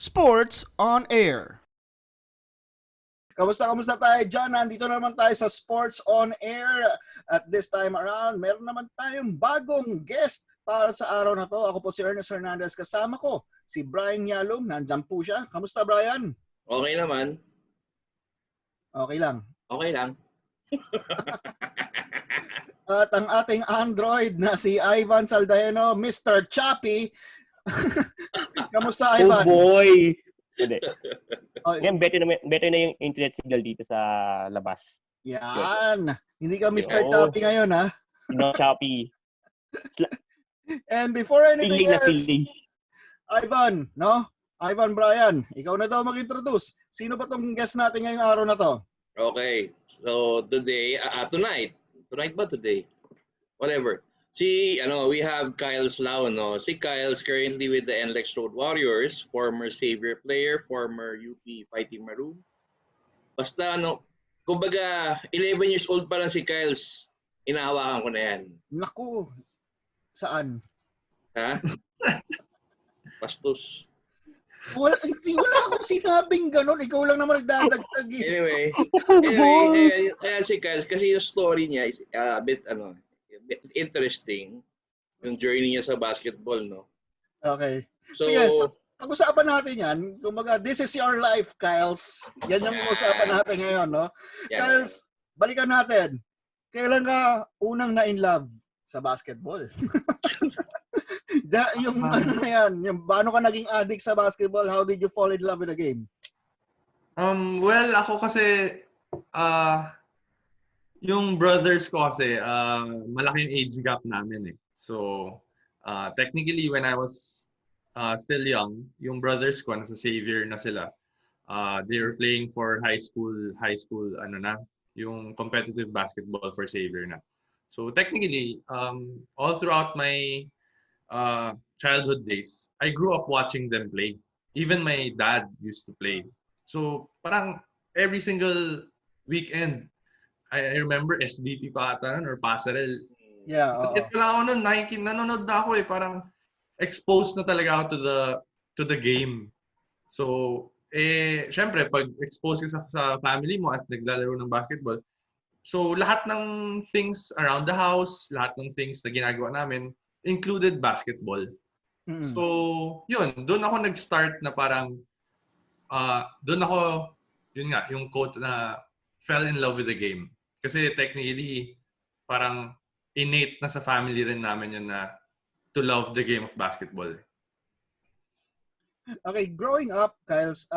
Sports on Air. Kamusta tayo dyan? Nandito naman tayo sa Sports on Air. At this time around, meron naman tayong bagong guest para sa araw na to. Ako po si Ernest Hernandez. Kasama ko si Brian Yalom. Nandyan po siya. Kamusta, Brian? Okay naman. Okay lang. Okay lang. At ang ating android na si Ivan Saldaheno, Mr. Chappy. Kamusta, Ivan? Oh boy! Hindi. Oh, Ngayon, better na yung internet signal dito sa labas. yan. Hindi ka Mr. Oo. Chappy ngayon, ha? No, Shopee. And before anything Feeling na else, feeling. Ivan, no? Ivan Brian, ikaw na daw mag-introduce. Sino ba tong guest natin ngayong araw na to? Okay. So today, tonight ba today? Whatever. We have Kyle Slough, no? Si Kyle's currently with the NLEX Road Warriors, former Savior player, former UP Fighting Maroon. Basta kumbaga 11 years old pa lang si Kyle's, inahawakan ko na yan. Naku, saan? Ha? Bastos. Wala akong sinabing ganun. Ikaw lang naman nagdadagdag eh. Anyway, ayan si Kyle's kasi yung story niya is a bit interesting. Yung journey niya sa basketball, no? Okay. So, Sige, pag-usapan natin yan. Kumbaga, this is your life, Kyles. Yan yung usapan natin ngayon, no? yeah. Kyles, balikan natin. Kailan ka unang na-in love sa basketball? Yung ano na yan, yung paano ka naging addict sa basketball? How did you fall in love with the game? Well, ako kasi yung brothers ko kasi malaki yung age gap namin eh. So, technically when I was still young, yung brothers ko nasa Savior na sila. They were playing for high school yung competitive basketball for Savior na. So, technically all throughout my childhood days, I grew up watching them play. Even my dad used to play. So, parang every single weekend, I remember SBP pa ata nun, or Pasarel. Yeah, oo. Ito lang ako nun, nanonood na ako eh. Parang exposed na talaga ako to the game. So, syempre, pag exposed ka sa family mo at naglalaro ng basketball, so lahat ng things around the house, lahat ng things na ginagawa namin, included basketball. Mm. So, yun, doon ako nag-start na parang, doon ako, yun nga, yung quote na fell in love with the game. Kasi technically, parang innate na sa family rin namin yun na to love the game of basketball. Okay, growing up, Kyles,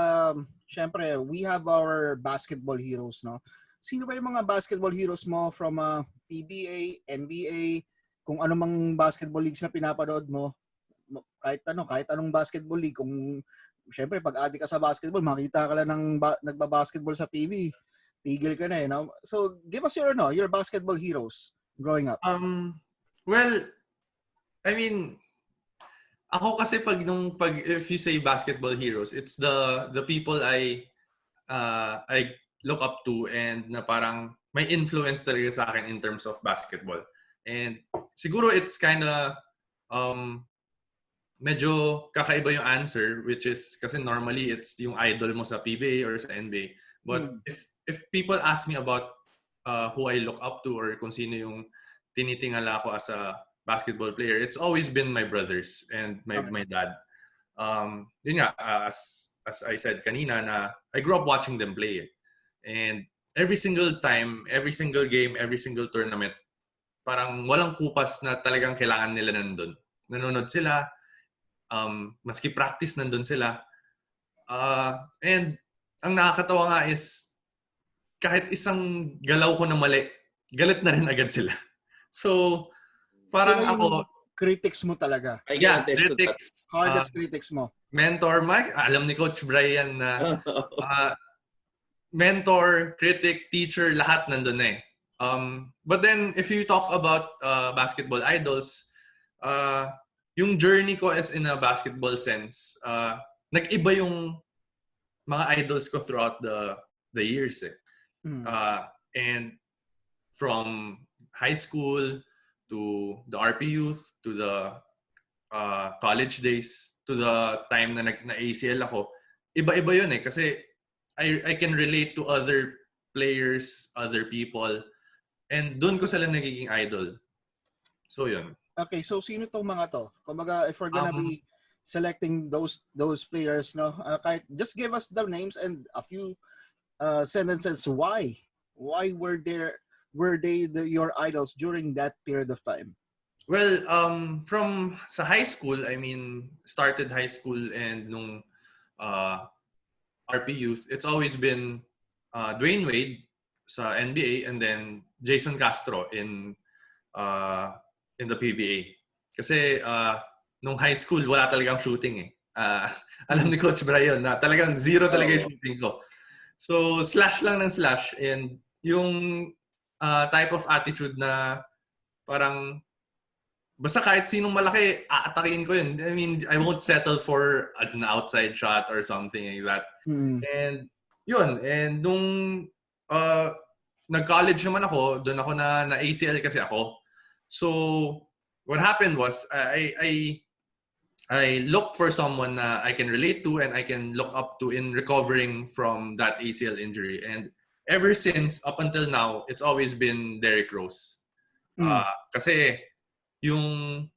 syempre, we have our basketball heroes, no? Sino ba yung mga basketball heroes mo from PBA, NBA, kung ano mang basketball leagues na pinapanood mo? Kahit anong basketball league, kung syempre, pag adik ka sa basketball, makita ka lang ng nagbabasketball sa TV. Tigil ka na eh, no? So, give us your basketball heroes growing up. Well, I mean, ako kasi if you say basketball heroes, it's the people I look up to and na parang may influence talaga sa akin in terms of basketball. And siguro it's kinda medyo kakaiba yung answer, which is kasi normally it's yung idol mo sa PBA or sa NBA. But if people ask me about who I look up to or kung sino yung tinitingala ko as a basketball player, it's always been my brothers and my dad. Yun nga, as I said kanina, na I grew up watching them play. And every single time, every single game, every single tournament, parang walang kupas na talagang kailangan nila nandun. Nanonood sila, maski practice nandun sila. And ang nakakatawa nga is, kahit isang galaw ko na mali, galit na rin agad sila. So, parang sino ako... critics mo talaga? Yeah, critics. Hardest critics mo? Mentor, Mike, alam ni Coach Brian na mentor, critic, teacher, lahat nandun na eh. But then, if you talk about basketball idols, yung journey ko as in a basketball sense, nag-iba yung mga idols ko throughout the years eh. And from high school to the RP youth to the college days, to the time na na ACL ako, iba-iba yun eh. Kasi I can relate to other players, other people, and doon ko sila nagiging idol. So yun. Okay, so sino tong mga to? Kumbaga, if we're gonna be selecting those players, no, kahit just give us the names and a few sentences. Why were they your idols during that period of time? Well, from sa high school, I mean, started high school and nung RP Youth, it's always been Dwayne Wade sa NBA and then Jason Castro in the PBA. Kasi nung high school, wala talagang shooting eh. Alam ni Coach Brian na talagang zero talaga yung shooting ko. So, slash lang ng slash. And yung type of attitude na parang basta kahit sinong malaki, aatakin ko yun. I mean, I won't settle for an outside shot or something like that. And yun. And nung nag-college naman ako, doon ako na ACL kasi ako. So, what happened was, I look for someone na I can relate to and I can look up to in recovering from that ACL injury. And ever since, up until now, it's always been Derrick Rose. Kasi yung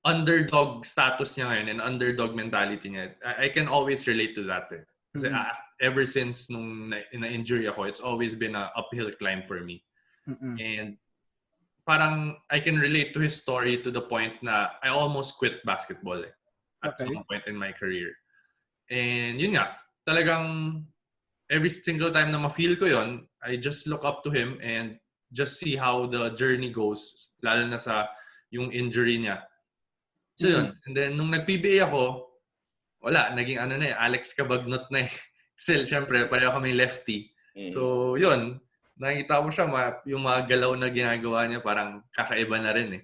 underdog status niya ngayon and underdog mentality niya, I can always relate to that. Eh. Kasi ever since nung na-injury ako, it's always been an uphill climb for me. And parang I can relate to his story to the point na I almost quit basketball at some point in my career. And yun nga, talagang every single time na ma-feel ko yun, I just look up to him and just see how the journey goes, lalo na sa yung injury niya. So yun. And then, nung nag-PBA ako, wala, naging Alex Cabagnot na eh. Kasi syempre, pareho kami lefty. So yun, nakikita mo siya, yung mga galaw na ginagawa niya, parang kakaiba na rin eh.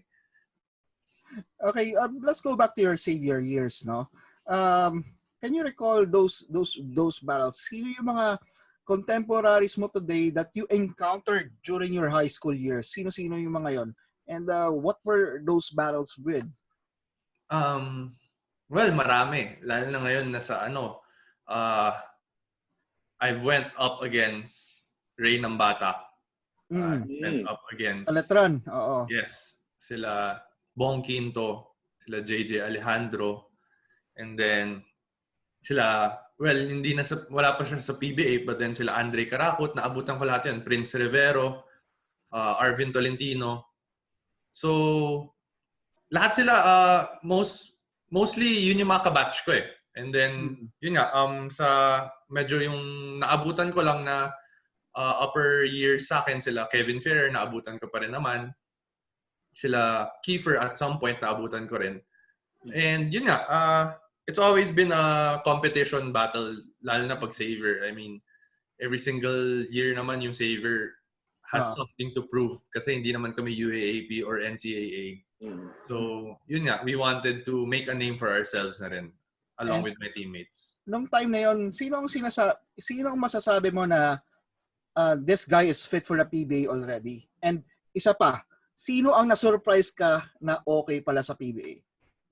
Okay, let's go back to your savior years, no? Can you recall those battles? Sino yung mga contemporaries mo today that you encountered during your high school years? Sino-sino yung mga yon? And what were those battles with? Well, marami. Lalo na ngayon nasa I've went up against Ray Nambata. Went up against Aletran, oo. Yes. Sila Bong Quinto, sila JJ Alejandro, and then sila, well, wala pa siya sa PBA, but then sila Andre Caracot, naabutan ko lahat yun. Prince Rivero, Arvin Tolentino. So, lahat sila, mostly yun yung mga kabatch ko eh. And then, yun nga, sa medyo yung naabutan ko lang na upper years sa akin, sila Kevin Ferrer, naabutan ko pa rin naman. Sila Kiefer at some point, naabutan ko rin. And yun nga, it's always been a competition battle, lalo na pag saver. I mean, every single year naman yung saver has something to prove kasi hindi naman kami UAAP or NCAA. So, yun nga, we wanted to make a name for ourselves na rin along with my teammates. Nung time na yun, sino ang masasabi mo na this guy is fit for the PBA already? And isa pa, sino ang na-surprise ka na okay pala sa PBA?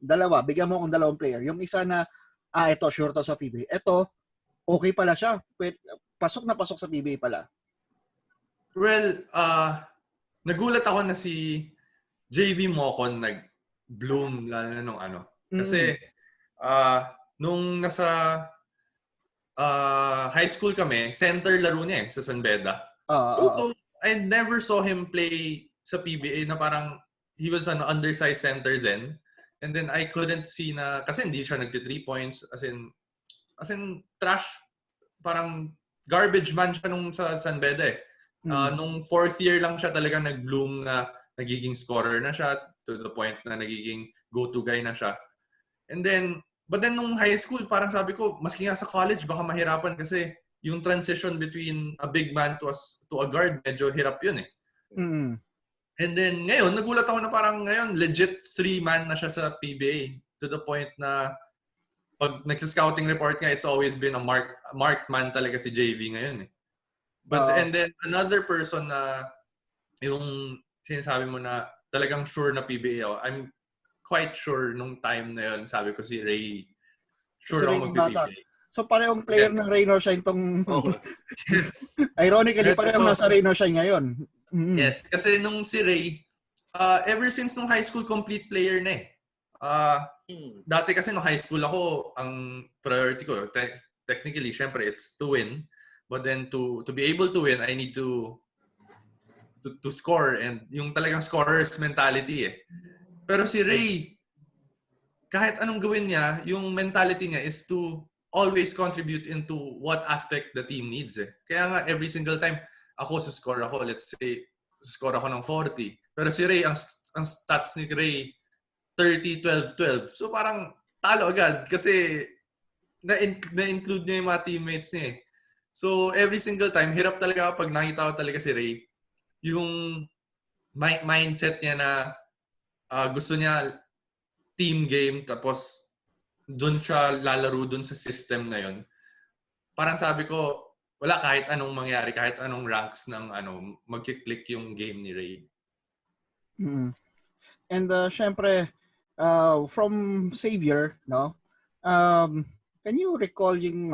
Dalawa, bigyan mo akong dalawang player. Yung isa na, ito, sure to sa PBA. Ito, okay pala siya. Pasok na pasok sa PBA pala. Well, nagulat ako na si JV Mocon nag-bloom lalo na nung Kasi, nung nasa high school kami, center laro niya sa San Beda. So, I never saw him play sa PBA na parang he was an undersized center then. And then I couldn't see na, kasi hindi siya nagti 3 points, as in trash, parang garbage man siya nung sa San Beda eh. Nung 4th year lang siya talaga nag-bloom na nagiging scorer na siya to the point na nagiging go-to guy na siya. And then, but then nung high school, parang sabi ko, maski nga sa college, baka mahirapan kasi yung transition between a big man to a guard, medyo hirap yun eh. And then ngayon, nagulat ako na parang ngayon, legit 3-man na siya sa PBA. To the point na pag nagsiscouting report nga, it's always been a marked man talaga si JV ngayon eh. But and then another person na yung sinasabi mo na talagang sure na PBA ako, quite sure nung time na yun. Sabi ko si Ray, Si sure Ray ako yung bata. magbibigay. So parehong player ng Raynor Shine tong Oh, Yes. ironically parehong Ito. nasa Raynor Shine ngayon. Mm. Yes, kasi nung si Ray, ever since nung high school, complete player na eh. Dati kasi nung high school ako, ang priority ko, technically, syempre, it's to win. But then to be able to win, I need to score, and yung talagang scorer's mentality eh. Pero si Ray, kahit anong gawin niya, yung mentality niya is to always contribute into what aspect the team needs eh. Kaya nga every single time ako score ako, let's say score ako ng 40. Pero si Ray, ang stats ni Ray 30, 12, 12. So parang talo agad kasi na-include niya yung mga teammates niya eh. So every single time, hirap talaga kapag nakita ko talaga si Ray, yung mindset niya na gusto niya team game tapos doon siya lalaro doon sa system na yon. Parang sabi ko, wala kahit anong mangyari, kahit anong ranks ng magki-click yung game ni Ray. Mm. And syempre from Xavier, no? Can you recall yung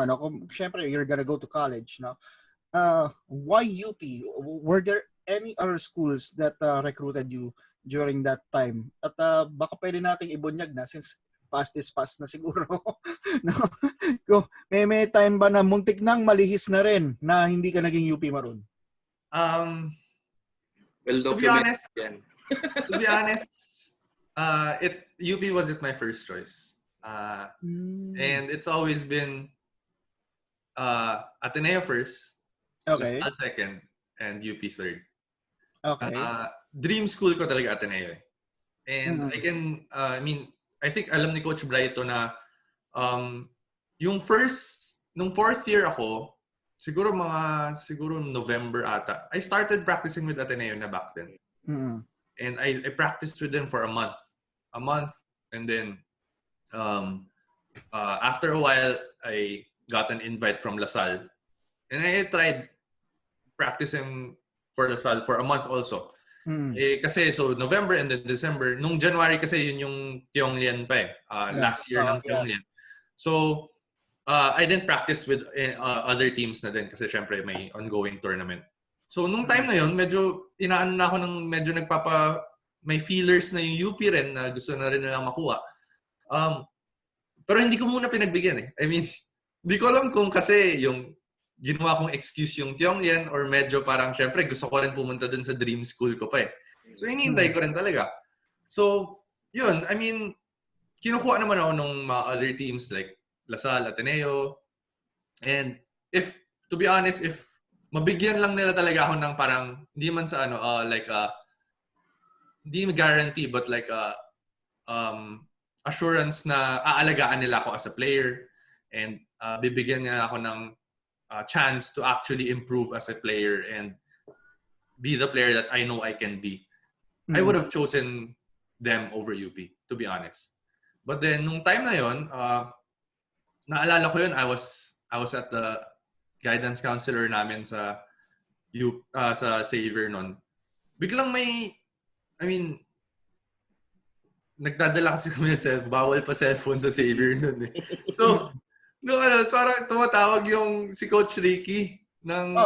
syempre you're gonna go to college, no? Why UP? Were there any other schools that recruited you during that time? At baka pwede nating ibunyag na since past is past na siguro. No? May time ba na muntik nang malihis na rin na hindi ka naging UP Maroon? well To be honest, documented yan. to be honest, UP wasn't my first choice. And it's always been Ateneo first, Okay. LaSalle second, and UP third. Okay. Dream school ko talaga Ateneo eh. And I think alam ni Coach Bly ito na nung fourth year ako, siguro November ata, I started practicing with Ateneo na back then. Mm. And I practiced with them for a month, and then after a while, I got an invite from LaSalle, and I tried practicing for LaSalle for a month also. Kasi so November and then December, nung January kasi yun yung Tionglian pa eh, last year ng Tionglian. So I didn't practice with other teams na din kasi syempre may ongoing tournament. So nung time na yun, medyo inaano na ako ng medyo may feelers na yung UP rin na gusto na rin nilang makuha. Pero hindi ko muna pinagbigyan eh. I mean, hindi ko alam kung kasi yung ginawa kong excuse yung Tionglian or medyo parang syempre gusto ko rin pumunta dun sa dream school ko pa eh. So hinihintay ko rin talaga. So yun, I mean, kinukuha naman ako ng mga other teams like LaSalle, Ateneo. And to be honest, if mabigyan lang nila talaga ako ng parang, hindi man sa hindi guarantee, but like assurance na aalagaan nila ako as a player and bibigyan nila ako ng chance to actually improve as a player and be the player that I know I can be. I would have chosen them over UP, to be honest. But then, nung time na yun, naalala ko yun, I was at the guidance counselor namin sa Xavier nun. Biglang nagdadala kasi kami ng bawal pa cellphone sa Xavier nun eh. So, parang tumatawag yung si Coach Ricky ng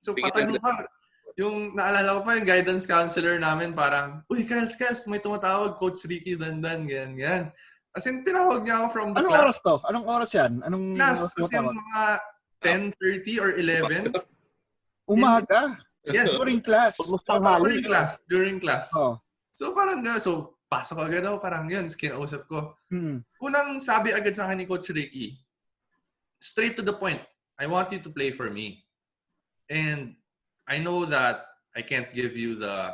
so patanong ka. Yung naalala ko pa yung guidance counselor namin parang, uy, Kels, may tumatawag Coach Ricky dandan, ganyan. As in, tinawag niya ako from the Anong class. oras to? Anong oras yan? Anong Class, kasi mga 10:30 or 11. Umaga? Yes. During class? During class. Oh. So parang pasok agad ako, parang yun, kinausap ko. Unang sabi agad sa akin ni Coach Ricky, straight to the point, I want you to play for me. And I know that I can't give you the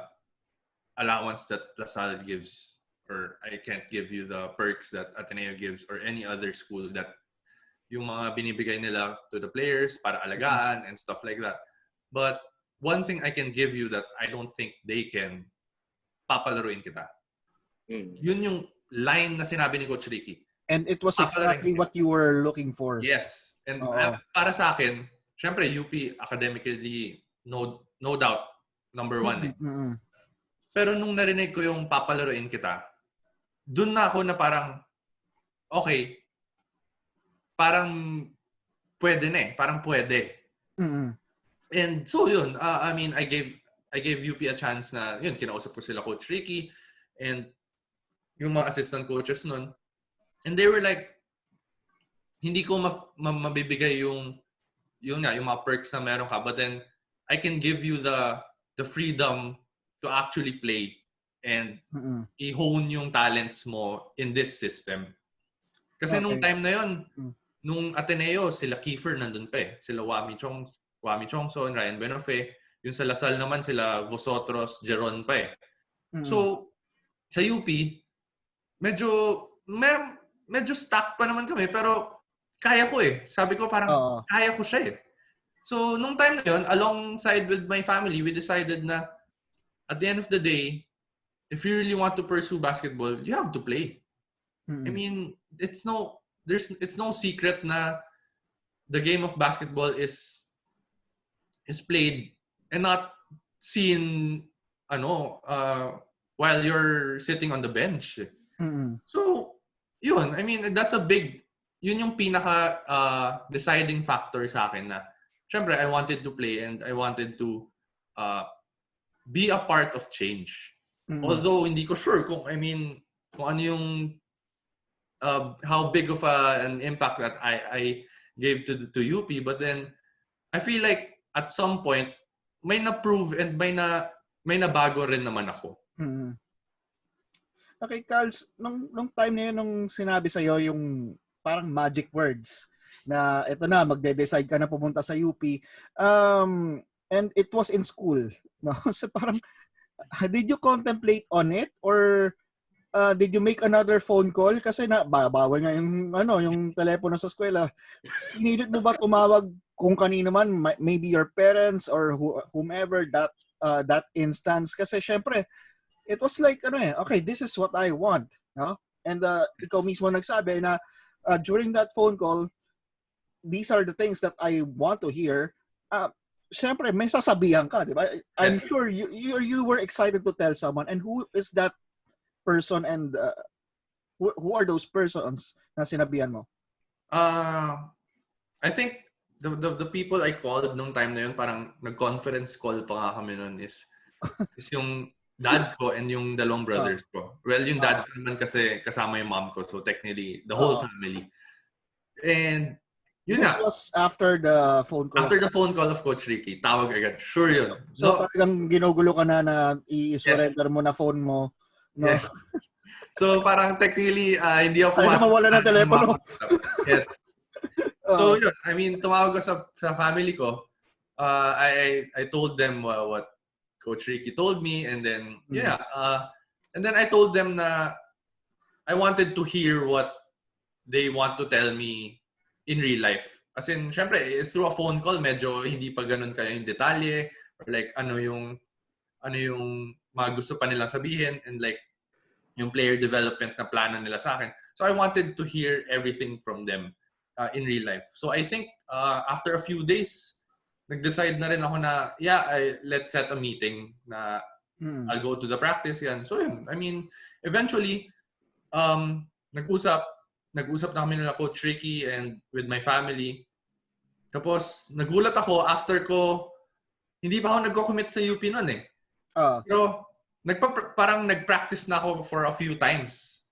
allowance that LaSalle gives, or I can't give you the perks that Ateneo gives, or any other school that yung mga binibigay nila to the players para alagaan and stuff like that. But one thing I can give you that I don't think they can, papalaruin kita. Yun yung line na sinabi ni Coach Ricky. And it was exactly what you were looking for. Yes. And para sa akin, syempre UP academically, no doubt, number one. Pero nung narinig ko yung papalaruin kita, dun na ako na parang, okay, parang pwede na eh. Parang pwede. Mm. And so yun, I mean, I gave UP a chance na, yun, kinausap ko sila Coach Ricky and yung mga assistant coaches nun. And they were like, hindi ko mabibigay yung mga perks na meron ka, but then I can give you the freedom to actually play and i-hone yung talents mo in this system. Kasi nung time na yun, nung Ateneo, sila Kiefer nandun pa eh. Sila Wami Chongson, Ryan Benofe. Yung sa Lasal naman, sila Vosotros, Jeron pa eh. So, sa UP, medyo stuck pa naman kami, pero kaya ko eh. Sabi ko parang kaya ko siya eh. So, nung time na yun, alongside with my family, we decided na at the end of the day, if you really want to pursue basketball, you have to play. I mean, it's no secret na the game of basketball is played and not seen while you're sitting on the bench. So, yun, I mean, yun yung pinaka deciding factor sa akin na syempre I wanted to play and I wanted to be a part of change. Although hindi ko sure kung ano yung how big of an impact that I gave to UP, but then I feel like at some point may na-prove and may nabago rin naman ako. Okay, Carls, nung time na yun, nung sinabi sa'yo yung parang magic words na ito na, magde-decide ka na pumunta sa UP, and it was in school, no? So parang, did you contemplate on it or did you make another phone call? Kasi bawal nga yung telepono sa eskwela. Pinilit mo ba tumawag kung kanino man, maybe your parents or whomever that instance? Kasi syempre, it was like, okay, this is what I want. No? And ikaw mismo nagsabi na during that phone call, these are the things that I want to hear. Syempre, may sasabihan ka, di ba? I'm sure you were excited to tell someone. And who is that person and who are those persons na sinabihan mo? I think the people I called nung time na yun, parang nag-conference call pa nga kami nun is yung dad ko and yung dalawang brothers ko. Well, yung dad ko naman kasi kasama yung mom ko. So technically, the whole family. And yun This na. was after the phone call. After the phone call of Coach Ricky. Tawag agad. Sure yun. So talagang ginugulo ka na i-surrender mo na phone mo. No? Yes. So parang technically, hindi ako pumasok. Ay, mawala na telepono. Yes. So yun, I mean, tumawag ko sa family ko. I told them what Coach Ricky told me, and then and then I told them na I wanted to hear what they want to tell me in real life. As in, syempre, through a phone call, medyo hindi pa ganun kayo yung detalye or like ano yung mga gusto pa nilang sabihin and like yung player development na plano nila sa akin. So I wanted to hear everything from them in real life. So I think after a few days, nag-decide na rin ako na, let's set a meeting na I'll go to the practice. Yan. So yun, I mean, eventually, nag-usap na kami nila Coach Ricky and with my family. Tapos, nagulat ako after ko, hindi pa ako nagko-commit sa UP noon eh. Pero, parang nag-practice na ako for a few times.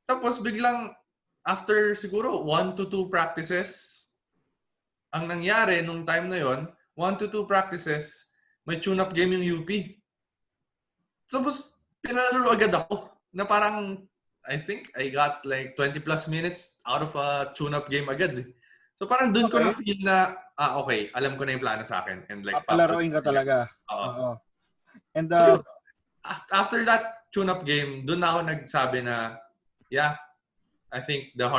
Tapos, biglang, after siguro 1 to 2 practices, ang nangyari nung time na yon, 1 to 2 practices, may tune-up game yung UP. Tapos, pinalaro agad ako na parang, I think I got like 20 plus minutes out of a tune-up game agad. So parang dun ko na feel na, okay, alam ko na yung plano sa akin. And like, palaruin ka talaga. And so, after that tune-up game, dun na ako nagsabi na, I think the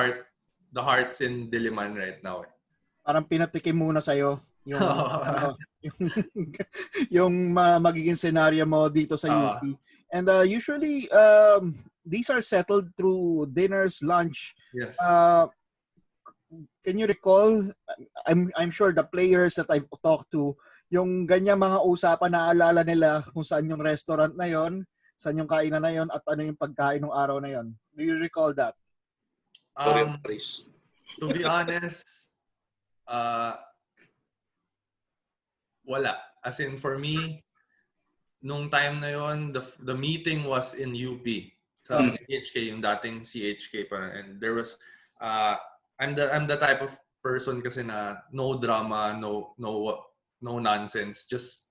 heart's in Diliman right now. Parang pinatikim muna sa'yo yung, yung magiging scenario mo dito sa UP. And usually, these are settled through dinners, lunch. Yes. Can you recall? I'm sure the players that I've talked to, yung ganyang mga usapan, naaalala nila kung saan yung restaurant na yon, Saan yung kainan na yon at ano yung pagkain ng araw na yon? Do you recall that? Paris. To be honest, wala. As in, for me, nung time na yon, the meeting was in UP. Sa CHK, yung dating CHK pa. And there was, I'm the type of person kasi na no drama, no nonsense. Just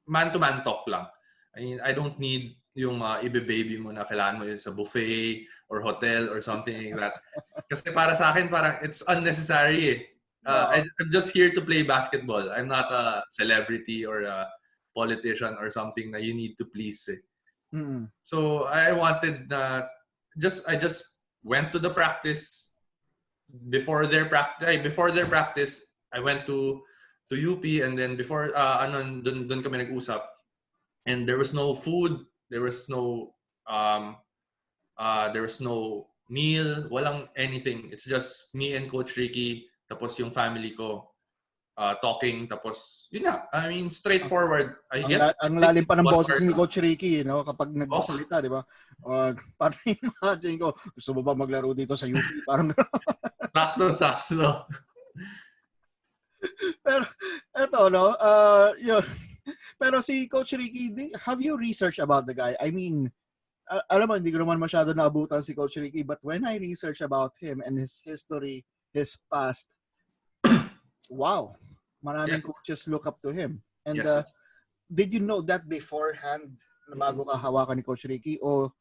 man-to-man talk lang. I mean, I don't need yung ibe-baby mo na kailangan mo yun sa buffet or hotel or something like that. Kasi para sa akin, parang it's unnecessary eh. I'm just here to play basketball. I'm not a celebrity or a politician or something that you need to please eh. So I wanted I just went to the practice before their practice I went to UP, and then before dun kami nag-usap, and there was no food, there was no meal, walang anything. It's just me and Coach Ricky, tapos yung family ko talking, tapos yun nga. I mean, straightforward. I guess ang lalim pa ng boses ni Coach Ricky, no? Kapag nagsalita, di ba? Parang imagine ko, gusto mo ba maglaro dito sa UP? Parang sakto. Pero eto, no? Yun. Pero si Coach Ricky, have you researched about the guy? I mean, alam mo, hindi ko naman masyado naabutan si Coach Ricky, but when I research about him and his history, his past, wow, maraming coaches look up to him. And yes. Did you know that beforehand na bago ka hawakan ni Coach Ricky, o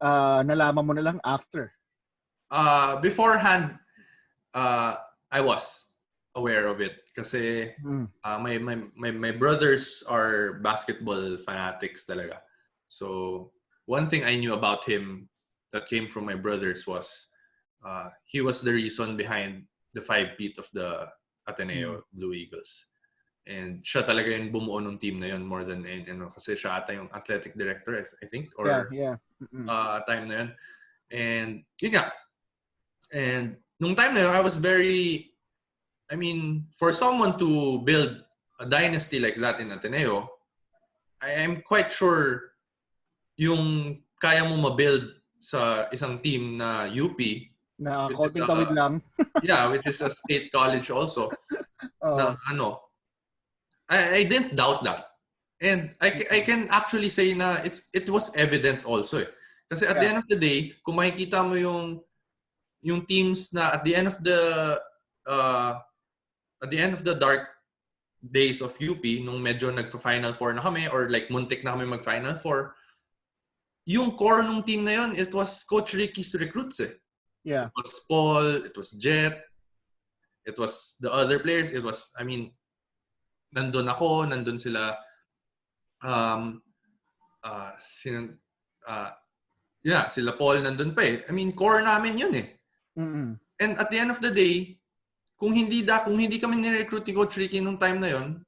nalaman mo na lang after? Beforehand, I was aware of it kasi my brothers are basketball fanatics talaga. So one thing I knew about him that came from my brothers was he was the reason behind the 5-peat of the Ateneo Blue Eagles. And siya talaga yung bumuo ng team na yun more than kasi siya ata yung athletic director, I think, or time na yun. And yun nga. And nung time na yun, I was for someone to build a dynasty like that in Ateneo, I am quite sure yung kaya mo ma-build sa isang team na UP, na konting tawid lang. Yeah, which is a state college also. Na I didn't doubt that. And I can actually say na it was evident also eh. Kasi at the end of the day, kung makikita mo yung teams na at the end of the dark days of UP, nung medyo nagpa-Final Four na kami or like muntik na kami mag-Final Four, yung core nung team na yun, it was Coach Ricky's recruits eh. Yeah. It was Paul, it was Jet, it was the other players, it was, nandun ako, nandun sila, sila Paul nandun pa eh. Core namin yun eh. And at the end of the day, kung hindi kami ni-recruit ni Coach Ricky nung time na yun,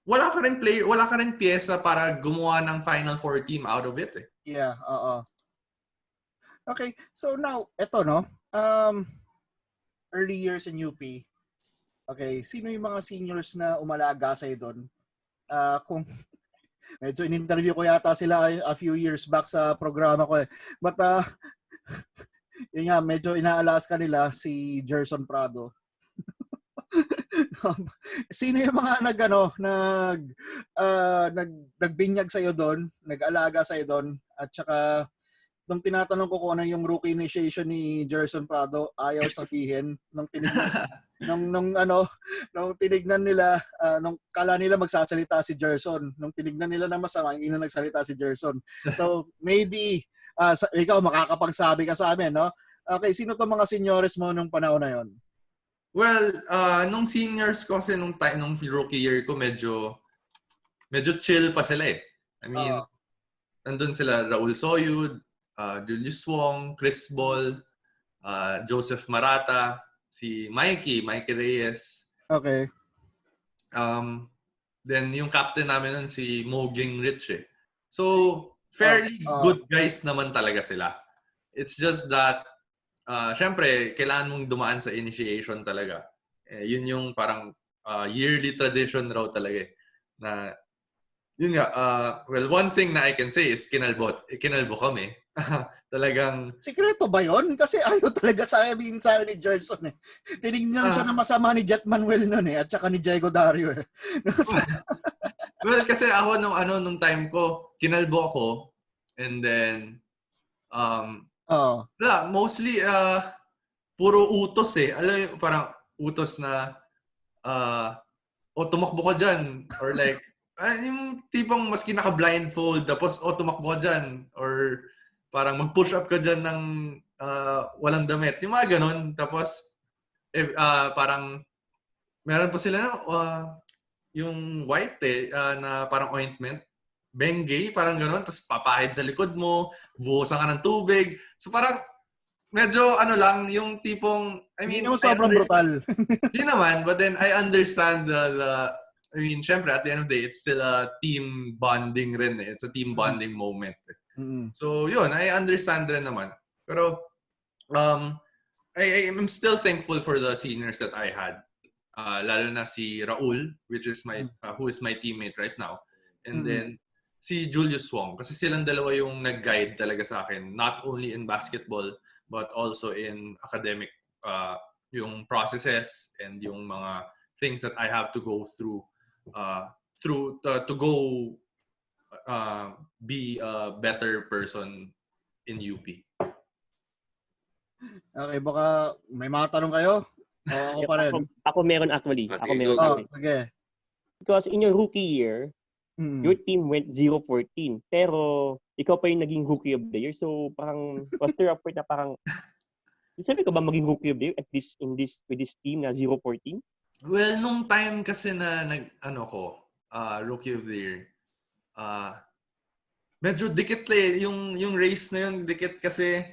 wala ka rin pyesa para gumawa ng Final Four team out of it eh. Yeah, Okay, so now, eto no, early years in UP, okay, sino yung mga seniors na umalaga sa'yo doon? Kung medyo in-interview ko yata sila a few years back sa programa ko eh. But, yun nga, medyo inaalas ka nila si Gerson Prado. Sino yung mga nagbinyag sa'yo doon, nag-alaga sa'yo doon, at saka nung tinatanong ko kung ano yung rookie initiation ni Gerson Prado, ayaw sabihin nung tinignan nila, nung kala nila magsasalita si Gerson, nung tinignan nila na masama, hindi na nagsalita si Gerson. So maybe ikaw makakapagsabi ka sa amin, no? Okay, sino to mga seniors mo nung panahon na yon? Well, nung seniors ko kasi nung rookie year ko medyo chill pa sila eh. Nandun sila Raul Soyud, Julius Wong, Chris Ball, Joseph Marata, si Mikey Reyes. Okay. Then yung captain namin nun si Mo Gingrich eh. So, fairly good guys naman talaga sila. It's just that, syempre, kailangan mong dumaan sa initiation talaga. Yun yung parang yearly tradition raw talaga eh. Na yun nga, well, one thing na I can say is kinalbo kami. Talagang Sikreto ba yon? Kasi ayaw talaga sabihin sa akin ni Gerson eh. Tinignan siya na masama ni Jet Manuel nun eh, at saka ni Diego Dario eh. well, kasi ako nung time ko, kinalbo ako, and then wala, mostly puro utos eh. Alam mo, parang utos na o tumakbo ka dyan, or like yung tipong maski naka-blindfold tapos tumakbo ka dyan, or parang mag-push up ka dyan ng walang damit. Yung mga ganun. Tapos parang meron pa sila yung white na parang ointment. Bengay, parang ganun. Tapos papahid sa likod mo, buhusan ka ng tubig. So parang medyo lang, yung tipong, I mean, hindi mo sobrang brutal. Hindi naman, but then I understand I mean, syempre, at the end of the day, it's still a team bonding rin eh. It's a team bonding moment. So, yun, I understand rin naman. Pero, I'm still thankful for the seniors that I had. Lalo na si Raul, which is who is my teammate right now. And then, si Julius Wong. Kasi silang dalawa yung nag-guide talaga sa akin. Not only in basketball, but also in academic yung processes and yung mga things that I have to go through to go be a better person in UP. Okay, baka may mga tanong kayo? O ako pa rin? Ako meron actually. Sige. Because in your rookie year, your team went 0-14. Pero ikaw pa yung naging rookie of the year. So parang was there a point na parang sabi ko ba maging rookie of the year with this team na 0-14? Well, nung time kasi na rookie of the year, medyo dikit yung race na yun, dikit kasi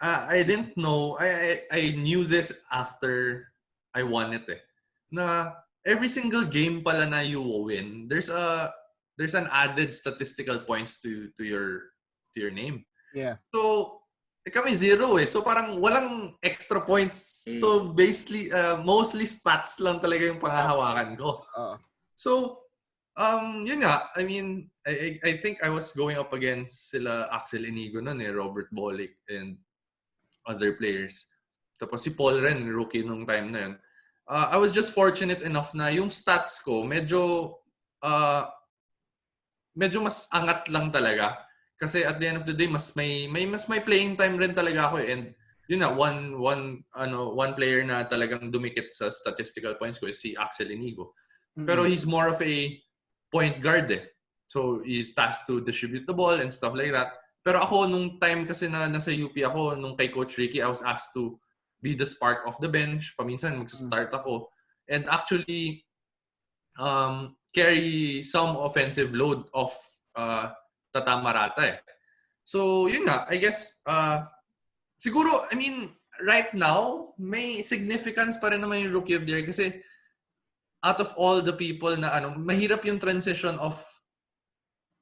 I didn't know, I knew this after I won it eh. Na every single game pala na you win, there's an added statistical points to your name. Yeah. So kami 0 eh. So parang walang extra points. So basically, mostly stats lang talaga yung panghahawakan ko. So, yun nga. I mean, I think I was going up against sila Axel Inigo nun eh, Robert Bolick and other players. Tapos si Paul Ren, rookie nung time na yun. I was just fortunate enough na yung stats ko medyo mas angat lang talaga. Kasi at the end of the day, mas may playing time rin talaga ako eh. And yun na, one player na talagang dumikit sa statistical points ko is si Axel Inigo. Pero he's more of a point guard eh. So he's tasked to distribute the ball and stuff like that. Pero ako, nung time kasi na nasa UP ako, nung kay Coach Ricky, I was asked to be the spark of the bench. Paminsan, magsa-start ako. And actually, carry some offensive load of Tata Marata eh. So, yun nga. I guess, siguro, I mean, right now, may significance pa rin naman yung Rookie of the Year kasi out of all the people na mahirap yung transition of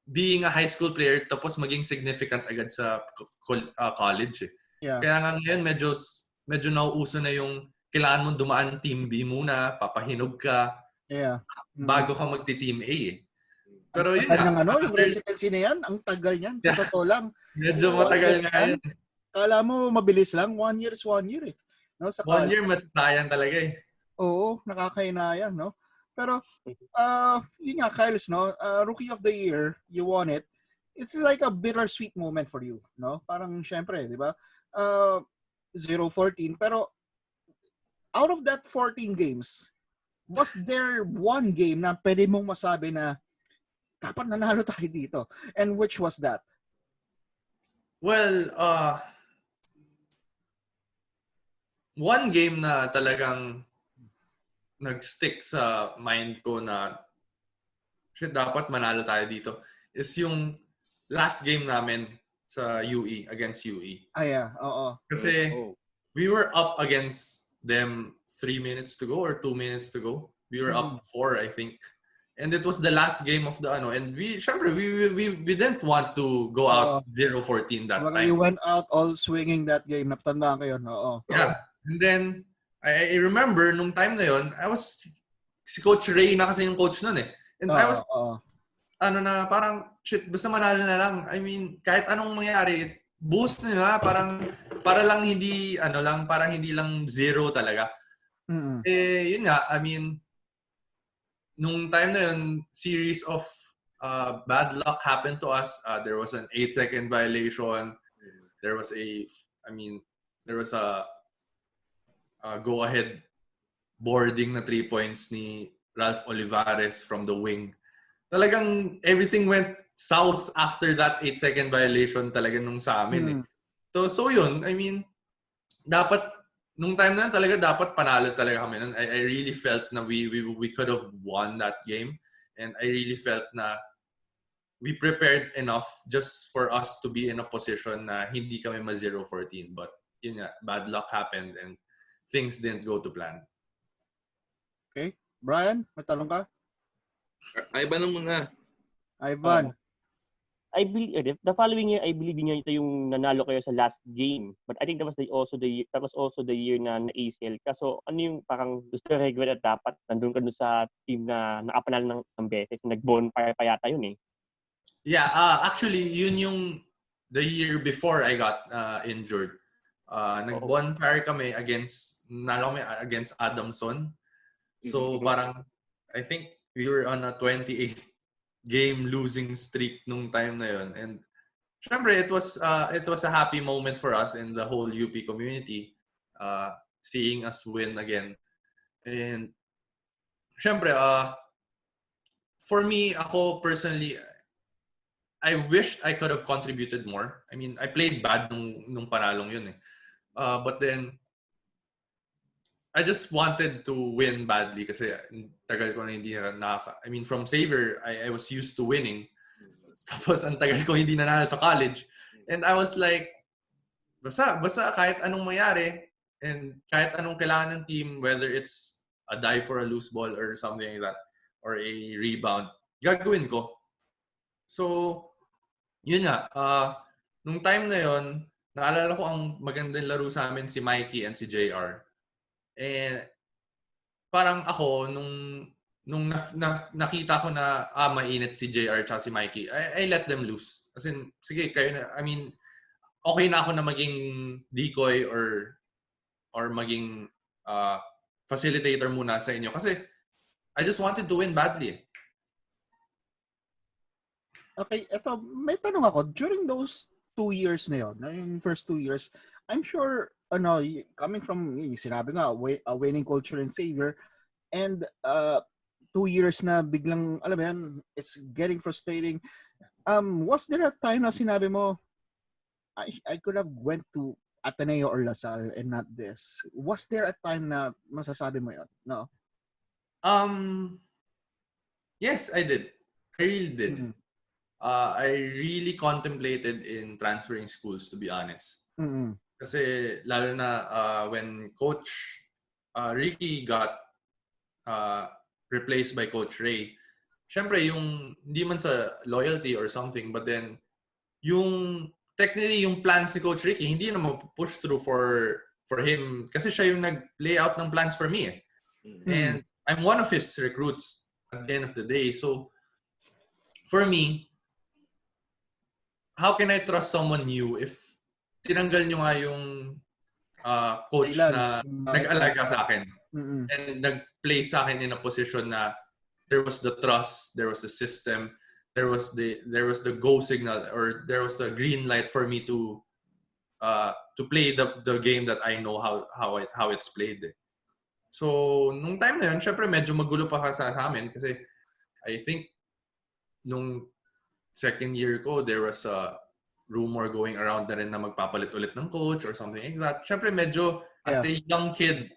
being a high school player tapos maging significant agad sa college eh. Yeah. Kaya nga ngayon, medyo nauuso na yung kailangan mong dumaan Team B muna, papahinog ka, bago ka magti-Team A eh. Pero yun nga. Yung residency na yan, ang tagal niyan. Sa totoo lang. Medyo matagal nga yan. Kala mo mabilis lang. 1 year is 1 year eh. No, sa 1 year, mas sayang talaga eh. Oo, nakakainayang, no? Pero, yun nga, Kyles, no? Rookie of the Year, you won it. It's like a bittersweet moment for you, no? Parang, syempre, di ba? 0-14. Pero, out of that 14 games, was there one game na pwede mong masabi na dapat nanalo tayo dito? And which was that? Well, one game na talagang nag-stick sa mind ko na shit, dapat manalo tayo dito is yung last game namin sa UE, against UE. Oo. Kasi we were up against them 3 minutes to go or 2 minutes to go. We were up 4, I think. And it was the last game of the and we didn't want to go out 0-14 that time. You went out all swinging that game. Napatandaan ko yun. Oo. Yeah. And then I remember nung time na yon, si Coach Ray na kasi yung coach nun eh. And ano na, parang, shit, basta manalo na lang. I mean, kahit anong mangyari, boost nila, parang, para lang hindi, para hindi lang zero talaga. Yun nga, I mean, nung time na yun, series of bad luck happened to us. There was an 8-second violation. There was a go-ahead boarding na 3 points ni Ralph Olivares from the wing. Talagang everything went south after that 8-second violation talaga nung sa amin. So yun, I mean, dapat, nung time na talaga dapat panalo talaga kami. I really felt na we could have won that game. And I really felt na we prepared enough just for us to be in a position na hindi kami ma-0-14. But yun nga, bad luck happened and things didn't go to plan. Okay. Brian, may tanong ka? Ivan na muna. Ivan. I believe the following year, I believe yun ito yung nanalo kayo sa last game. But I think that was also the year na na-ACL ka. So ano yung parang gusto regret at dapat nandun ka dun sa team na nakapanalo ng beses. Nag-bonfire pa yata yun eh. Yeah, actually, yun yung the year before I got injured. Nag-bonfire kami against Adamson. So parang, I think we were on a 28 game losing streak nung time na yun. And syempre, it was a happy moment for us in the whole UP community, seeing us win again. And syempre, for me, ako personally, I wish I could have contributed more. I mean, I played bad nung panalong yun eh. But then, I just wanted to win badly kasi tagal ko na hindi I mean, from Xavier, I was used to winning. Tapos ang tagal ko hindi nanalo sa college. And I was like, basta kahit anong mangyari and kahit anong kailangan ng team, whether it's a dive for a loose ball or something like that, or a rebound, gagawin ko. So, yun nga. Nung time na yun, naalala ko ang magandang laro sa amin si Mikey and si JR. And parang ako, nung nakita ko na mainit si JR at si Mikey, I let them loose. As in, sige, kayo na, I mean, okay na ako na maging decoy or maging facilitator muna sa inyo. Kasi I just wanted to win badly. Okay, eto, may tanong ako. During those 2 years na yun, yung first 2 years, I'm sure, coming from, sinabi nga, a winning culture in Xavier, and 2 years na biglang, alam mo yan, it's getting frustrating. Was there a time na sinabi mo, I could have went to Ateneo or LaSalle and not this? Was there a time na masasabi mo yun? No? Yes, I did. I really did. Mm-hmm. I really contemplated in transferring schools, to be honest. Mm-hmm. Kasi lalo na when Coach Ricky got replaced by Coach Ray, syempre yung hindi man sa loyalty or something, but then yung technically yung plans ni Coach Ricky hindi na ma-push through for him kasi siya yung nag-lay out ng plans for me. And I'm one of his recruits at the end of the day. So for me, how can I trust someone new if tinanggal nyo nga yung coach na nag-alaga sa akin and nag-play sa akin in a position na there was the trust, there was the system, there was the go signal, or there was the green light for me to play the game that I know how it's played. So nung time na yun, syempre medyo magulo pa sa amin kasi I think nung second year ko, there was a rumor going around na rin na magpapalit ulit ng coach or something like that. Siyempre, medyo, as a young kid,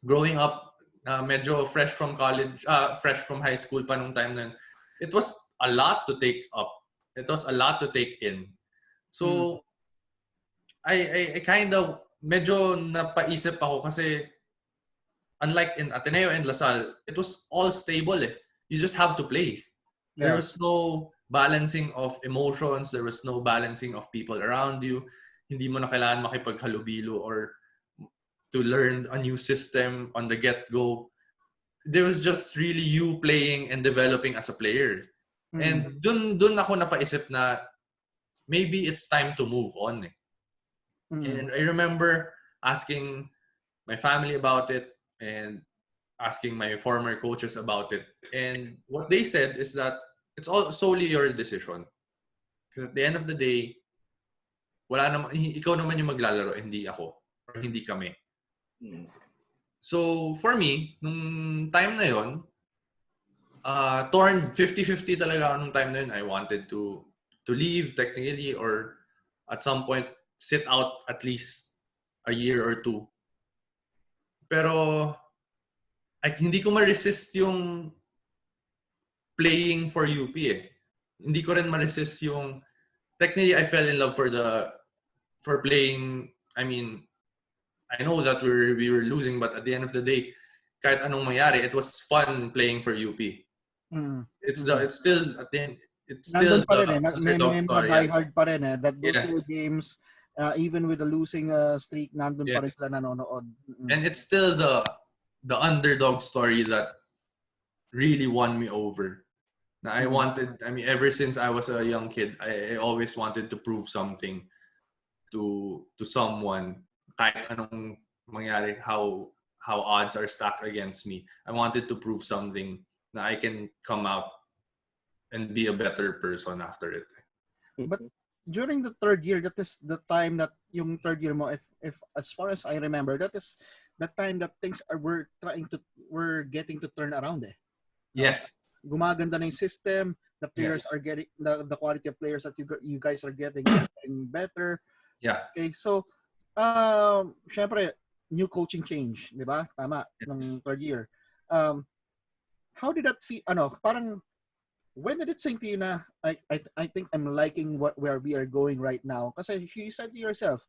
growing up, medyo fresh from college, fresh from high school pa nung time na yun, it was a lot to take up. It was a lot to take in. So, I kind of, medyo napaisip ako kasi unlike in Ateneo and LaSalle, it was all stable eh. You just have to play. Yeah. There was no balancing of emotions. There was no balancing of people around you. Hindi mo na kailangan makipaghalubilo or to learn a new system on the get-go. There was just really you playing and developing as a player. And dun ako napaisip na maybe it's time to move on. And I remember asking my family about it and asking my former coaches about it. And what they said is that it's all solely your decision. Because at the end of the day, wala naman, ikaw naman yung maglalaro, hindi ako. Or hindi kami. So, for me, nung time na yon, torn 50-50 talaga ako nung time na yun. I wanted to leave technically or at some point sit out at least a year or two. Pero hindi ko ma-resist yung playing for UP eh. Hindi ko rin ma-resist yung technically I fell in love for playing. I mean, I know that we were losing, but at the end of the day, kahit anong mangyari, it was fun playing for UP. It's still Nandun pa rin may mga story, diehard pa rin that those Yes. two games, even with the losing streak, nandun pa rin Yes. sila nanonood. And it's still the underdog story that really won me over. Na I wanted, I mean, ever since I was a young kid, I always wanted to prove something to someone. Kahit anong mangyari, how odds are stacked against me. I wanted to prove something na I can come out and be a better person after it. But during the third year, that is the time that yung third year mo, if as far as I remember, that is the time that things we're getting to turn around eh. Yes. Gumaganda na yung system, the players Yes. are getting, the quality of players that you guys are getting better. Yeah. Okay, so, syempre, new coaching change, di ba? Tama, ng third year. How did that feel, parang, when did it sink to you na, I think I'm liking where we are going right now? Kasi you said to yourself,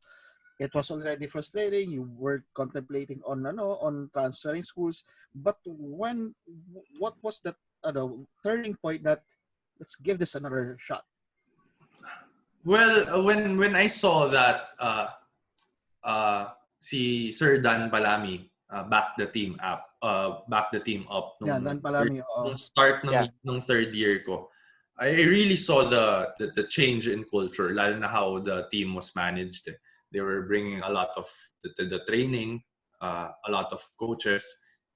it was already frustrating, you were contemplating on transferring schools, but what was that turning point that let's give this another shot? Well, when I saw that si Sir Dan Palami back the team up Dan Palami, nung start ng third year ko, I really saw the change in culture, lalo na how the team was managed. They were bringing a lot of the training, a lot of coaches.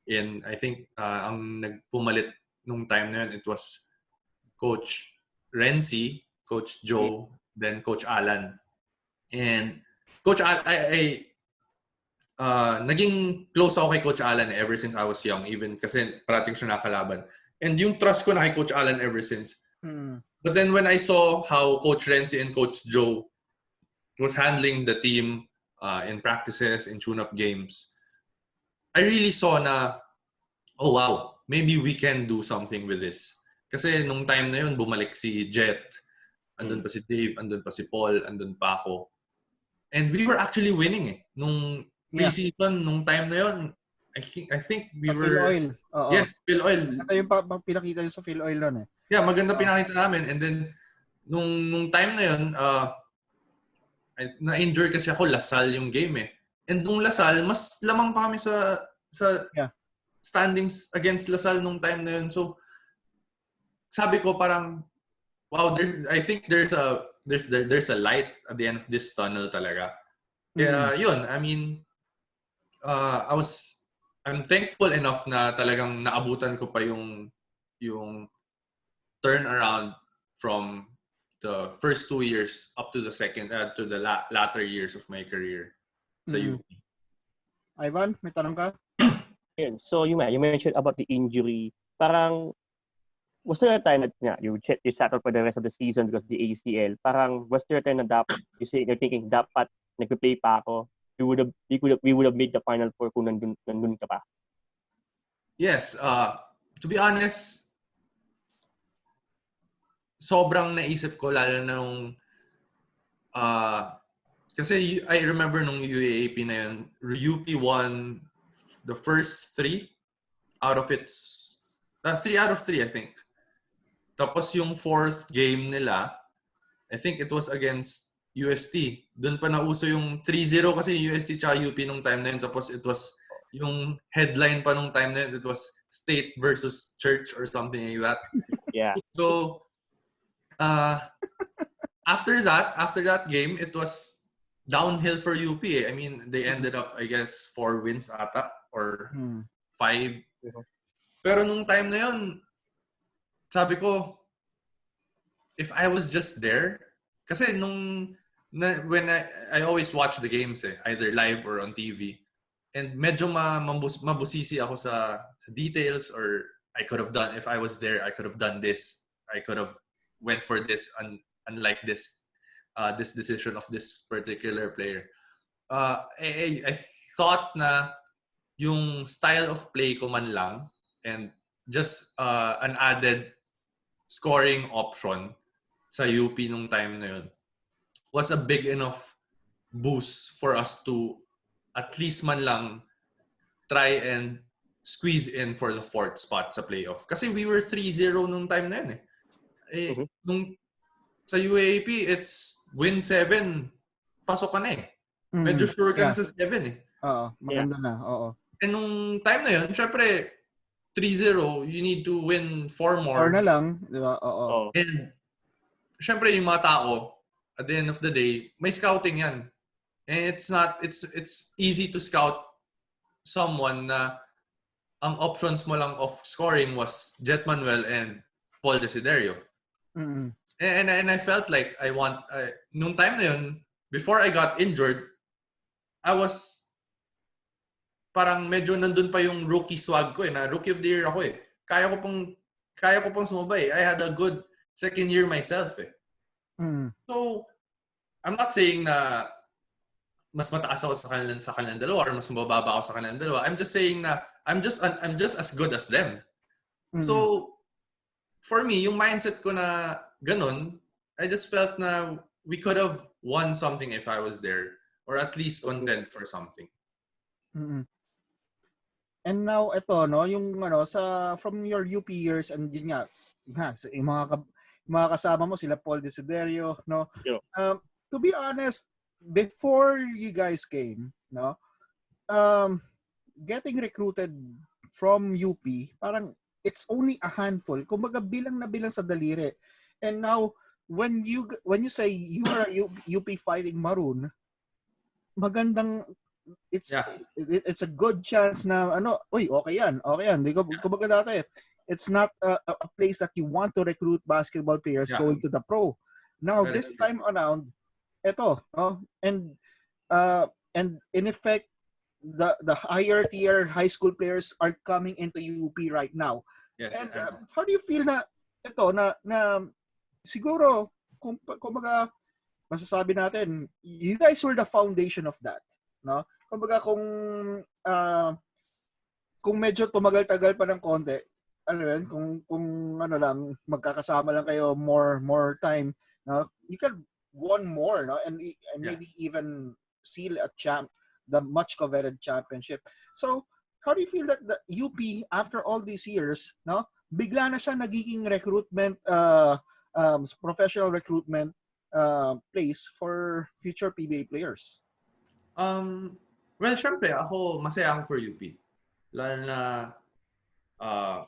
And I think ang nagpumalit nung time na yun, it was Coach Renzi, Coach Joe, then Coach Alan. And Coach Alan, naging close ako kay Coach Alan ever since I was young, even kasi parating siya nakalaban. And yung trust ko na kay Coach Alan ever since. But then when I saw how Coach Renzi and Coach Joe was handling the team in practices, in tune-up games, I really saw na, oh wow, maybe we can do something with this. Kasi nung time na yun, bumalik si Jet, andun pa si Dave, andun pa si Paul, andun pa ako. And we were actually winning eh. Nung pre-season, nung time na yun, I think we were... Phil Oil. Yes, Phil Oil. Ito yung pinakita nyo sa Phil Oil nun eh. Yeah, maganda pinakita namin. And then, nung time na yun, na-injure kasi ako, Lasal yung game eh. And nung Lasal, mas lamang pa kami sa standings against Lasal nung time na yun. So, sabi ko parang, wow, I think there's a light at the end of this tunnel talaga. Kaya yun, I mean, I'm thankful enough na talagang naabutan ko pa yung turnaround from the first 2 years up to the second to the latter years of my career sa UP. Ivan, may tanong ka? So you mentioned about the injury. Parang was there a time that you sat out for the rest of the season because of the ACL? Parang was there a time na dapat you're thinking dapat nagpe-play pa ako? We would have made the Final Four kung nandun ka pa. Yes, to be honest, sobrang naisip ko lalo na nung kasi I remember nung UAAP na yun, UP won the first 3 out of 3 out of 3 I think. Tapos yung 4th game nila, I think it was against UST. Doon pa nauso yung 3-0 kasi UST tsaka UP nung time na yun. Tapos it was yung headline pa nung time na yun, it was State versus Church or something like that. Yeah. So After that game, it was downhill for UP. I mean, they ended up, I guess, 4 wins ata or 5. Pero nung time na yun, sabi ko, if I was just there, kasi when I always watch the games either live or on TV, and medyo mabusisi ako sa details, or I could have done, if I was there, I could have done this. I could have went for this, unlike this decision of this particular player. I thought na yung style of play ko man lang, and just an added scoring option sa UP nung time na yun was a big enough boost for us to at least man lang try and squeeze in for the 4th spot sa playoff. Kasi we were 3-0 nung time na yun nung sa UAAP, it's win 7, pasok ka na Medyo sure ka na sa 7 Oo, maganda na. Oo. And nung time na yun, syempre, 3-0, you need to win 4 more. Or na lang, di ba? Oo. And syempre, yung mga tao, at the end of the day, may scouting yan. And it's easy to scout someone na ang options mo lang of scoring was Jet Manuel and Paul Desiderio. Mm-hmm. And I felt like nung time na yun, before I got injured, I was parang medyo nandun pa yung rookie swag ko na rookie of the year ako Kaya ko pang sumabay. I had a good second year myself So, I'm not saying na mas mataas ako sa kanilang dalawa or mas mababa ako sa kanilang dalawa. I'm just saying na I'm just as good as them. So, for me, yung mindset ko na ganun, I just felt na we could have won something if I was there, or at least contend for something. And now ito yung from your UP years, and yun nga yung mga kasama mo sila Paul Desiderio to be honest, before you guys came getting recruited from UP, parang it's only a handful, kumbaga bilang na bilang sa daliri. And now when you say you are a UP Fighting Maroon, magandang it's a good chance na okay yan. Kumbaga dati, it's not a place that you want to recruit basketball players going to the pro. Now this time around, and in effect, the higher tier high school players are coming into UP right now. Yes, and how do you feel na na siguro kumbaga masasabi natin, you guys were the foundation of that, Kumbaga kung medyo tumagal-tagal pa ng konti, kung lang magkakasama lang kayo more time, you can won more, and maybe even seal the much coveted championship. So how do you feel that the UP after all these years, bigla na siya nagiging recruitment professional recruitment place for future PBA players? Well, syempre, masaya ako for UP. Lalo na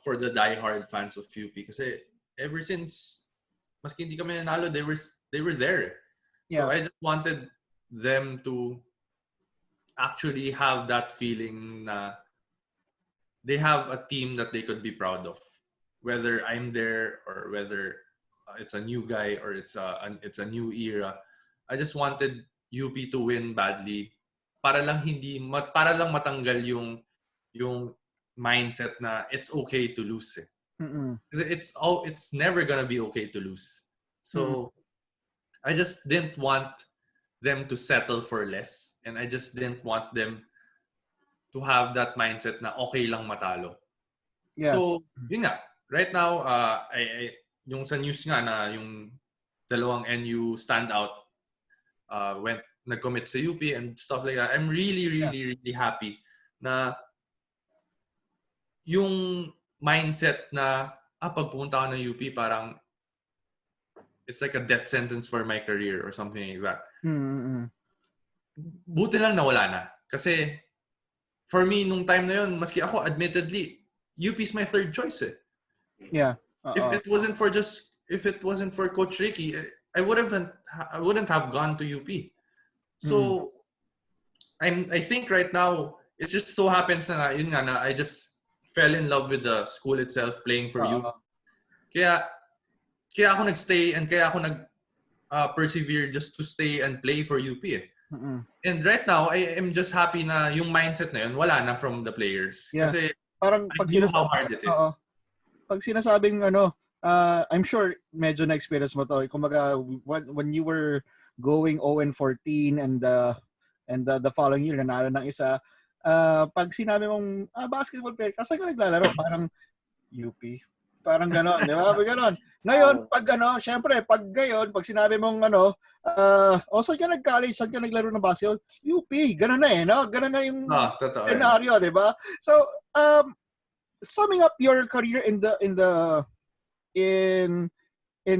for the die-hard fans of UP. Kasi ever since, maski hindi kami nanalo, they were there. So I just wanted them to actually have that feeling na they have a team that they could be proud of. Whether I'm there or whether it's a new guy or it's a new era. I just wanted UP to win badly para lang matanggal yung mindset na it's okay to lose. Kasi it's never gonna be okay to lose. So I just didn't want them to settle for less, and I just didn't want them to have that mindset na okay lang matalo. So yun nga, right now yung sa news nga na yung dalawang NU standout nag-commit sa UP and stuff like that. I'm really happy na yung mindset na pag pumunta ako ng UP parang it's like a death sentence for my career or something like that. Buti lang nawala na. Kasi for me, nung time na yun, maski ako, admittedly, UP is my third choice Yeah. If it wasn't for just if it wasn't for Coach Ricky, I wouldn't have gone to UP. So I think right now it just so happens na yun nga na I just fell in love with the school itself, playing for UP. Kaya ako nagstay and kaya ako persevere just to stay and play for UP. And right now, I am just happy na yung mindset na yun wala na from the players. Yeah. Kasi parang I knew how hard it is. Pag sinasabing I'm sure medyo na-experience mo to. Kumbaga, when you were going 0-14 and the following year nanalo ng isa, pag sinabi mong basketball player, kasi ka naglalaro, parang UP. Parang gano'n, di ba? Gano'n. Ngayon, pag syempre, pag sinabi mong saan ka nag-college, saan ka naglaro ng basketball? UP. Gano'n na eh, no? Gano'n na yung scenario, di ba? So, summing up your career in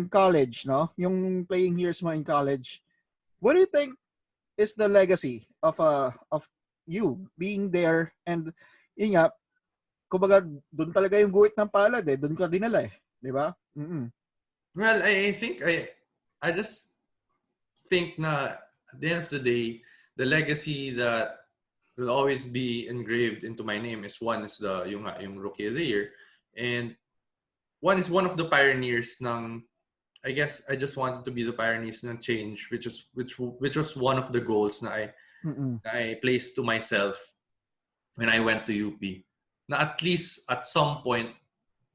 college, no? Yung playing years mo in college, what do you think is the legacy of you being there? And yun nga, kumbaga doon talaga yung guhit ng palad eh, doon ka dinala eh, di ba? Well, I think I just think na at the end of the day, the legacy that will always be engraved into my name is one is yung Rookie of the Year, and one is one of the pioneers ng, I guess I just wanted to be the pioneers ng change, which was one of the goals na I placed to myself when I went to UP. Na at least at some point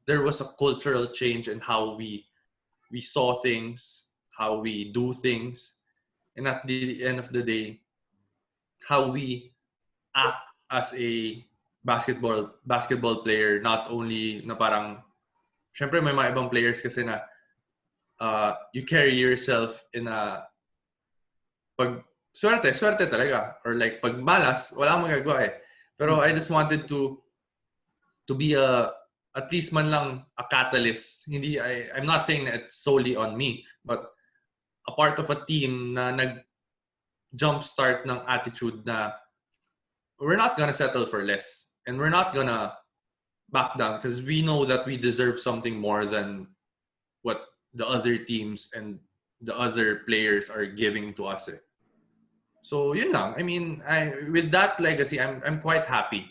there was a cultural change in how we saw things, how we do things, and at the end of the day, how we act as a basketball player. Not only na parang, syempre may mga ibang players kasi na you carry yourself in a pag swerte talaga, or like pag malas wala kang magagawa eh. Pero I just wanted to be at least man lang a catalyst. I'm not saying that it's solely on me, but a part of a team na nag-jumpstart ng attitude na we're not gonna settle for less and we're not gonna back down because we know that we deserve something more than what the other teams and the other players are giving to us. So yun lang. I mean, with that legacy, I'm quite happy.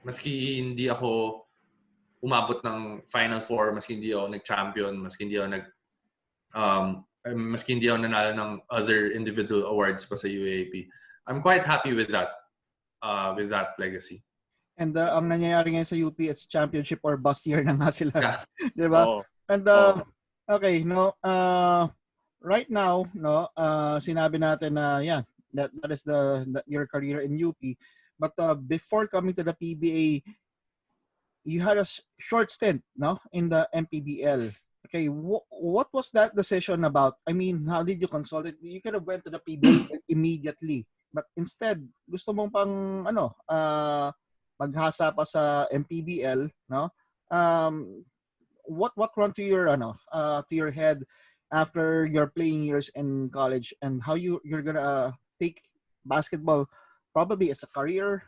Maski hindi ako umabot ng Final Four, maski hindi ako nag-champion, maski hindi ako nanalo ng other individual awards pa sa UAAP. I'm quite happy with that legacy. And ang nangyayari ngayon sa UP, it's championship or bust year na nga sila. Yeah. Di ba? And okay, right now, sinabi natin na that is your career in UP. But before coming to the PBA, you had a short stint, in the MPBL. Okay, what was that decision about? I mean, how did you consult it? You could have went to the PBA immediately, but instead, gusto mong pang maghasa pa sa MPBL, no? What run to your head after your playing years in college, and how you're gonna take basketball probably as a career,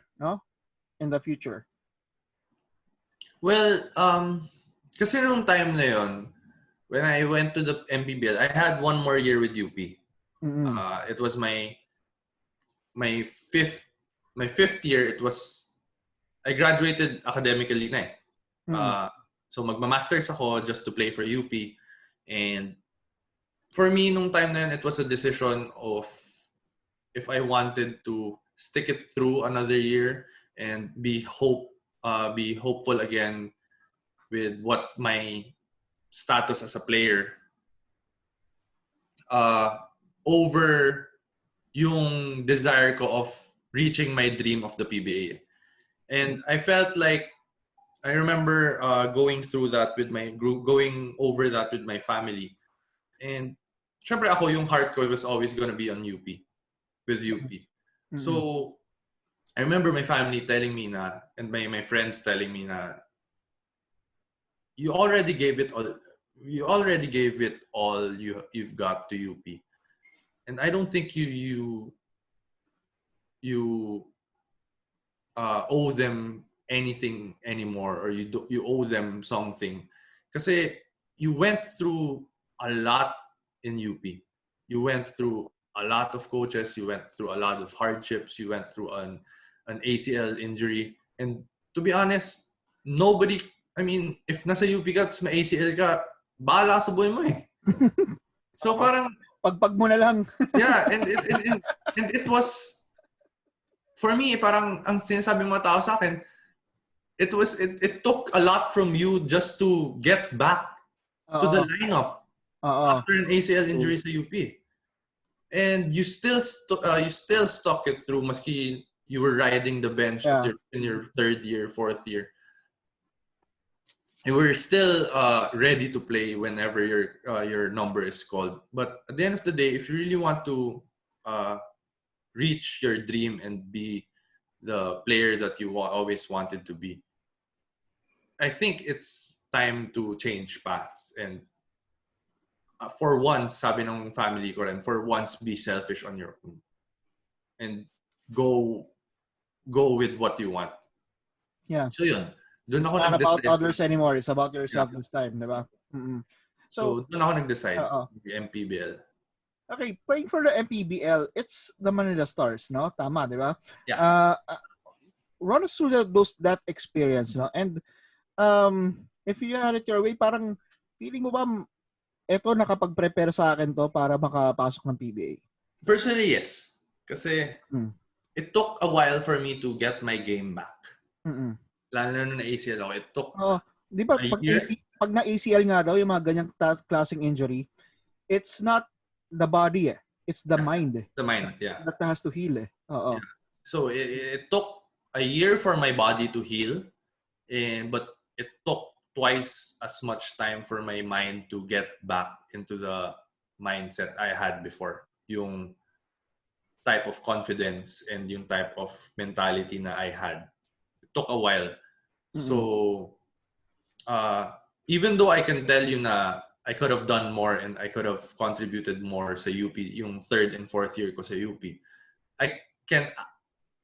in the future? Well, kasi nung time na yon, when I went to the MPBL, I had one more year with UP. It was my fifth year. It was, I graduated academically na eh. So magma-masters ako just to play for UP. And for me, nung time na yun, it was a decision of if I wanted to stick it through another year and be hopeful again with what my status as a player, over yung desire ko of reaching my dream of the PBA. And I felt like, I remember going over that with my family. And syempre ako, yung heart ko was always gonna be on UP, with UP. So I remember my family telling me na, and my friends telling me na, you already gave it all you've got to UP, and I don't think you owe them anything anymore, or you owe them something. Kasi you went through a lot in UP. You went through a lot of coaches. You went through a lot of hardships. You went through an ACL injury. And to be honest, nobody, I mean, if nasa UP ka, tapos may ACL ka, bahala sa buhay mo eh. So parang, Pagpag mo na lang. yeah, and it was, for me, parang ang sinasabi mga tao sa akin, it took a lot from you just to get back to the lineup after an ACL injury sa UP. And you still stuck it through maski you were riding the bench in your third year, fourth year. You were still ready to play whenever your number is called. But at the end of the day, if you really want to reach your dream and be the player that you always wanted to be, I think it's time to change paths. And for once, sabi ng family ko rin, for once, be selfish on your own. And go with what you want. Yeah. So yun. It's not about others anymore. It's about yourself this time, di ba? So doon ako nag-decide. The MPBL. Okay, playing for the MPBL, it's the Manila Stars, no? Tama, di ba? Yeah. Run us through that experience, no? And if you had it your way, parang feeling mo ba eto nakapag-prepare sa akin to para makapasok ng PBA? Personally, yes. Kasi it took a while for me to get my game back. Lalo na na ACL ako. It took di ba, pag na-ACL nga daw, yung mga ganyang klaseng injury, it's not the body, it's the mind. The mind, yeah. That has to heal. Yeah. So it took a year for my body to heal, but it took twice as much time for my mind to get back into the mindset I had before. Yung type of confidence and yung type of mentality na I had. It took a while. So, even though I can tell you na I could have done more and I could have contributed more sa UP, yung third and fourth year ko sa UP, I can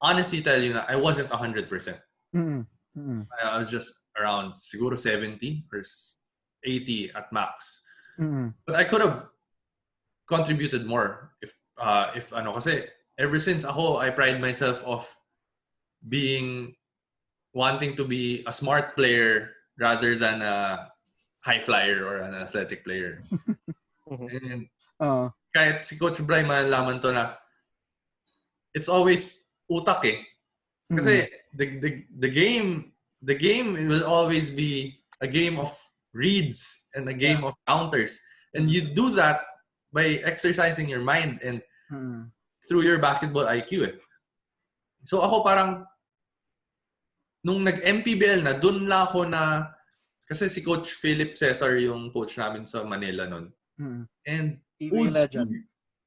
honestly tell you na I wasn't 100%. I was just around siguro 70 or 80 at max. But I could have contributed more if kasi ever since ako, I pride myself of wanting to be a smart player rather than a high flyer or an athletic player. And kahit si Coach Bry malalaman to na it's always utak eh. Kasi the game will always be a game of reads and a game of counters. And you do that by exercising your mind and through your basketball IQ eh. So ako parang nung nag-MPBL na, dun lang ako na, kasi si Coach Philip Cesar yung coach namin sa Manila nun. And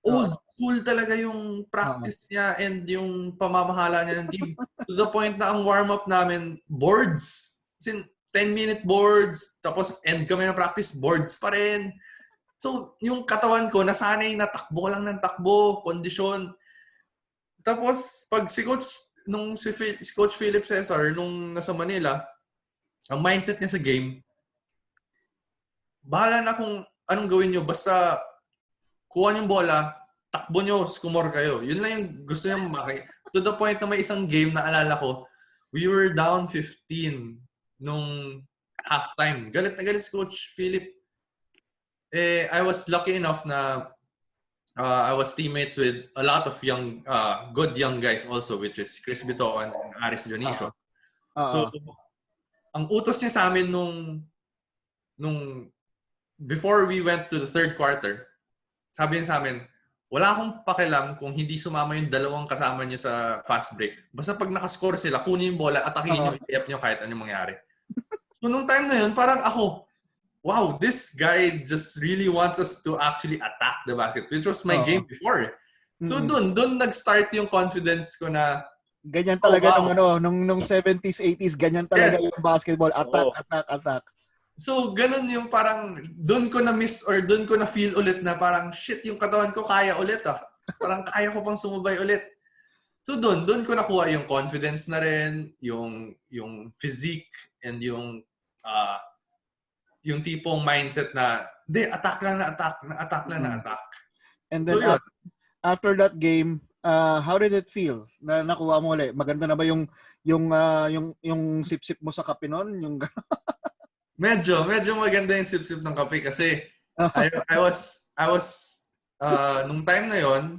old school talaga yung practice niya and yung pamamahala niya ng team. To the point na ang warm-up namin, boards. As in, 10-minute boards, tapos end kami ng practice, boards pa rin. So, yung katawan ko, nasanay na takbo lang ng takbo, kondisyon. Tapos, pag si Coach Philip Cesar, nung nasa Manila, ang mindset niya sa game, bahala na kung anong gawin nyo. Basta, kuha nyo yung bola, takbo nyo, skumor kayo. Yun lang yung gusto niya makakita. To the point na may isang game na alala ko, we were down 15 nung halftime. Galit na galit si Coach Philip. I was lucky enough na I was teammates with a lot of good young guys also, which is Chris Bitoan and Aris Dionisio. So, ang utos niya sa amin nung before we went to the third quarter, sabi niya sa amin, wala akong pakialam kung hindi sumama yung dalawang kasama niyo sa fast break. Basta pag nakascore sila, kunin yung bola, atakin niyo, i-up niyo kahit anong mangyari. So, nung time na yun, parang ako, wow, this guy just really wants us to actually attack the basket, which was my game before. So doon nag-start yung confidence ko na ganyan talaga nung 70s, 80s, ganyan talaga yung basketball, attack. So ganun yung parang doon ko na miss or doon ko na feel ulit na parang shit, yung katawan ko kaya ulit ah. Parang kaya ko pang sumubay ulit. So doon ko nakuha yung confidence na rin, yung physique and yung yung tipong mindset na, attack lang na attack, attack lang na attack. And So, then yun. after that game, how did it feel na nakuha mo ulit? Maganda na ba yung sip-sip mo sa kape nun? Yung Medyo maganda yung sip-sip ng kape kasi I was nung time na yon,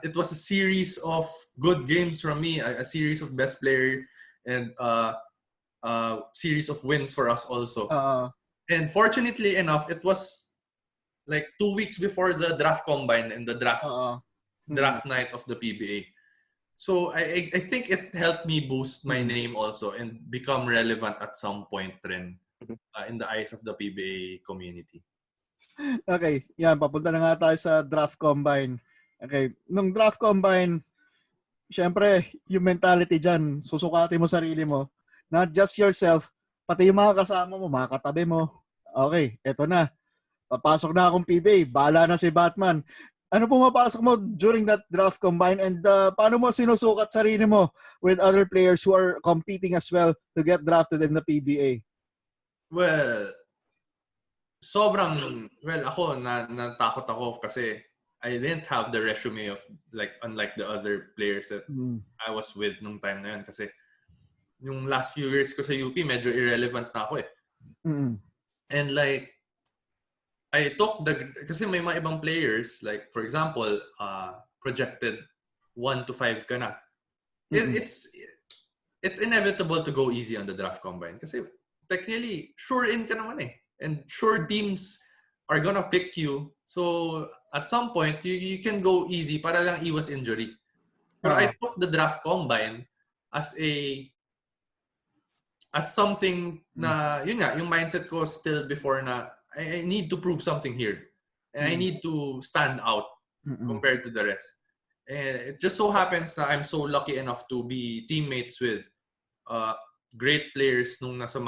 it was a series of good games from me, a series of best player and series of wins for us also. And fortunately enough, it was like 2 weeks before the draft combine and the draft night of the PBA. So I think it helped me boost my name also and become relevant at some point rin in the eyes of the PBA community. Okay, yan, papunta na nga tayo sa draft combine. Okay, nung draft combine, syempre, yung mentality dyan, susukatin mo sarili mo. Not just yourself, pati yung mga kasama mo, mga katabi mo. Okay, eto na. Papasok na akong PBA, bahala na si Batman. Ano pumapasok mo during that draft combine and paano mo sinusukat sarili mo with other players who are competing as well to get drafted in the PBA? Well, ako natakot ako kasi I didn't have the resume of unlike the other players that I was with nung time na yun kasi yung last few years ko sa UP medyo irrelevant na ako eh. And I took kasi may mga ibang players like for example projected 1 to 5 ka na. It's inevitable to go easy on the draft combine kasi technically sure in ka naman eh. And sure teams are gonna pick you. So at some point, you can go easy para lang iwas injury. Pero I took the draft combine as something na, yun nga, yung mindset ko still before na I need to prove something here. And I need to stand out compared to the rest. And it just so happens na I'm so lucky enough to be teammates with great players nung nasa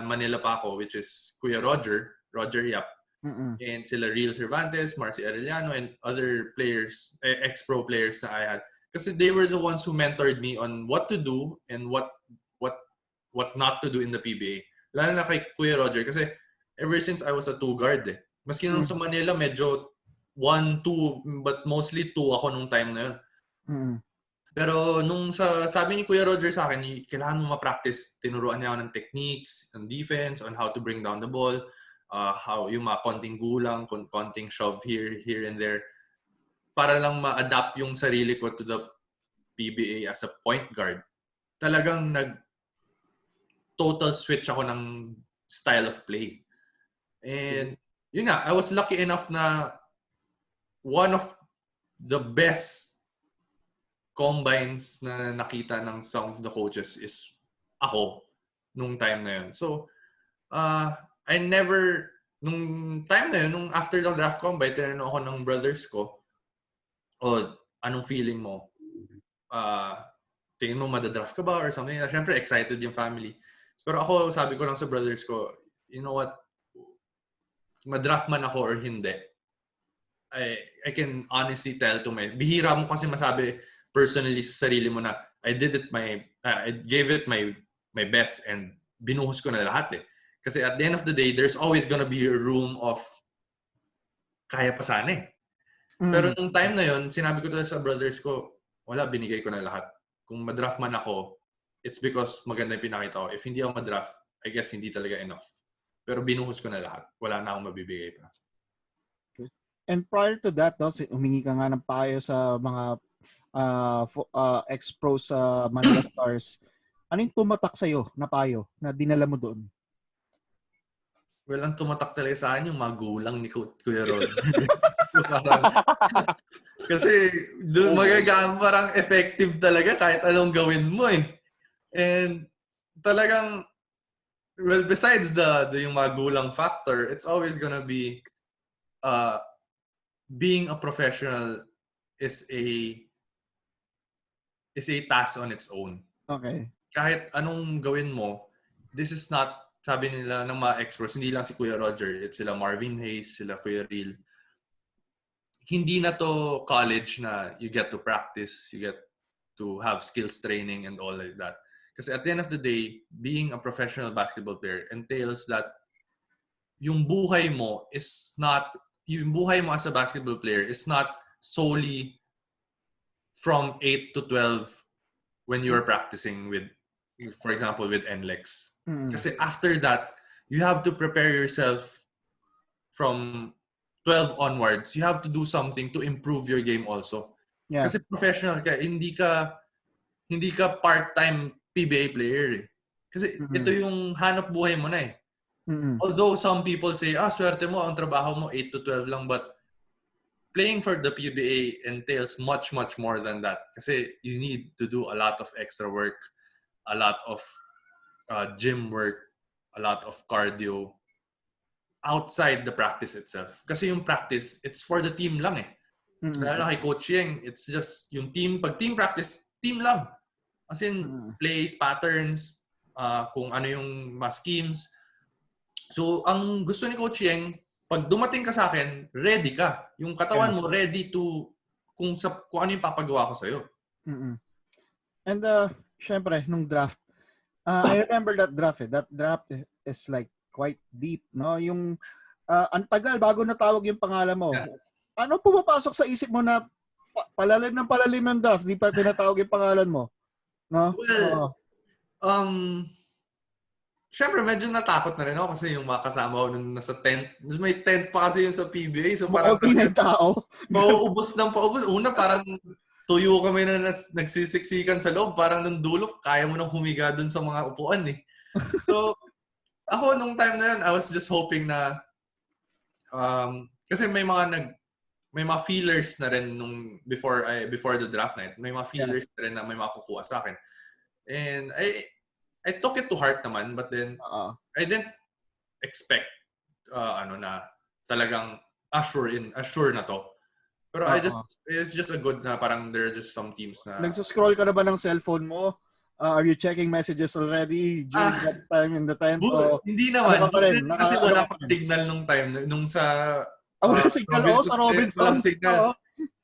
Manila pa ako, which is Kuya Roger Yap, and sila Real Cervantes, Marcy Arellano, and other players, ex-pro players na I had. Kasi they were the ones who mentored me on what to do and what not to do in the PBA. Lalo na kay Kuya Roger kasi ever since I was a 2-guard eh. Maski nung sa Manila, medyo 1-2, but mostly 2 ako nung time na yun. Pero nung sabi ni Kuya Roger sa akin, kailangan mo ma-practice. Tinuruan niya ako ng techniques, ng defense, on how to bring down the ball, how yung mga konting gulang, konting shove here and there, para lang ma-adapt yung sarili ko to the PBA as a point guard. Talagang total switch ako ng style of play. And yun nga, I was lucky enough na one of the best combines na nakita ng some of the coaches is ako nung time na yun. So, I never, nung time na yun, nung after the draft combine, tinanong ako ng brothers ko, anong feeling mo? Tingin mo madadraft ka ba or something? Siyempre, excited yung family. Pero ako, sabi ko lang sa brothers ko, you know what? Madraft man ako or hindi, I can honestly tell to bihira mo kasi masabi personally sa sarili mo na I gave it my best and binuhos ko na lahat eh. Kasi at the end of the day, there's always gonna be a room of kaya pa sana eh. Pero nung time na yon, sinabi ko talaga sa brothers ko, wala, binigay ko na lahat. Kung madraft man ako, it's because maganda yung pinakita ko. If hindi ako madraft, I guess hindi talaga enough. Pero binuhos ko na lahat. Wala na akong mabibigay pa. And prior to that, no, humingi ka nga ng payo sa mga ex-pros sa Manila Stars. Ano yung tumatak sa'yo na payo na dinala mo doon? Well, ang tumatak talaga sa akin yung magulang ni Kuya Roger. Kasi doon magagaan parang effective talaga kahit anong gawin mo eh. And talagang, well, besides yung magulang factor, it's always gonna be being a professional is a task on its own. Okay. Kahit anong gawin mo, this is not, sabi nila ng mga experts, hindi lang si Kuya Roger, it's sila Marvin Hayes, sila Kuya Real. Hindi na to college na you get to practice, you get to have skills training and all like that. Kasi at the end of the day, being a professional basketball player entails that yung buhay mo is not, yung buhay mo as a basketball player is not solely from 8 to 12 when you are practicing with, for example, with NLEX. Kasi after that, you have to prepare yourself from 12 onwards. You have to do something to improve your game also. Yeah. Kasi professional ka, hindi ka part-time PBA player eh. Kasi ito yung hanap buhay mo na eh. Although some people say, swerte mo, ang trabaho mo 8 to 12 lang, but playing for the PBA entails much, much more than that. Kasi you need to do a lot of extra work, a lot of gym work, a lot of cardio outside the practice itself. Kasi yung practice, it's for the team lang eh. Lalo kay Coach Yeng, it's just yung team, pag team practice, team lang. As in, plays, patterns, kung ano yung mga schemes. So, ang gusto ni Coach Yeng, pag dumating ka sa akin, ready ka. Yung katawan mo, ready to, kung ano yung papagawa ko sa'yo. And, syempre, nung draft, I remember that draft. That draft is like quite deep, no? Yung, ang tagal, bago natawag yung pangalan mo. Yeah. Ano pumapasok sa isip mo na palalim yung draft, di pa tinatawag yung pangalan mo? No? Well, syempre medyo natakot na rin ako kasi yung mga kasama ko nung nasa tent. May tent pa kasi yung sa PBA. So parang ng tao. pauubos ng paubos. Una parang tuyo kami na nagsisiksikan sa loob. Parang nung dulo, kaya mo nang humiga dun sa mga upuan eh. So ako nung time na yun, I was just hoping na kasi may mga feelers na rin nung before the draft night. May mga feelers na rin na may makukuha sa akin. And I took it to heart naman, but then I didn't expect na talagang assure na to. Pero it's just a good na parang there are just some teams na Nagsuscroll ka na ba ng cellphone mo? Are you checking messages already during that time in the tent? Hindi naman. Kasi wala pa pang signal nung time. Nung sa walang signal sa Robinson. Walang signal.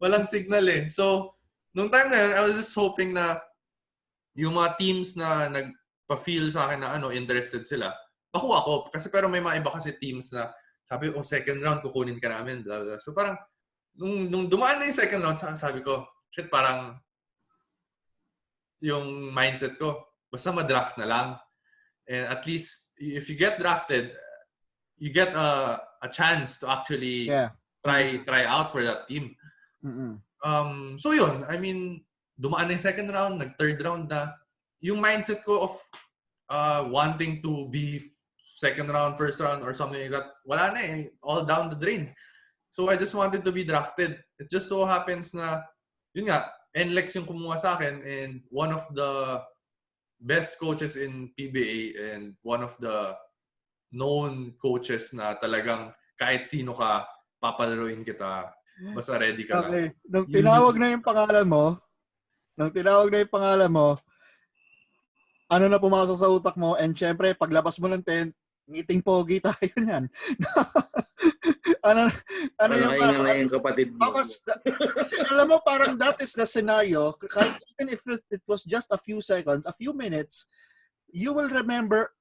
Walang signal eh. So, nung time na yun, I was just hoping na yung mga teams na nagpa-feel sa akin na interested sila, makuha ko. Kasi pero may mga iba kasi teams na sabi, second round kukunin ka namin. Blah, blah. So parang, nung dumaan na yung second round, sabi ko, shit, parang yung mindset ko, basta ma-draft na lang. And at least, if you get drafted, you get a chance to actually try out for that team. So yun, I mean, dumaan na yung second round, nag-third round na. Yung mindset ko of wanting to be second round, first round, or something like that, wala na eh. All down the drain. So I just wanted to be drafted. It just so happens na, yun nga, NLEX yung kumuha sa akin, and one of the best coaches in PBA and one of the known coaches na talagang kahit sino ka, papalaruin kita, basta ready ka lang. Okay. Nung tinawag na yung pangalan mo, ano na pumasok sa utak mo? And syempre, paglabas mo ng tent, ngiting pogi tayo niyan. ano yung kapatid mo? Kasi alam mo, parang that is the scenario. Even if it was just a few seconds, a few minutes, you will remember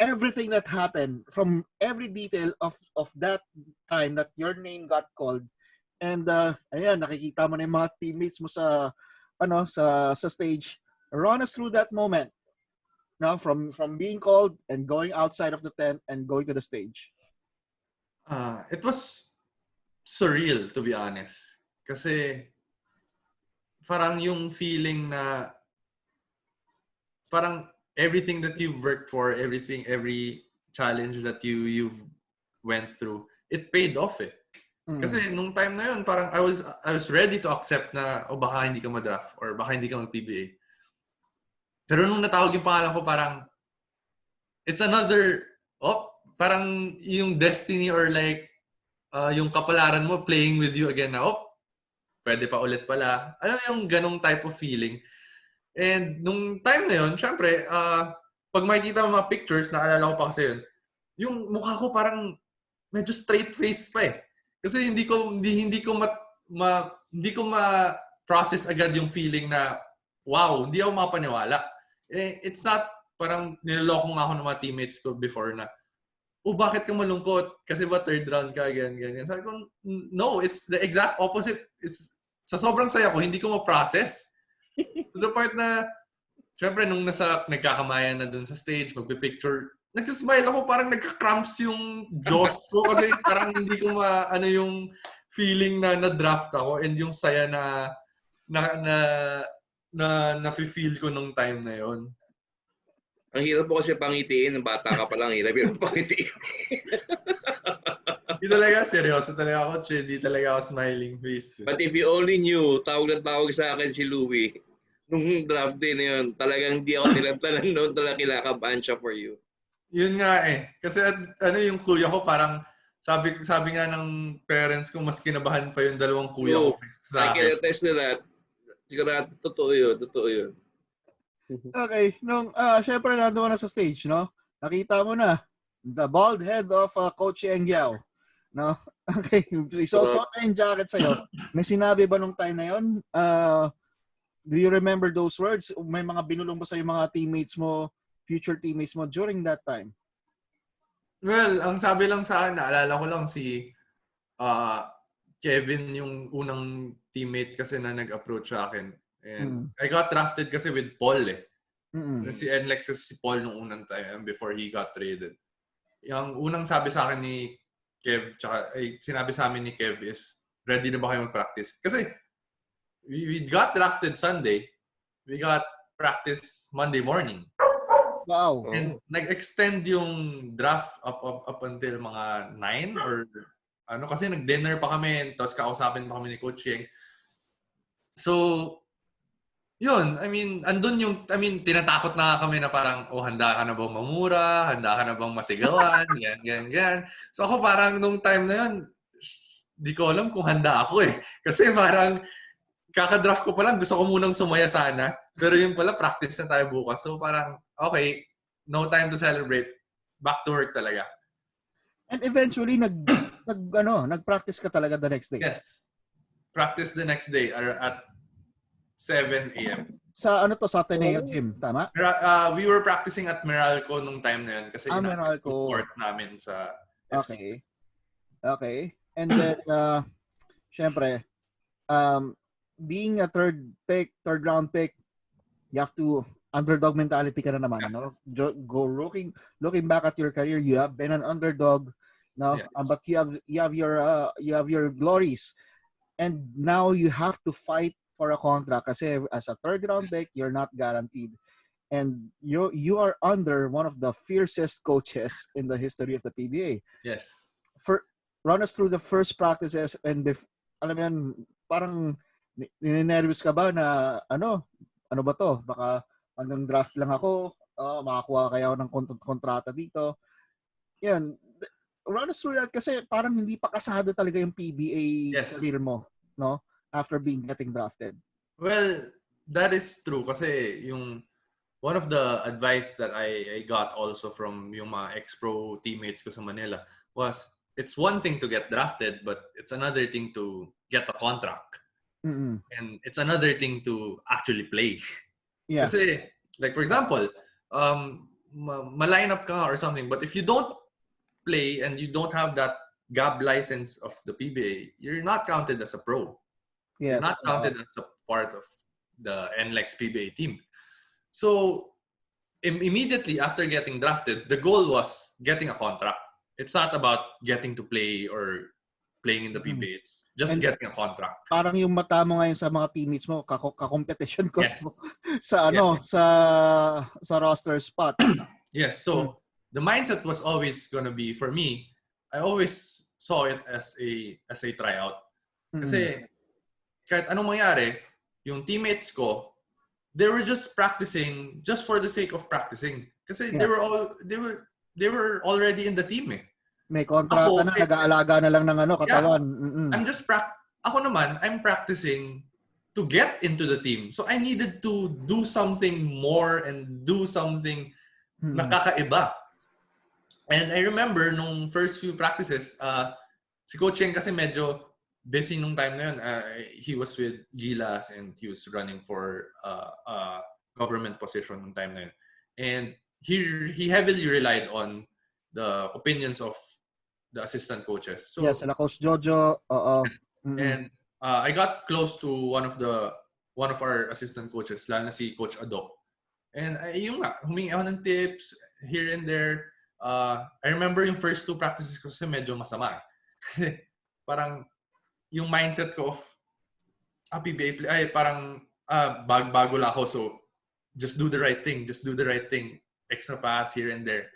everything that happened from every detail of that time that your name got called. And ayan, nakikita mo na yung mga teammates mo sa stage. Run us through that moment. Now, from being called and going outside of the tent and going to the stage. It was surreal, to be honest. Kasi parang yung feeling na parang everything that you've worked for, every challenge that you've went through, it paid off eh. Kasi nung time na yun, parang I was ready to accept na baka hindi ka ma-draft or baka hindi ka mag-PBA. Pero nung natawag yung pangalan ko, parang it's another, parang yung destiny or like yung kapalaran mo playing with you again na, pwede pa ulit pala. Alam mo yung ganong type of feeling. And nung time na yun, syempre, pag makikita mo mga pictures, naalala ko pa kasi yun, yung mukha ko parang medyo straight face pa eh. Kasi hindi ko ma-process agad yung feeling na, wow, hindi ako makapaniwala. It's not parang niloloko nga ako ng mga teammates ko before na, oh, bakit ka malungkot? Kasi ba third round ka, ganyan. Sabi ko, no, it's the exact opposite. It's sa sobrang saya ko, hindi ko ma-process. To the point na, syempre, nung nagkakamayan na dun sa stage, magpipicture, nagsasmile ako, parang nagka-cramps yung jaws ko kasi parang hindi ko yung feeling na na-draft ako and yung saya na feel ko nung time na yon. Ang hirap po kasi pangitiin. Ng bata ka pa lang, hirap yung pangitiin. Hindi talaga, seryoso talaga ako. Hindi talaga ako smiling face. But if you only knew, tawag na tawag sa akin si Louie. Nung draft day na yun, talagang hindi ako nilantanan noon. Talagang kinakabahan siya for you. Yun nga eh. Kasi yung kuya ko parang, sabi nga ng parents ko, mas kinabahan pa yung dalawang kuya ko sa I akin. can attest to that. Sigurado, totoo yun. Okay, syempre nandoon na sa stage, no? Nakita mo na the bald head of Coach Engiao, no? Okay, isuot na yung jacket sa'yo. May sinabi ba nung time na yun? Do you remember those words? May mga binulong ba sa'yo mga teammates mo, future teammates mo during that time? Well, ang sabi lang sa akin, naalala ko lang si Kevin, yung unang teammate kasi na nag-approach sa akin. And I got drafted kasi with Paul eh. Si NLEX kasi si Paul nung unang time before he got traded. Yung unang sabi sa akin ni Kev, sinabi sa amin ni Kev is, ready na ba kayo mag-practice? Kasi we got drafted Sunday. We got practice Monday morning. Wow. And nag-extend yung draft up until mga 9 or kasi nag-dinner pa kami tapos kausapin pa kami ni Coach Yeng. So, yun, tinatakot na kami na parang, handa ka na bang mamura? Handa ka na bang masigawan? Yan. So ako parang nung time na yun, di ko alam kung handa ako eh. Kasi parang, kaka-draft ko pa lang, gusto ko munang sumaya sana. Pero yun pala, practice na tayo bukas. So parang, okay, no time to celebrate. Back to work talaga. And eventually, nag-practice ka talaga the next day? Yes. Practice the next day at 7 a.m. Sa sa Ateneo Gym, tama? We were practicing at Meralco nung time na yun kasi Meralco. court namin sa FC. Okay. And then, syempre, being a third round pick, you have to, underdog mentality ka na naman, no? Looking back at your career, you have been an underdog, no? Yeah. But you have your glories, and now you have to fight for a contract kasi as a third round pick, you're not guaranteed. And you are under one of the fiercest coaches in the history of the PBA. Yes. Run us through the first practices and alam mo yan, parang ninervous ka ba na ano ba to? Baka hanggang draft lang ako, makakuha kaya ako ng kontrata dito. Yan. Run us through that kasi parang hindi pa kasado talaga yung PBA career mo, no? After getting drafted. Well, that is true kasi yung one of the advice that I got also from yung mga ex-pro teammates ko sa Manila was it's one thing to get drafted but it's another thing to get a contract. Mm-hmm. And it's another thing to actually play. Yeah. Kasi like for example, ma-line up ka or something but if you don't play and you don't have that GAB license of the PBA, you're not counted as a pro. Yes. You're not counted as a part of the NLEX PBA team. So, immediately after getting drafted, the goal was getting a contract. It's not about getting to play or playing in the PBA. It's just getting a contract. Parang yung mata mo ngayon sa mga teammates mo, ka-competition ko sa sa roster spot. Yes. So, the mindset was always going to be, for me, I always saw it as a tryout. Kasi, kahit anong mangyari, yung teammates ko, they were just practicing just for the sake of practicing. Kasi they were already in the team eh. May kontrata na, nag-aalaga na lang ng katawan. Yeah. Ako naman, I'm practicing to get into the team. So I needed to do something more and do something nakakaiba. And I remember nung first few practices, si Coach Yeng kasi medyo busy nung time na yun. He was with Gilas and he was running for a government position nung time na yun. And he heavily relied on the opinions of the assistant coaches. So yes, sila Coach Jojo. Oo. and I got close to one of our assistant coaches, lalo na si Coach Ado. And yung nga, humingi ako ng tips here and there. I remember yung first 2 practices ko kasi medyo masama. Parang yung mindset ko of PBA play, ay parang bago lang ako, so just do the right thing. Extra pass here and there.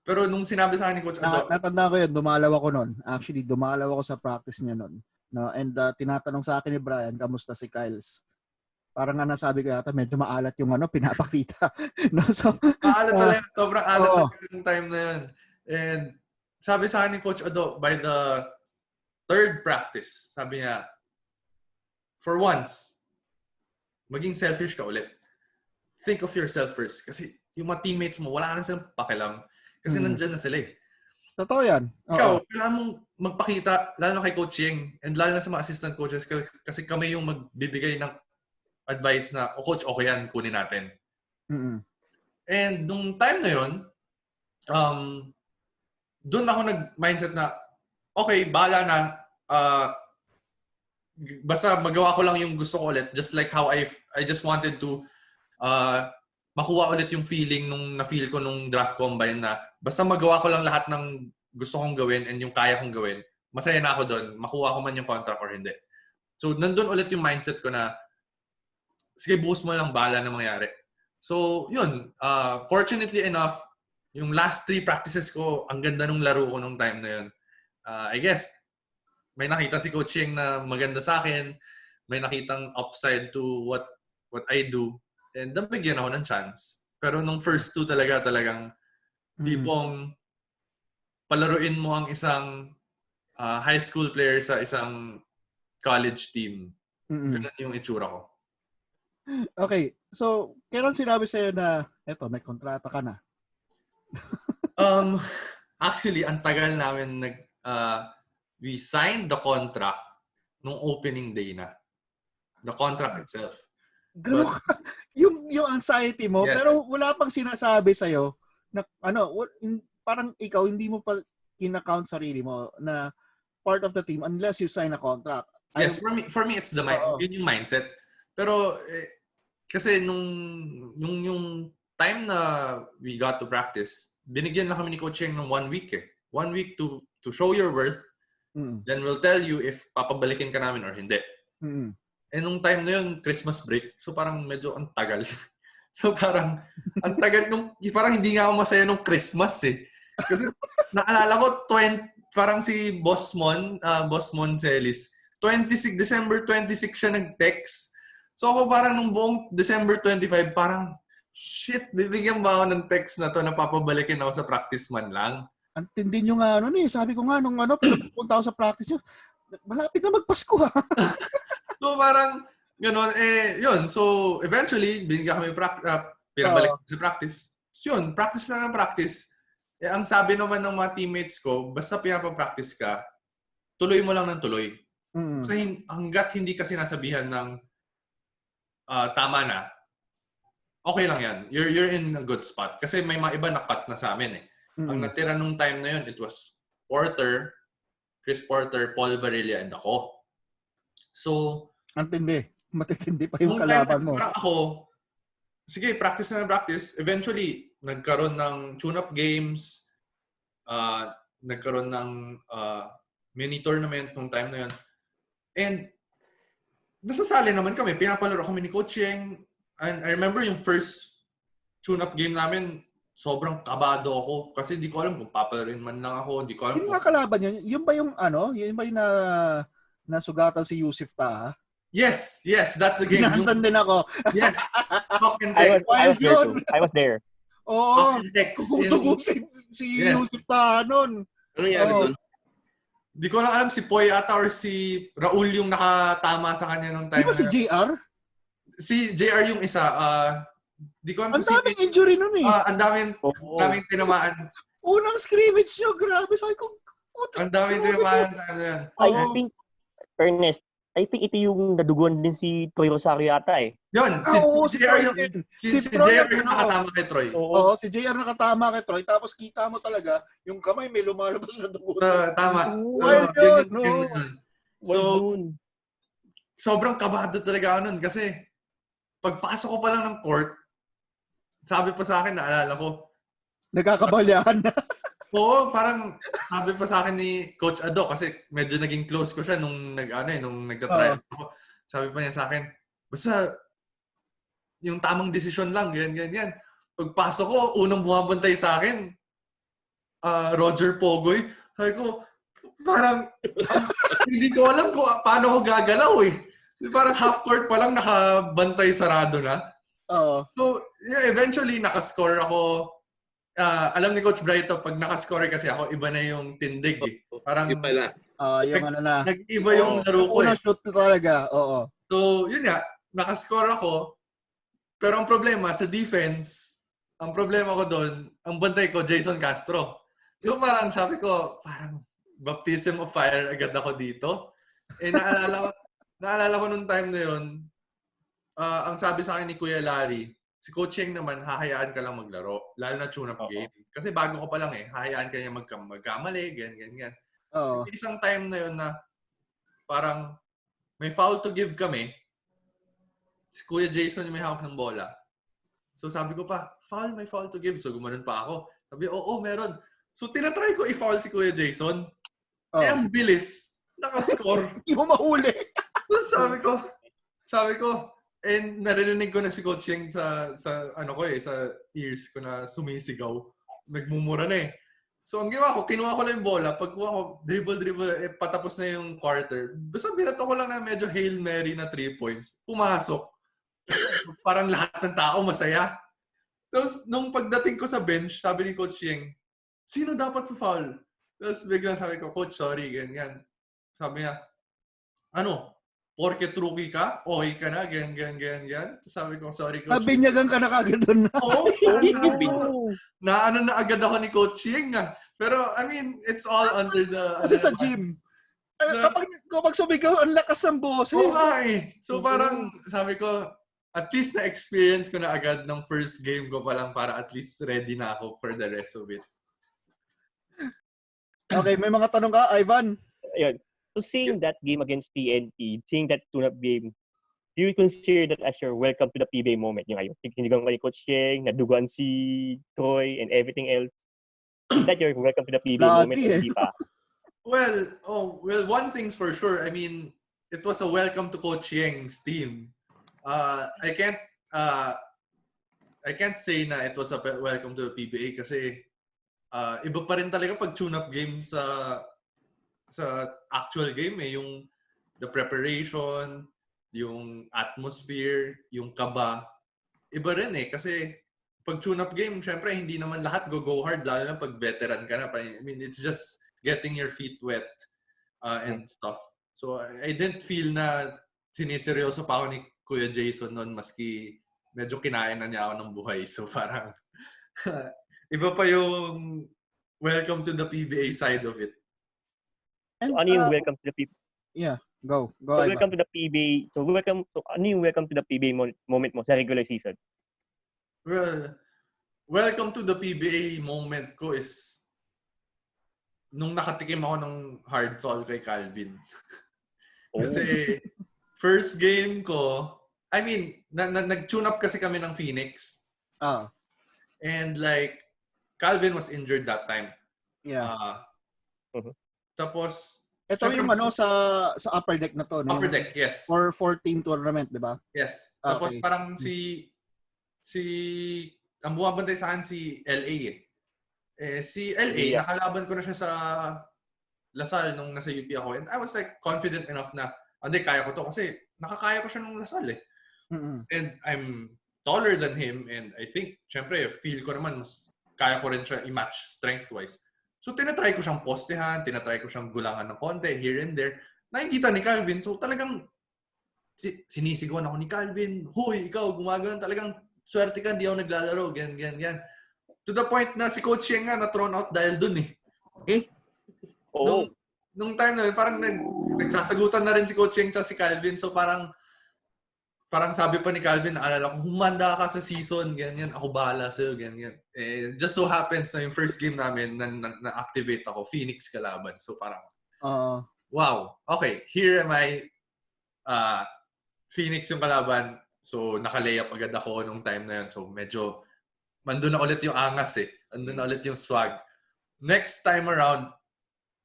Pero nung sinabi sa akin ni Coach Ado, Natanda ko yun, dumalaw ako nun. Actually, dumalaw ako sa practice niya nun. No? And tinatanong sa akin ni Brian, kamusta si Kyles? Parang nga nasabi ko yata, medyo maalat yung pinapakita. No? So, maalat talaga. Sobrang alat talaga yung time na yun. And sabi sa akin ni Coach Ado, by the 3rd practice, sabi niya, for once, maging selfish ka ulit. Think of yourself first. Kasi yung mga teammates mo, wala ka na silang pakialam. Kasi nandyan na sila eh. Totoo yan. Ikaw, kailangan mong magpakita, lalo na kay Coach Yeng, and lalo na sa mga assistant coaches, kasi kami yung magbibigay ng advice na, Coach, okay yan, kunin natin. And nung time na yun, doon ako nag-mindset na, okay, bahala na, basta magawa ko lang yung gusto ko ulit, just like how I just wanted to makuha ulit yung feeling nung na-feel ko nung draft combine na basta magawa ko lang lahat ng gusto kong gawin and yung kaya kong gawin, masaya na ako doon, makuha ko man yung contract or hindi. So, nandun ulit yung mindset ko na sige, buhos mo lang, bahala na mangyari. So, yun. Fortunately enough, yung last 3 practices ko, ang ganda nung laro ko nung time na yun. I guess, may nakita si Coach Yeng na maganda sa akin, may nakitang upside to what I do. And nabigyan ako ng chance. Pero nung first 2 talagang tipong palaruin mo ang isang high school player sa isang college team. Ganun yung itsura ko. Okay. So, kailan sinabi sa'yo na, eto, may kontrata ka na? Actually, ang tagal namin we signed the contract nung opening day na. The contract itself. Gano'n ka, yung anxiety mo, yes. pero wala pang sinasabi sa'yo na, parang ikaw, hindi mo pa kinakount sarili mo na part of the team unless you sign a contract. Yes, for me it's the yun yung mindset. Pero, kasi nung yung time na we got to practice, binigyan lang kami ni Coach Yeng ng 1 week 1 week to show your worth. Then we'll tell you if papabalikin ka namin or hindi. And nung time na yun, Christmas break. So parang medyo ang tagal. So parang ang tagal parang hindi nga ako masaya nung Christmas eh. Kasi naalala ko parang si Boss Mon Celis, December 26 siya nag-text. So ako parang nung buong December 25, parang shit, bibigyan ba ako ng text na to na papabalikin ako sa practice man lang? Ang tindi nyo nga sabi ko nga nung pinapunta ako sa practice nyo, malapit na magpasko ha. So parang gano'n, yun. So eventually, binigyan kami pinabalik sa practice. So yun, practice na ng practice. Ang sabi naman ng mga teammates ko, basta pinapapractice ka, tuloy mo lang ng tuloy. Kasi hanggat hindi ka sinasabihan ng tama na, okay lang yan. You're in a good spot. Kasi may mga iba na cut na sa amin eh. Ang natira nung time na yun, it was Chris Porter, Paul Varilla, and ako. So, antindi. Matitindi pa yung kalaban mo. Parang ako, sige, practice na practice. Eventually, nagkaroon ng tune-up games, nagkaroon ng mini tournament nung time na yun. And, nasasali naman kami. Pinapalaro kami ni Coach Yeng. And I remember yung first tune-up game namin, sobrang kabado ako. Kasi hindi ko alam kung papalarin man lang ako. Hindi ko alam Sino nga kalaban yun? Yun ba yung nasugatan si Yusuf Taha? Yes, that's the game. Nandan din ako. Yes. I was there. Oo. Si Yusuf Taha nun. Ano nangyari doon? Di ko lang alam si Poy ata or si Raul yung nakatama sa kanya nung time. Di ba si JR? Si JR yung isa. Di ko alam ang daming injury nun eh. Ang daming tinamaan. Unang scrimmage nyo, grabe. Sabi ko, ang daming tinamaan. I think, Ernest, I think ito yung naduguan din si Troy Rosario yata eh. Yun, Si Troy din. Si Troy JR ang yung nakatama kay Troy. Oo, si JR nakatama kay Troy. Tapos kita mo talaga, yung kamay may lumalabas na dugo. Tama. Wild yun, no? Yun. So, sobrang kabado talaga ako nun kasi pagpasok ko pa lang ng court, sabi pa sa akin, naalala ko, nagkakabalyahan na. Oo, parang sabi pa sa akin ni Coach Ado kasi medyo naging close ko siya nung nagta-try ako. Sabi pa niya sa akin, basta yung tamang desisyon lang, ganyan. Pagpasok ko, unang bumabantay sa akin, Roger Pogoy. Sabi ko, parang hindi ko alam kung paano ko gagalaw eh. Parang half court pa lang nakabantay sarado na. So, eventually nakascore ako. Alam ni Coach Brighto, pag nakascore kasi ako, iba na yung tindig eh. Parang iba na. Yung ano na. Nag-iba yung laro ko eh. Unang shoot talaga, oo. So, yun nga, nakascore ako. Pero ang problema sa defense, ang problema ko doon, ang bantay ko, Jason Castro. So parang sabi ko, parang baptism of fire agad ako dito. Eh naalala ko nung time na yun, ang sabi sa akin ni Kuya Larry, si Coach Yeng naman, hahayaan ka lang maglaro, lalo na tune-up game. Kasi bago ko pa lang eh, hahayaan ka niya magkamali, ganyan. Isang time na yun na parang may foul to give kami, si Kuya Jason yung may hawak ng bola. So sabi ko pa, may foul to give. So gumanon pa ako. Sabi, oo, meron. So tinatry ko i-foul si Kuya Jason. Eh, ang bilis. Nakascore. Hindi mo mahuli. sabi ko, and narinig ko na si Coach Yeng sa ears ko na sumisigaw. Nagmumura na eh. So ang ginawa ko, kinuha ko lang yung bola. Pagkuha ko, dribble, patapos na yung quarter. Basta binato ko lang na medyo Hail Mary na 3 points. Pumasok. Parang lahat ng tao masaya. Tapos, nung pagdating ko sa bench, sabi ni Coach Yeng, sino dapat pa-foul? Tapos biglang sabi ko, Coach, sorry, ganyan. Sabi niya, porket rookie ka? Okay ka na, ganyan. Tapos sabi ko, sorry, Coach. Binyagan ka na kagad doon. Oo. Na agad ako ni Coach Yeng. Pero, I mean, it's all under the... Kasi sa gym, kapag sumigaw, ang lakas ng boses. Oo nga eh. So parang, sabi ko, at least na-experience ko na agad ng first game ko pa lang para at least ready na ako for the rest of it. Okay, may mga tanong ka, Ivan? Ayun. So seeing that game against TNT, seeing that tune-up game, do you consider that as your welcome to the PBA moment? Yung sinigang kay Coach Yeng, naduguan si Troy and everything else. Is that your welcome to the PBA moment? Hindi pa? Well, one thing's for sure. I mean, it was a welcome to Coach Yeng's team. I can't say na it was a welcome to the PBA kasi iba pa rin talaga pag tune-up game sa actual game eh. Yung the preparation, yung atmosphere, yung kaba. Iba rin eh kasi pag tune-up game, syempre hindi naman lahat go hard lalo na pag veteran ka na. I mean, it's just getting your feet wet and stuff. So I didn't feel na siniseryoso pa ako ni Kuya Jason noon maski medyo kinain na niya ako ng buhay. So parang iba pa yung welcome to the PBA side of it. And, so ano yung welcome to the PBA? Yeah, go. So welcome to the PBA. So ano yung welcome to the PBA moment mo sa regular season? Well, welcome to the PBA moment ko is nung nakatikim ako ng hard foul kay Calvin. Kasi first game ko, I mean, nag-tune up kasi kami ng Phoenix. And like, Calvin was injured that time. Yeah. Tapos, ito yung sa upper deck na to. No? Upper deck, yes. For 4-team tournament, di ba? Yes. Tapos parang ang bumabantay sa akin si LA eh. Si LA, nakalaban ko na siya sa Lasal nung nasa UP ako. And I was like confident enough na, hindi, kaya ko to kasi nakakaya ko siya nung Lasal eh. Mm-hmm. And I'm taller than him and I think, syempre, feel ko naman mas kaya ko rin siya i-match strength-wise. So, tinatry ko siyang postehan, tinatry ko siyang gulangan ng konti, here and there. Nakikita ni Calvin, so talagang sinisigawan ako ni Calvin, huy, ikaw, gumagano, talagang swerte ka, hindi ako naglalaro, ganyan. To the point na si Coach Yeng nga na-thrown out dahil dun eh. nung time na yun, parang nagsasagutan na rin si Coach Yeng at si Calvin. So parang sabi pa ni Calvin, naalala ko, humanda ka sa season, ganyan, ako bahala sa'yo, ganyan. Eh, just so happens na yung first game namin na-activate ako, Phoenix kalaban. So parang, wow, okay, here am I, Phoenix yung kalaban. So naka-layup agad ako nung time na yun. So medyo, mandun na ulit yung angas eh. Andun na ulit yung swag. Next time around,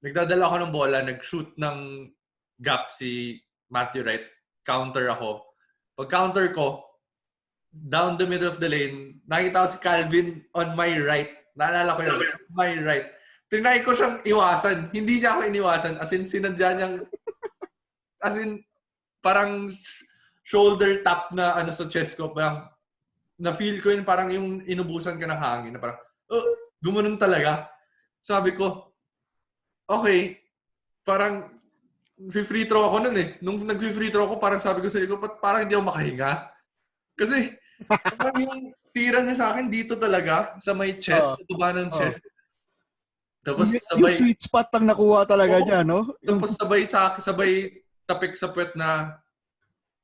nagdadala ako ng bola, nag-shoot ng gap si Matthew Wright. Counter ako. Pag-counter ko, down the middle of the lane, nakita ko si Calvin on my right. Naalala ko yun, on my right. Tinry ko siyang iwasan. Hindi niya ako iniwasan. As in, sinadya niyang, as in, parang shoulder tap na ano sa chest ko. Parang, na-feel ko yun, parang yung inubusan ka ng hangin. Na parang, gumanon talaga. Sabi ko, okay, parang free throw ako nun eh. Nung nag-free throw ako, parang sabi ko sa ko, parang hindi ako makahinga. Kasi, parang yung tira niya sa akin dito talaga, sa may chest, sa tuba ng chest. Tapos sabay... Yung sweet spot ang nakuha talaga niya, no? Tapos sabay tapik sa puwet na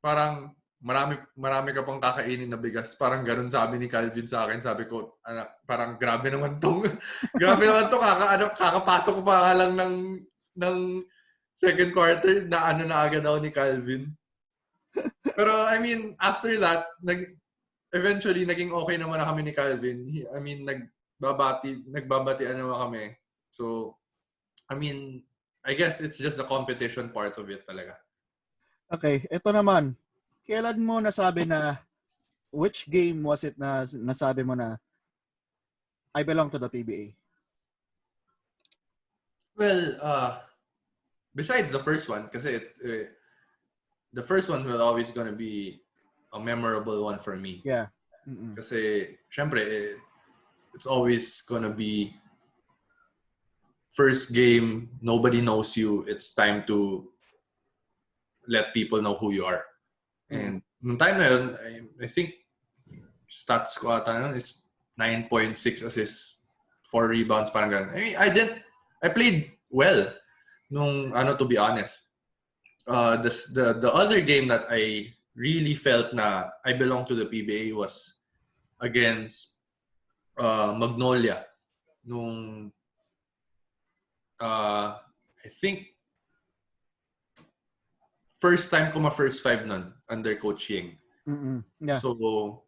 parang marami ka pang kakainin na bigas. Parang ganun sabi ni Calvin sa akin. Sabi ko, anak, parang grabe naman tong kakapasok ko pa lang ng second quarter na na agad ako ni Calvin. Pero I mean, after that, eventually naging okay naman na kami ni Calvin. I mean, nagbabatian naman kami. So, I mean, I guess it's just the competition part of it talaga. Okay, ito naman. Kailan mo nasabi na, which game was it na nasabi mo na, I belong to the PBA? Well, besides the first one, kasi the first one will always gonna be a memorable one for me. Yeah. Mm-mm. Kasi, syempre, it's always gonna be first game, nobody knows you. It's time to let people know who you are. And nung time na yun, I think stats ko ata is 9.6 assists, 4 rebounds, parang ganun. I played well nung to be honest. The other game that I really felt na I belong to the PBA was against Magnolia. Nung I think first time ko ma-first five nun under Coach Yeng. Yeah. So,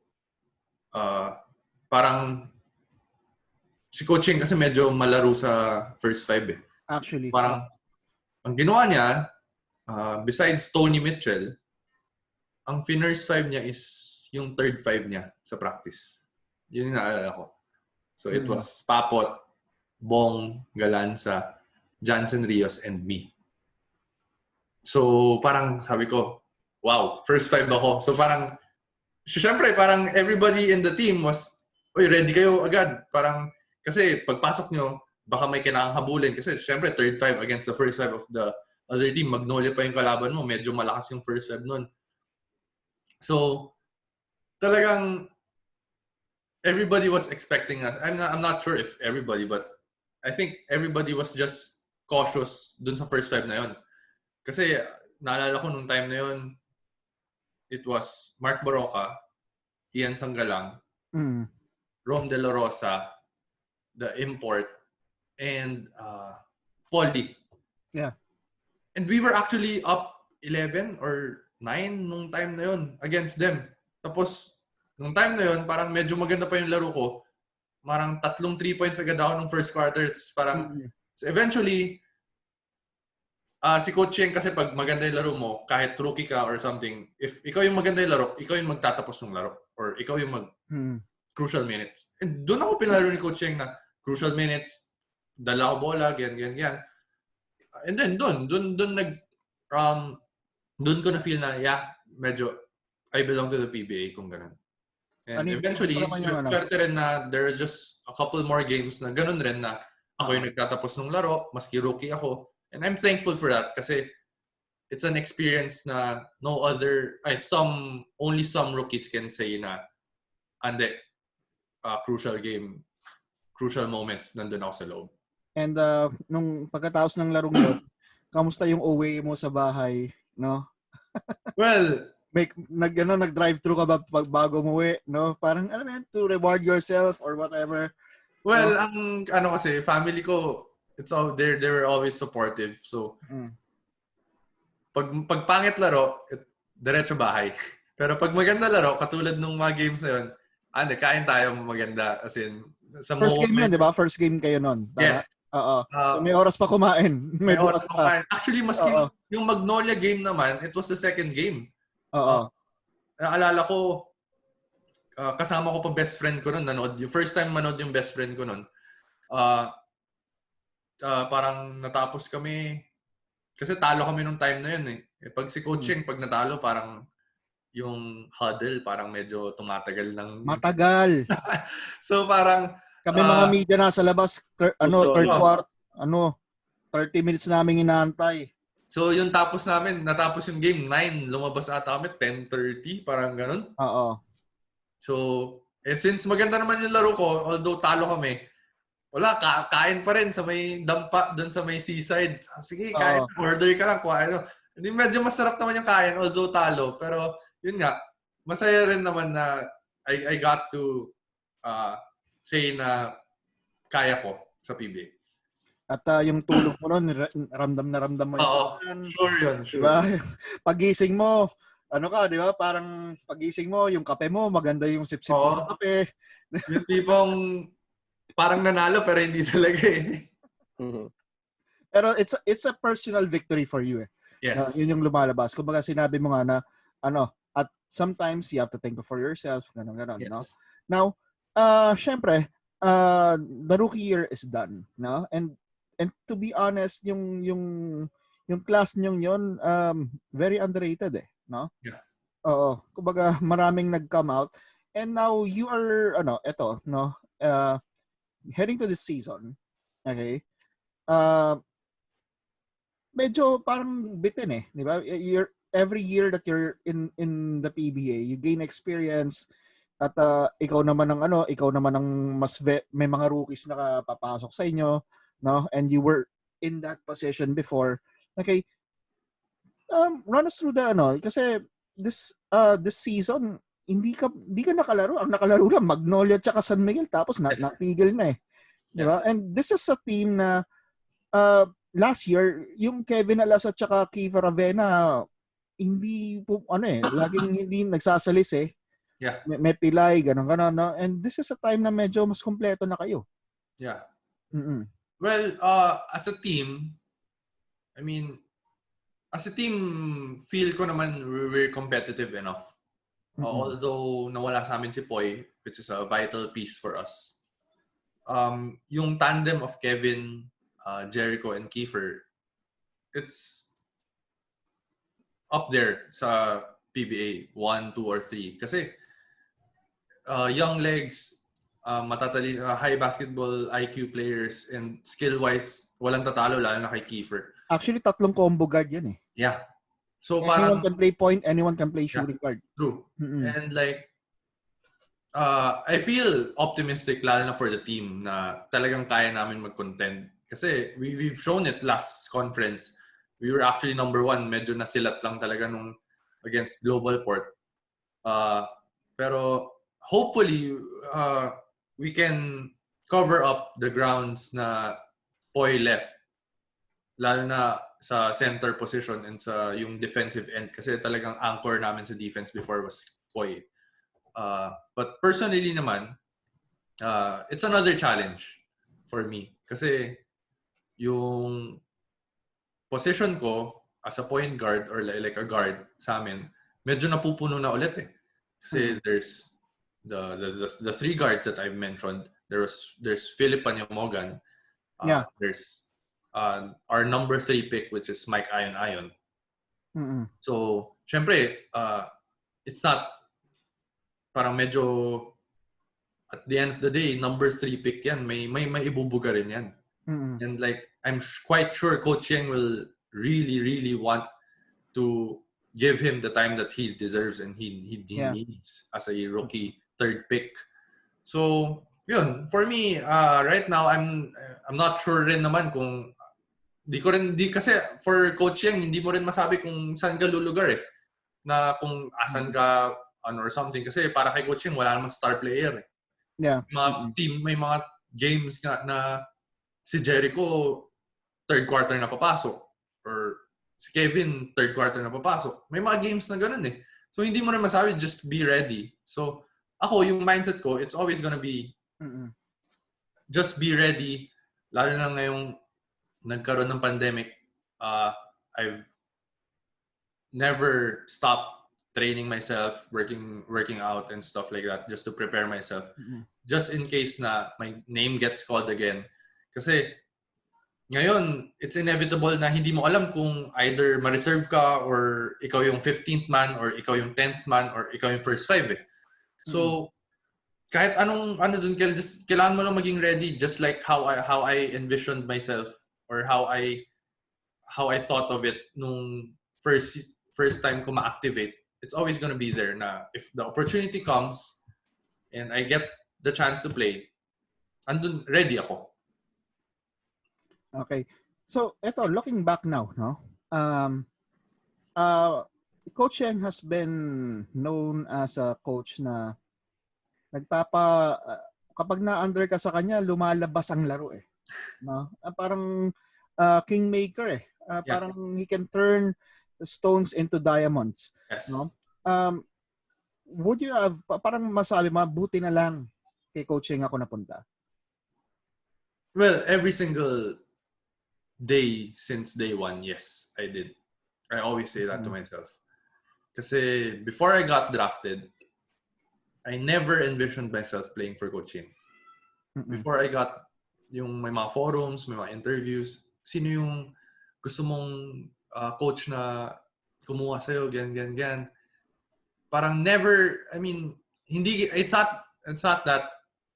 parang si Coach Yeng kasi medyo malaro sa first five eh. Actually. Parang, ang ginawa niya, besides Tony Mitchell, ang finers five niya is yung third five niya sa practice. Yun yung naalala ko. So, it was Papot, Bong, Galanza, Jansen Rios, and me. So, parang sabi ko, wow, first five ako. So, parang, syempre, parang everybody in the team was, ready kayo agad. Parang, kasi pagpasok nyo, baka may kailangang habulin. Kasi, syempre, third five against the first five of the other team. Magnolia pa yung kalaban mo. Medyo malakas yung first five nun. So, talagang, everybody was expecting us. I'm not sure if everybody, but I think everybody was just cautious dun sa first five na yun. Kasi naalala ko nung time na yun, it was Mark Baroka, Ian Sanggalang, Rom De La Rosa, the import, and Polly. Yeah. And we were actually up 11 or 9 nung time na yun against them. Tapos, nung time na yun, parang medyo maganda pa yung laro ko. Parang 3 points agad ako nung first quarter. Parang, so eventually, si Coach Yeng kasi pag maganda yung laro mo, kahit rookie ka or something, if ikaw yung maganda yung laro, ikaw yung magtatapos ng laro. Or ikaw yung crucial minutes. And doon ako pinalaro ni Coach Yeng na crucial minutes, dala ko bola, ganyan. And then doon ko na feel na, medyo I belong to the PBA kung ganun. And eventually, swerte rin na there are just a couple more games na ganun rin na ako yung nagtatapos ng laro, maski rookie ako. And I'm thankful for that kasi it's an experience na only some rookies can say na crucial game, crucial moments nandun ako sa loob. And nung pagkatapos ng larong yun, kamusta yung away mo sa bahay, no? Well, Nag-drive-thru ka ba bago umuwi, no? Parang, alam mo yun, to reward yourself or whatever. well, No? ang ano kasi, family ko, it's all they were always supportive. So, pag pangit laro, diretso bahay. Pero pag maganda laro, katulad nung mga games na yun, kain tayo maganda. As in, sa First game yun, moment. di ba? First game kayo nun. Tama? Yes. Oo. So may oras pa kumain. May bukas oras pa pa. kumain. Actually, maski yung Magnolia game naman, it was the second game. Oo. Naalala ko, kasama ko pa best friend ko nun. Yung first time manood yung best friend ko nun. Parang natapos kami, kasi talo kami nung time na yun eh. Pag si coaching, pag natalo, parang yung huddle, parang medyo tumatagal ng... Matagal. So parang... Kami mga media nasa labas, third quart, 30 minutes namin inaantay. So yung natapos yung game, 9, lumabas ata kami, 10:30, parang ganun. Oo. So, since maganda naman yung laro ko, although talo kami, wala, kain pa rin sa may dampa, dun sa may seaside. Sige, kain, order ka lang, kuhain. Hindi, medyo masarap naman yung kain, although talo. Pero, yun nga, masaya rin naman na I got to say na kaya ko sa PBA. At yung tulog mo nun, ramdam na ramdam mo. Oo, sure yun, sure. Diba? Pagising mo, di ba? Parang pagising mo, yung kape mo, maganda yung sip-sip mo sa kape. Yung tipong parang nanalo pero hindi talaga eh. Pero it's a personal victory for you eh. Yes. Yun yung lumalabas. Kumbaga sinabi mo nga na, at sometimes you have to think for yourself, ganon, yes. No? Now, syempre, the rookie year is done, no? And to be honest, yung class nyo yun, very underrated eh, no? Yeah. Oo. Kumbaga, maraming nag-come out. And now, you are, heading to this season, okay? Medyo parang bitin eh, di ba? Every year that you're in the PBA, you gain experience at ikaw naman ang may mga rookies na papasok sa inyo, no? And you were in that position before. Okay. Run us through kasi this season hindi ka nakalaro. Ang nakalaro lang Magnolia at San Miguel tapos natigil na eh. Di ba? And this is a team na last year yung Kevin Alas at saka Kiefer Avena hindi laging hindi nagsasalis eh. Yeah. May pilay, ganon, no? And this is a time na medyo mas kompleto na kayo. Yeah. Mm-mm. Well, as a team, feel ko naman we're competitive enough. Although nawala sa amin si Poy, which is a vital piece for us. Yung tandem of Kevin, Jericho, and Kiefer, it's up there sa PBA 1, 2, or 3. Kasi young legs, high basketball IQ players, and skill-wise, walang tatalo, lalo na kay Kiefer. Actually, 3 combo guard yan eh. Yeah. So anyone can play point, anyone can play shooting guard. True. And I feel optimistic lalo na for the team na talagang kaya namin mag-contend. Kasi we've shown it last conference. We were actually number 1. Medyo nasilat lang talaga nung against Global Port. Pero hopefully, we can cover up the grounds na Poy left. Lalo na sa center position and sa yung defensive end. Kasi talagang anchor namin sa defense before was Poy. But personally naman, it's another challenge for me. Kasi yung position ko as a point guard or like a guard sa amin, medyo napupuno na ulit eh. Kasi there's the 3 guards that I've mentioned. There's Philip Panyamogan. There's our number 3 pick, which is Mike Ayon. So, syempre, it's not parang medyo at the end of the day, number 3 pick yan. May ibubuga rin yan. And I'm quite sure Coach Yang will really, really want to give him the time that he deserves and he needs as a rookie 3rd pick. So, yun. For me, right now, I'm not sure rin naman kung kasi for Coach Yang, hindi mo rin masabi kung saan ka lulugar eh. Na kung asan ka or something. Kasi para kay Coach Yang, wala namang star player eh. Yeah. May mga games nga na si Jericho third quarter na papasok or si Kevin third quarter na papasok. May mga games na ganun eh. So hindi mo rin masabi, just be ready. So ako, yung mindset ko, it's always gonna be just be ready. Lalo na ngayong nagkaroon ng pandemic, I've never stopped training myself, working out and stuff like that just to prepare myself. Just in case na my name gets called again. Kasi ngayon, it's inevitable na hindi mo alam kung either ma-reserve ka or ikaw yung 15th man or ikaw yung 10th man or ikaw yung first 5 eh. So, kahit anong dun, kailangan mo lang maging ready, just like how I envisioned myself or how I thought of it nung first time ko ma-activate. It's always gonna be there na if the opportunity comes and I get the chance to play, andun, ready ako. Okay. So, eto, looking back now, no? Coach Yang has been known as a coach na kapag na-under ka sa kanya, lumalabas ang laro eh. No? Parang kingmaker eh. Parang he can turn stones into diamonds. Yes. No? Would you have, parang masabi, mabuti na lang kay Coach Yang ako napunta? Well, every single day since day one, yes, I did. I always say that to myself. Kasi before I got drafted, I never envisioned myself playing for Coach Yang. Before I got yung may mga forums, may mga interviews, sino yung gusto mong coach na kumuha sa'yo, gan. Parang never, I mean, hindi, it's not that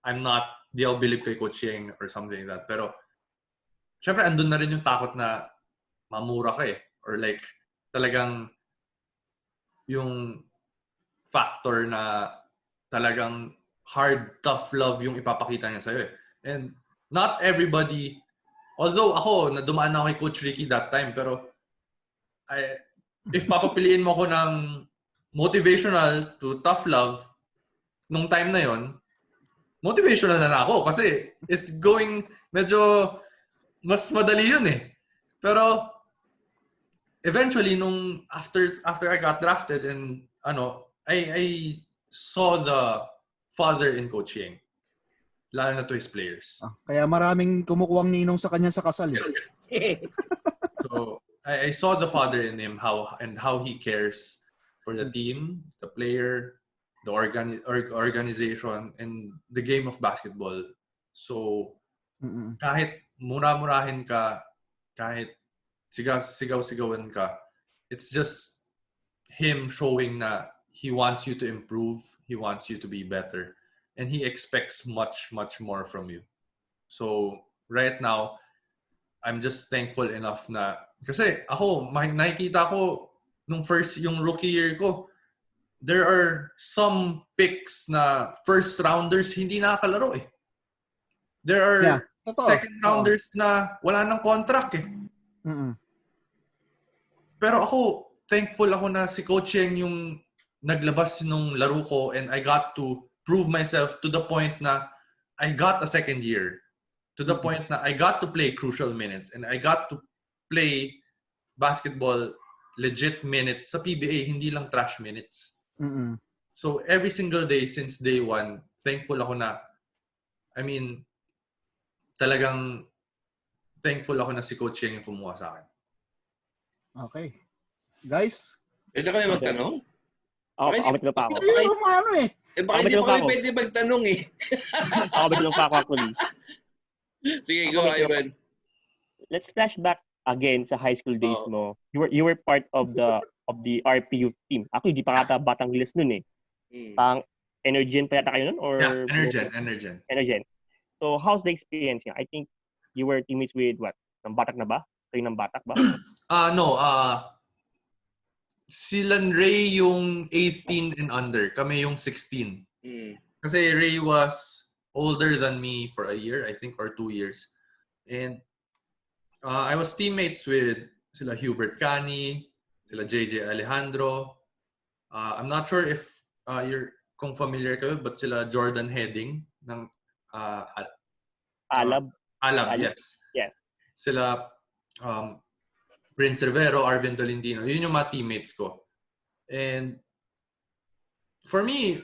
I'm not, di ako believe kay Coach Yang or something like that. Pero, syempre, andun na rin yung takot na mamura ka eh. Or like, talagang yung factor na talagang hard, tough love yung ipapakita niya sa'yo eh. And not everybody, although ako, nadumaan ako kay Coach Ricky that time, pero if papapiliin mo ko ng motivational to tough love, nung time na yon, motivational na ako kasi it's going, medyo mas madali yun eh. Pero eventually, nung after I got drafted and I saw the father in Coach Yang, lalo na to his players. Kaya maraming kumukuwang ninong sa kanya sa kasal. So I saw the father in him, how he cares for the team, the player, the organization, and the game of basketball. So kahit mura-murahin ka, kahit sigaw-sigawan ka, it's just him showing na he wants you to improve, he wants you to be better, and he expects much, much more from you. So right now, I'm just thankful enough na, kasi ako, nakikita ko nung yung rookie year ko, there are some picks na first rounders hindi nakakalaro eh. There are second rounders na wala nang contract eh. Pero ako, thankful ako na si Coach Yang yung naglabas nung laro ko and I got to prove myself to the point na I got a second year. To the point na I got to play crucial minutes and I got to play basketball legit minutes sa PBA, hindi lang trash minutes. So every single day since day one, thankful ako na, I mean, talagang thankful ako na si Coach Yang yung kumuha sa akin. Okay. Guys? Pwede kami magtanong? Kabit na pa ako. Baka hindi pa kami pwede magtanong eh. Kabit na pa ako actually. Sige, go, Ivan. Let's flash back again sa high school days mo. You were part of the RPU team. Ako hindi pa kata Batang Gilas nun eh. Pang Energen pa yata kayo nun? Or Energen. So how's the experience niya? I think you were teammates with what? Ng Batak na ba? Kayo ng Batak ba? No. Silan Ray yung 18 and under. Kami yung 16. Kasi Ray was older than me for a year, I think, or 2 years. And I was teammates with sila Hubert Cani, sila JJ Alejandro. I'm not sure if kung familiar kayo, but sila Jordan Heading ng Alab. Alab, yes. Yes. Sila Prince Rivero, Arvin Tolentino. Yun yung mga teammates ko. And for me,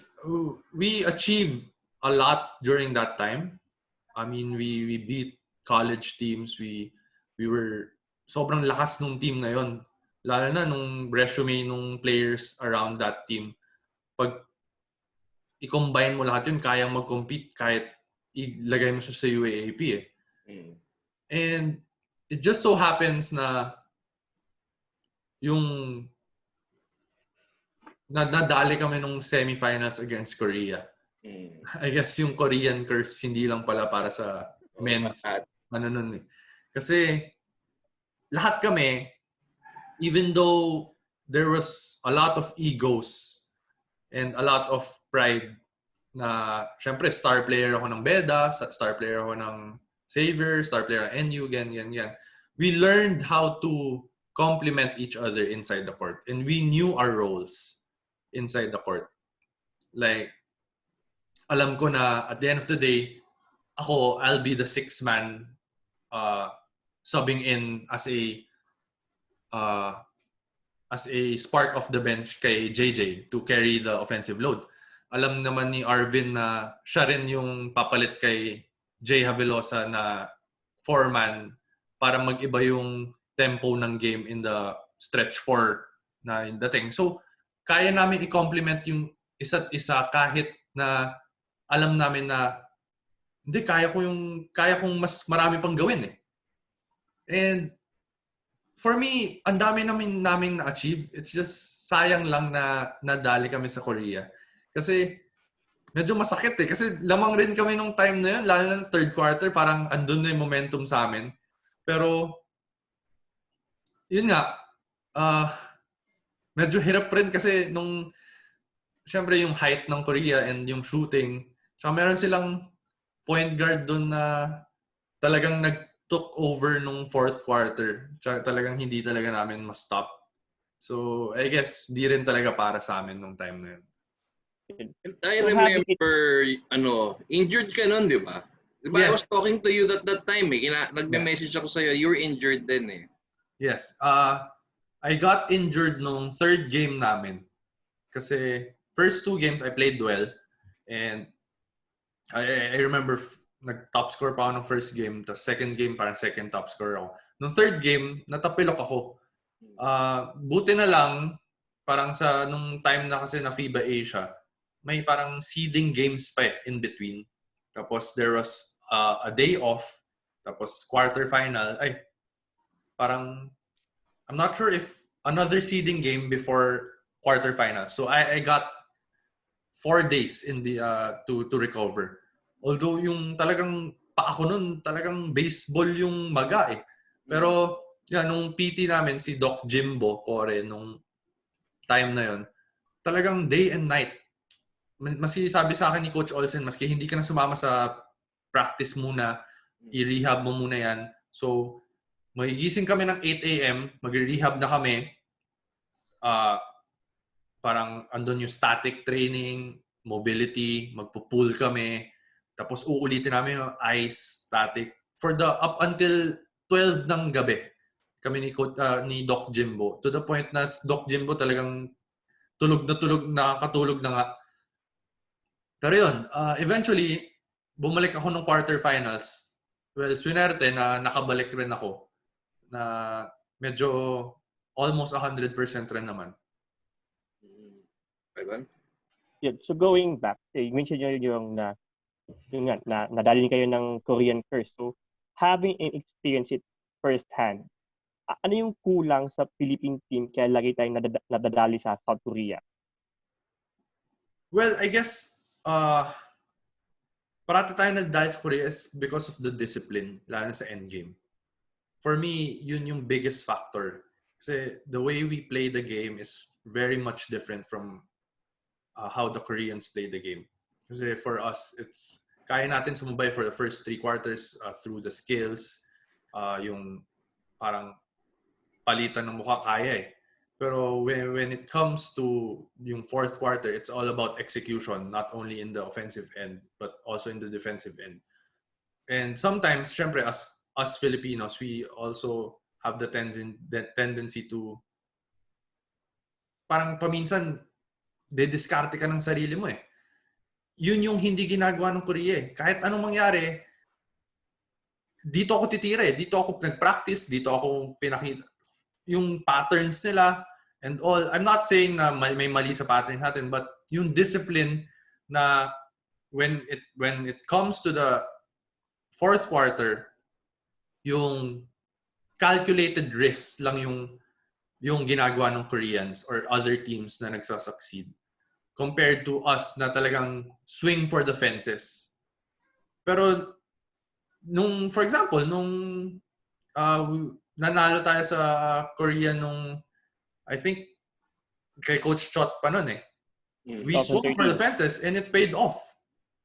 we achieved a lot during that time. I mean, we beat college teams. We were sobrang lakas nung team na yon. Lalo na nung resume nung players around that team. Pag i-combine mo lahat yun, kayang mag-compete kahit ilagay mo siya sa UAAP eh. And it just so happens na yung nadali kami nung semifinals against Korea. I guess yung Korean curse hindi lang pala para sa men's nun eh. Kasi lahat kami, even though there was a lot of egos and a lot of pride na syempre star player ako ng Beda, star player ako ng Xavier, star player ng NU, ganyan. We learned how to complement each other inside the court. And we knew our roles inside the court. Like, alam ko na at the end of the day, I'll be the sixth man subbing in as a spark of the bench kay JJ to carry the offensive load. Alam naman ni Arvin na siya rin yung papalit kay Jay Havelosa na foreman para mag-iba yung tempo ng game in the stretch 4 na yung dating. So, kaya namin i-complement yung isa't isa kahit na alam namin na hindi, kaya kong mas marami pang gawin eh. And for me, ang dami namin na-achieve. It's just sayang lang na nadali kami sa Korea. Kasi medyo masakit eh. Kasi lamang rin kami nung time na yun. Lalo na ng third quarter, parang andun na yung momentum sa amin. Pero, yun nga, medyo hirap rin kasi syempre yung height ng Korea and yung shooting. Tsaka meron silang point guard dun na talagang nag-took over nung fourth quarter. Tsaka talagang hindi talaga namin ma-stop. So, I guess, di rin talaga para sa amin nung time na yun. I remember, injured ka nun, di ba? Diba, yes. I was talking to you that time eh. Nagme-message ako sa'yo, you were injured then eh. Yes. I got injured nung third game namin. Kasi first 2 games, I played well. And I remember nag-top score pa ako ng first game. Tapos second game, parang second top score ako. Nung third game, natapilok ako. Buti na lang, parang nung time na kasi na FIBA Asia, may parang seeding games pa in between. Tapos there was a day off. Tapos quarterfinal. Parang, I'm not sure if another seeding game before quarterfinal. So I got 4 days in the to recover. Although yung talagang pa ako nun, talagang baseball yung maga eh. Pero nung PT namin, si Doc Jimbo Kore, nung time na yon, talagang day and night. Maski sabi sa akin ni Coach Olsen, maski hindi ka na sumama sa practice muna, i-rehab mo muna yan. So, magigising kami ng 8 a.m., mag-rehab na kami. Parang andun yung static training, mobility, magpo-pull kami. Tapos uulitin namin yung ice, static. For up until 12 ng gabi, kami ni Doc Jimbo. To the point na Doc Jimbo talagang tulog, nakakatulog na nga. Pero yun, eventually, bumalik ako ng quarterfinals. Well, swinerte na nakabalik rin ako. Na medyo almost 100% rin naman. Yeah, so going back, mention nyo yung nadali kayo ng Korean curse. So, having experienced it firsthand, ano yung kulang sa Philippine team kaya lagi tayong nadadali sa South Korea? Well, I guess, parati tayo nadadali sa Korea is because of the discipline, lalo na sa endgame. For me, yun yung biggest factor. Kasi the way we play the game is very much different from how the Koreans play the game. Kasi for us, kaya natin sumubay for the first 3 quarters through the skills, yung parang palitan ng mukha kaya eh. Pero when it comes to yung fourth quarter, it's all about execution, not only in the offensive end, but also in the defensive end. And sometimes, syempre, us Filipinos, we also have the tendency to parang paminsan, didiskarte ka ng sarili mo eh. Yun yung hindi ginagawa ng Korea eh. Kahit anong mangyari, dito ako titira eh. Dito ako nag-practice, dito ako pinakita yung patterns nila and all. I'm not saying na may mali sa patterns natin, but yung discipline na when it comes to the fourth quarter, yung calculated risks lang yung ginagawa ng Koreans or other teams na nagsasucceed compared to us na talagang swing for the fences. Pero for example, nanalo tayo sa Korea I think kay Coach Chot pa nun eh. We swung for the fences and it paid off.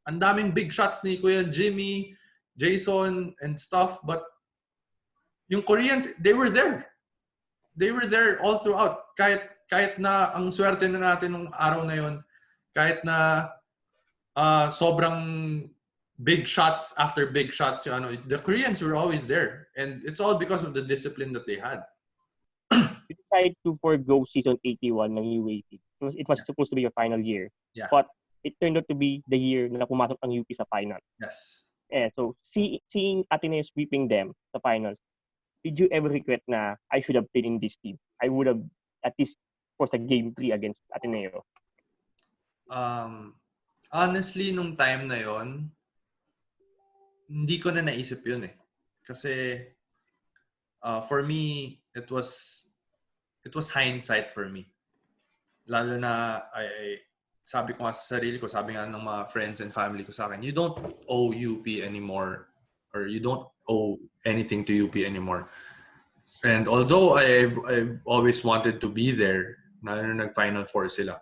Ang daming big shots ni Kuya Jimmy, Jason, and stuff. But yung Koreans, they were there. They were there all throughout. Kahit na ang swerte na natin nung araw na yun, kahit na sobrang big shots after big shots, the Koreans were always there. And it's all because of the discipline that they had. You decided to forgo season 81 ng UAP. It was supposed to be your final year. Yeah. But it turned out to be the year na pumasok ang UP sa final. Yes. So seeing Ateneo sweeping them sa finals, did you ever regret na I should have played in this team? I would have at least forced a game 3 against Ateneo. Honestly, nung time na yon, hindi ko na naisip yun eh. Kasi for me, it was hindsight for me. Lalo na sabi ko nga sa sarili ko, sabi nga ng mga friends and family ko sa akin, you don't owe UP anymore or you don't owe anything to UP anymore. And although I've always wanted to be there, na nag-Final Four sila,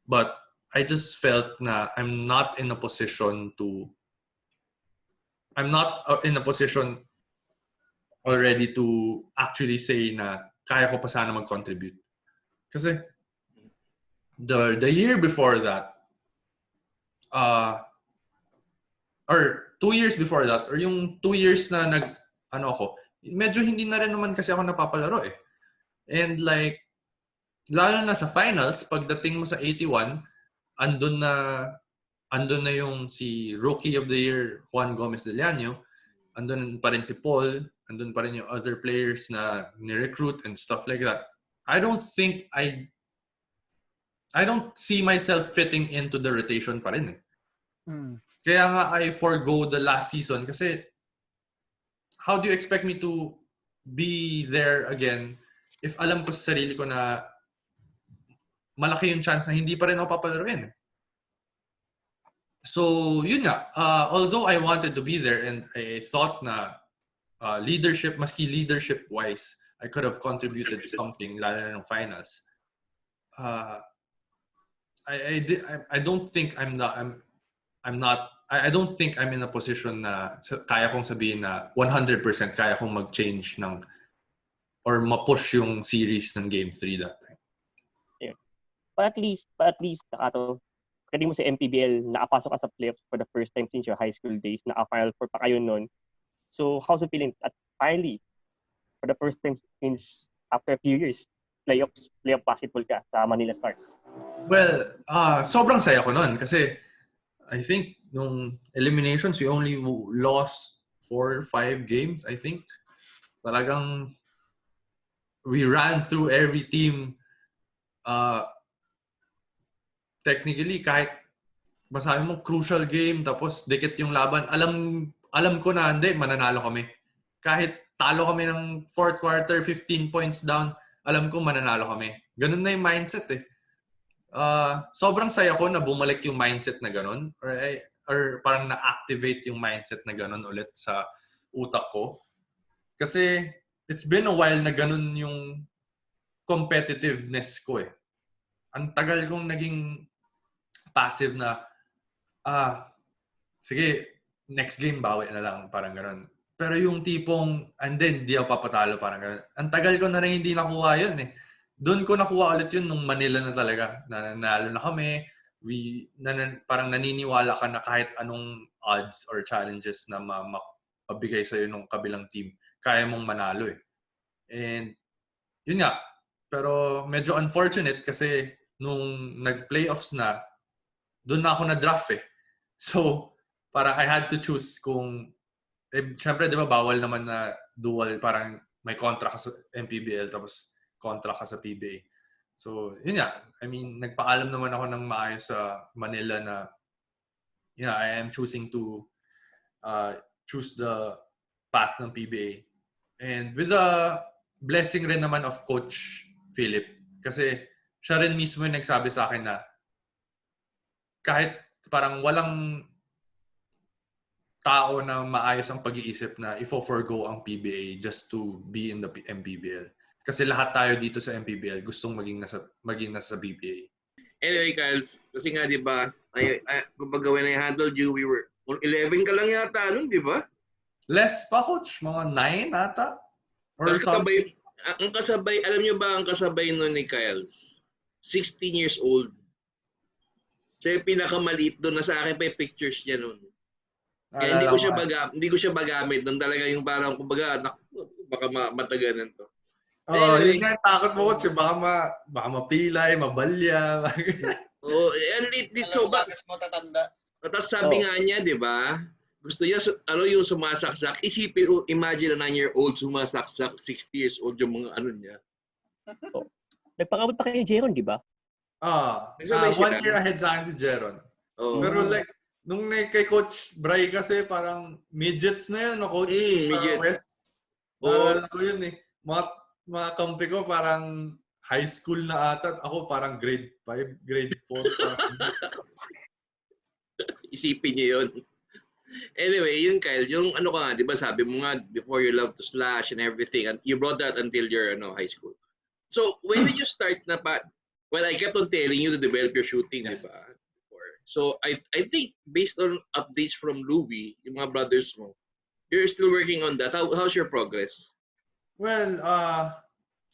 but I just felt na I'm not in a position already to actually say na kaya ko pa sana mag-contribute. Kasi the year before that, or 2 years before that, or yung 2 years na medyo hindi na rin naman kasi ako napapalaro eh. And like, lalo na sa finals, pagdating mo sa 81, andun na yung si Rookie of the Year, Juan Gomez de Llano, andun pa rin si Paul, andun pa rin yung other players na ni-recruit and stuff like that. I don't see myself fitting into the rotation pa rin eh. Kaya nga I forgo the last season kasi how do you expect me to be there again if alam ko sa sarili ko na malaki yung chance na hindi pa rin ako papalaruin eh. So, yun nga. Although I wanted to be there and I thought na maski leadership-wise, I could have contributed something, lalo na ng finals. I don't think I don't think I'm in a position na kaya kong sabihin na 100% kaya kong mag-change or ma-push yung series ng Game 3 that time. Yeah. But at least, Nakato, pwede mo sa MPBL nakapasok ka sa playoffs for the first time since your high school days, naka-Final Four pa kayo nun. So, how's it feeling? At finally, for the first time since after a few years, playoff basketball ka sa Manila Stars? Well, sobrang saya ko nun kasi I think nung eliminations, we only lost 4 or 5 games, I think. Talagang we ran through every team. Technically, kahit masabi mo crucial game, tapos dikit yung laban, alam ko na hindi, mananalo kami. Kahit talo kami ng fourth quarter, 15 points down, alam ko mananalo kami. Ganun na yung mindset eh. Sobrang saya ko na bumalik yung mindset na ganun or parang na-activate yung mindset na ganun ulit sa utak ko. Kasi it's been a while na ganun yung competitiveness ko eh. Ang tagal kong naging passive na sige, next game bawi na lang, parang ganun. Pero yung tipong, and then, di ako papatalo, parang ganun. Ang tagal ko na rin hindi nakuha yun eh. Doon ko nakuha ulit yun nung Manila na talaga. Nanalo na kami. Parang naniniwala ka na kahit anong odds or challenges na mabigay sa'yo nung kabilang team, kaya mong manalo eh. And yun nga. Pero medyo unfortunate kasi nung nag-playoffs na, doon na ako na-draft eh. So, parang I had to choose kung syempre, di ba, bawal naman na dual, parang may contract ka sa MPBL tapos contract ka sa PBA. So, yun nga. I mean, nagpaalam naman ako ng maayos sa Manila na I am choosing to choose the path ng PBA. And with the blessing rin naman of Coach Philip. Kasi siya rin mismo yung nagsabi sa akin na kahit parang walang tao na maayos ang pag-iisip na ifo-forgo ang PBA just to be in the MPBL. Kasi lahat tayo dito sa MPBL gustong maging nasa PBA. Anyway, Kyles, kasi nga, di ba, kumbaga when I handled you, we were 11 ka lang yata nun, di ba? Less pa, Coach. Mga 9 ata. Or something. Ang kasabay, alam niyo ba ang kasabay nun ni Kyles? 16 years old. Siya yung pinakamaliit doon na sa akin pa yung pictures niya nun. Kaya hindi ko siya magamit nung talaga yung parang kumbaga baka mataganan to. Yun nga takot mo, Coach. Baka mapilay, mabalya. And so ba mo tatanda. Tapos sabi nga niya, 'di ba? Gusto niya yung sumasaksak. Imagine a 9-year-old sumasaksak, 60 years old yung mga niya. Nagpakabot pa kayo Jeron, di ba? 1 year ahead sa akin si Jeron. Pero like nung kay Coach Bray kasi parang midgets na yun, no, Coach? Midget. West. Naalala ko yun eh. Mga kampi ko parang high school na ata. Ako parang grade 5, grade 4. Isipin niyo yun. Anyway, yun Kyle, yung ka nga, di ba sabi mo nga, before you love to slash and everything, and you brought that until your high school. So, when did you start na well, I kept on telling you to develop your shooting, yes. Di ba? So, I think based on updates from Louie, yung mga brothers mo, you're still working on that. How's your progress? Well,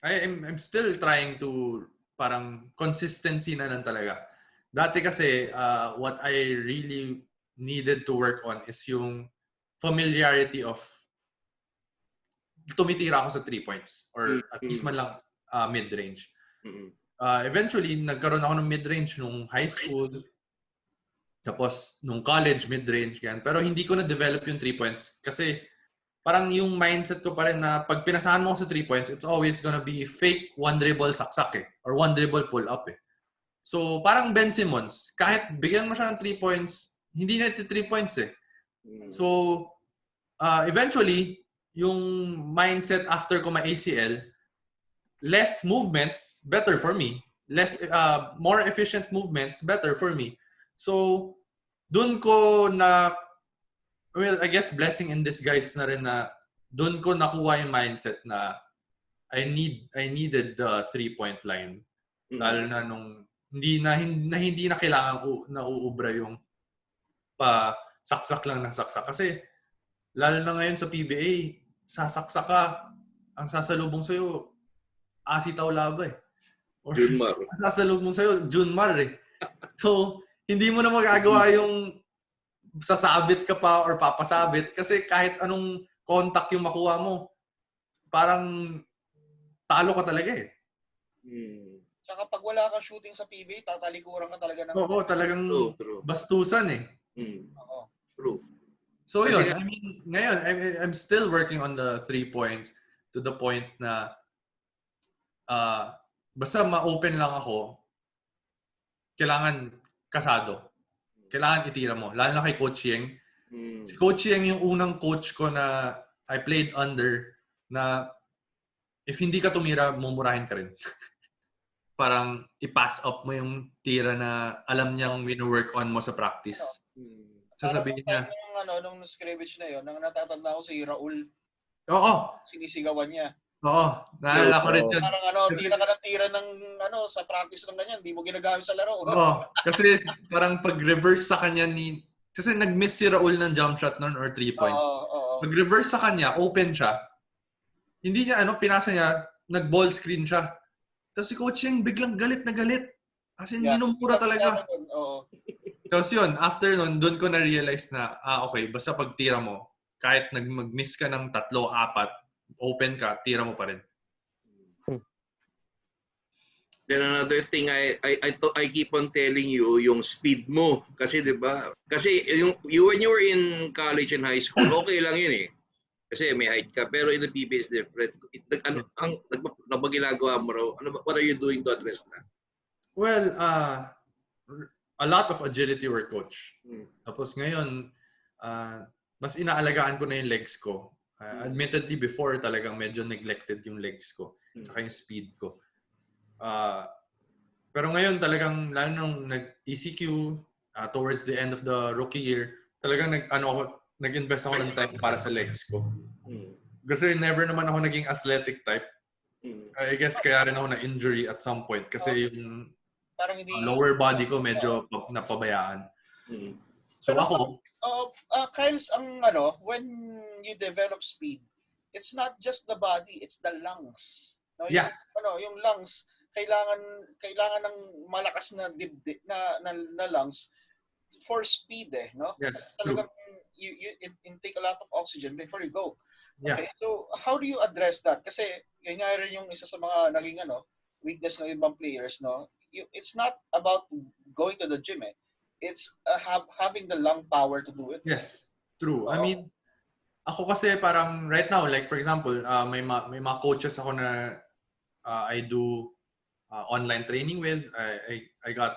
I'm still trying to parang consistency na lang talaga. Dati kasi, what I really needed to work on is yung familiarity of tumitira ako sa 3 points or at least man lang mid-range. Eventually, nagkaroon ako ng mid-range nung high school. Tapos, nung college, mid-range, yan. Pero hindi ko na-develop yung 3 points. Kasi, parang yung mindset ko pa rin na pag pinasahan mo ko sa 3 points, it's always gonna be fake one dribble saksak eh. Or one dribble pull up eh. So, parang Ben Simmons, kahit bigyan mo siya ng 3 points, hindi na ito 3 points eh. So, eventually, yung mindset after ko ma-ACL, less movements, better for me. More efficient movements, better for me. So, dun ko na, well, I guess blessing in disguise na rin na dun ko nakuha yung mindset na I needed the 3-point line. Lalo na nung hindi na kailangan na uubra yung saksak lang ng saksak. Kasi, lalo na ngayon sa PBA, sasaksak ka, ang sasalubong sa'yo, Asi Taulaba eh. Or Junmar. Sasalubong sa'yo, Junmar eh. So, hindi mo na magagawa yung sasabit ka pa or papasabit kasi kahit anong contact yung makuha mo, parang talo ka talaga eh. Tsaka pag wala kang shooting sa PBA, tatalikuran ka talaga ng... Oo, talagang bastusan eh. Oo. True. So yun, I mean, ngayon, I'm still working on the 3 points to the point na basta ma-open lang ako, kailangan kasado. Kailangan itira mo. Lalo na kay Coach Yeng. Si Coach Yeng yung unang coach ko na I played under na if hindi ka tumira, mumurahin ka rin. Parang i-pass up mo yung tira na alam niyang wino-work on mo sa practice. Sasabihin niya. Nung scrimmage na yun, nang natatanda ko si Raul. Oo. Sinisigawan niya. Oo. Naalala ko rin yun. Parang tira ka ng tira ng sa practice ng ganyan, hindi mo ginagamit sa laro. Oo. Kasi parang pag-reverse sa kanya kasi nag-miss si Raul ng jump shot noon or 3 point. Nag-reverse sa kanya, open siya. Hindi niya, pinasa niya, nag-ball screen siya. Tapos si Coach Yang biglang galit na galit. As in, minumura talaga. Oo. Tapos yun, after nun, doon ko na-realize na, okay, basta pag tira mo, kahit mag-miss ka ng 3, 4, open ka, tira mo pa rin. Then another thing I keep on telling you, yung speed mo. Kasi 'di ba? Kasi when you were in college and high school, okay lang yun eh. Kasi may height ka, pero in the PBA is different. Ano ginagawa mo raw? What are you doing to address that? Well, a lot of agility work, coach. Tapos ngayon, mas inaalagaan ko na yung legs ko. Admittedly, before talagang medyo neglected yung legs ko. Tsaka yung speed ko. Pero ngayon talagang, lalo nung nag-ECQ, towards the end of the rookie year, talagang nag-invest ako ng time para sa legs ko. Kasi never naman ako naging athletic type. I guess kaya rin ako na-injury at some point kasi yung lower body ko medyo napabayaan. So pero, ako... Kyles, when you develop speed, it's not just the body, it's the lungs. No, yeah. Yung lungs, kailangan ng malakas na dibdib na lungs for speed no? Yes. Talagang you intake a lot of oxygen before you go. Yeah. Okay, so how do you address that? Kasi yun nga rin yung isa sa mga naging weakness ng ibang players, no? It's not about going to the gym It's having the lung power to do it. Yes, true. I mean, ako kasi parang right now, like for example, may mga coaches ako na I do online training with. I got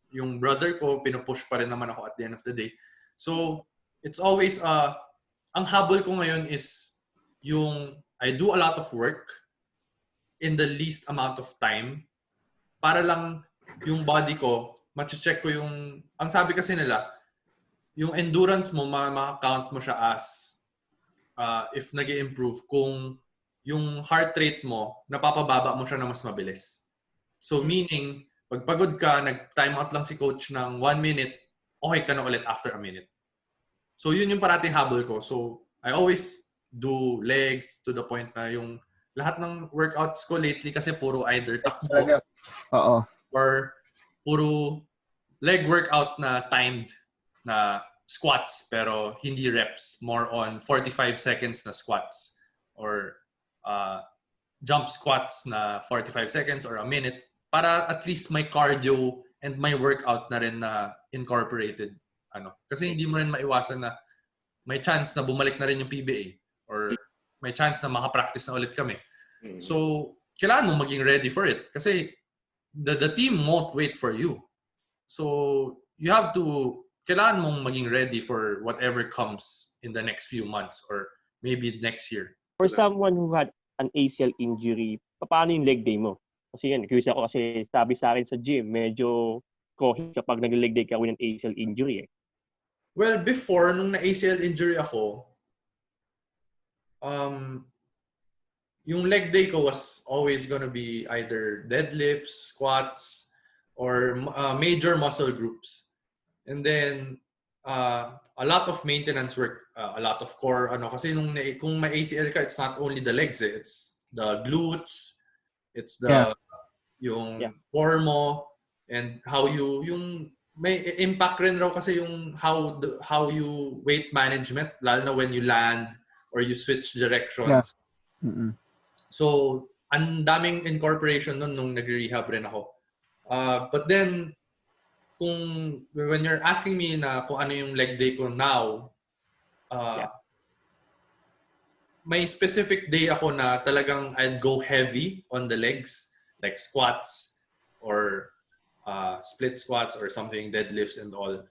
yung brother ko, pinupush pa rin naman ako at the end of the day. So, it's always, ang habol ko ngayon is yung I do a lot of work in the least amount of time para lang yung body ko, ma-check ko yung, ang sabi kasi nila, yung endurance mo, ma-count mo siya as if nag-i-improve kung yung heart rate mo, napapababa mo siya na mas mabilis. So meaning, pag pagod ka, nag-time out lang si coach ng 1 minute, okay ka na ulit after a minute. So yun yung parating habol ko. So I always do legs to the point na yung lahat ng workouts ko lately kasi puro either takbo or puro leg workout na timed na squats pero hindi reps. More on 45 seconds na squats or jump squats na 45 seconds or a minute para at least my cardio and my workout na rin na incorporated. Kasi hindi mo rin maiwasan na may chance na bumalik na rin yung PBA or may chance na makapractice na ulit kami. So, kailangan mo maging ready for it kasi the team won't wait for you. So, you have to, kailangan mong maging ready for whatever comes in the next few months or maybe next year. For someone who had an ACL injury, paano yung leg day mo? Kasi yan, curious ako kasi sabi sa akin sa gym, medyo kohi kapag nag-leg day ka with an ACL injury Well, before, nung na-ACL injury ako, yung leg day ko was always gonna be either deadlifts, squats, or major muscle groups. And then, a lot of maintenance work, a lot of core, kasi kung may ACL ka, it's not only the legs, it's the glutes, it's the yung core mo, and how yung may impact rin raw kasi yung how you weight management, lalo na when you land or you switch directions. So, ang daming incorporation nun nung nag-rehab rin ako. But then, when you're asking me na kung ano yung leg day ko now, may specific day ako na talagang I'd go heavy on the legs, like squats or split squats or something, deadlifts and all.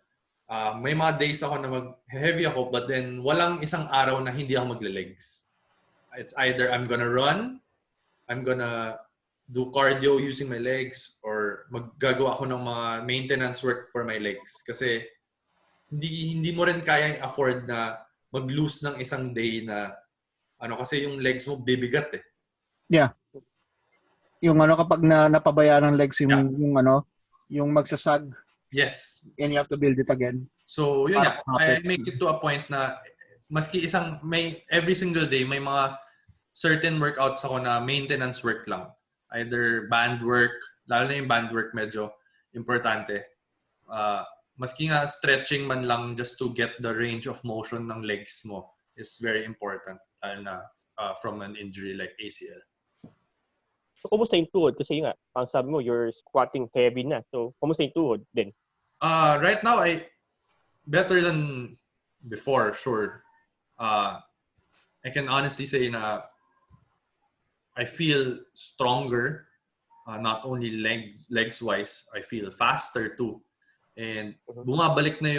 May mga days ako na mag-heavy ako, but then walang isang araw na hindi ako magle-legs. It's either I'm gonna run, I'm gonna do cardio using my legs, or maggagawa ako ng mga maintenance work for my legs. Kasi hindi mo rin kayang afford na mag-lose ng isang day na kasi yung legs mo bibigat eh. Yeah. Yung kapag napabayaan ng legs yung magsasag. Yes. And you have to build it again. So, yun I make it to a point na maski every single day may mga certain workouts ako na maintenance work lang. Either band work, lalo na yung band work medyo importante. Maski nga stretching man lang just to get the range of motion ng legs mo is very important, lalo na from an injury like ACL. So, kumusta yung tuhod? Kasi nga, ang sabi mo, you're squatting heavy na. So, kumusta yung tuhod din? Right now, better than before, sure. I can honestly say na I feel stronger, not only legs-wise, I feel faster too. And bumabalik na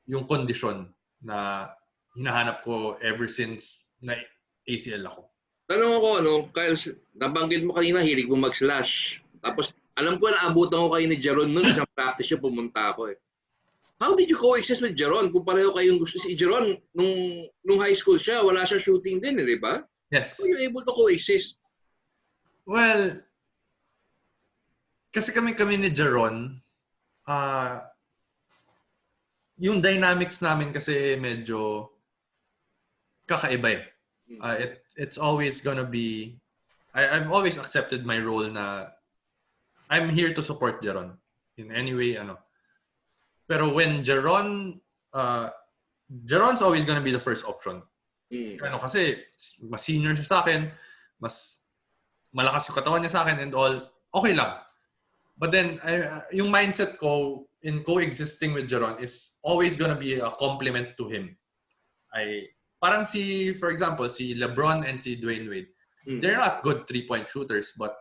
yung kondisyon na hinahanap ko ever since na ACL ako. Tanong ako, Kyle, nabanggit mo kanina, hilig mo mag-slash. Tapos, alam ko na abutan ko kayo ni Jeron noon, isang practice siya, pumunta ako eh. How did you coexist with Jeron? Kung pareho kayong gusto, si Jeron, nung high school siya, wala siya shooting din, di ba? Yes. How are you able to coexist? Well, kasi kami ni Jeron, yung dynamics namin kasi medyo kakaiba eh. It's always gonna be, I've always accepted my role na I'm here to support Jeron in any way, Pero when Jeron's always gonna be the first option. Kasi mas senior siya sa akin, mas malakas yung katawan niya sa akin and all, okay lang. But then, yung mindset ko in coexisting with Jeron is always gonna be a compliment to him. Parang for example, si LeBron and si Dwayne Wade, they're not good three-point shooters, but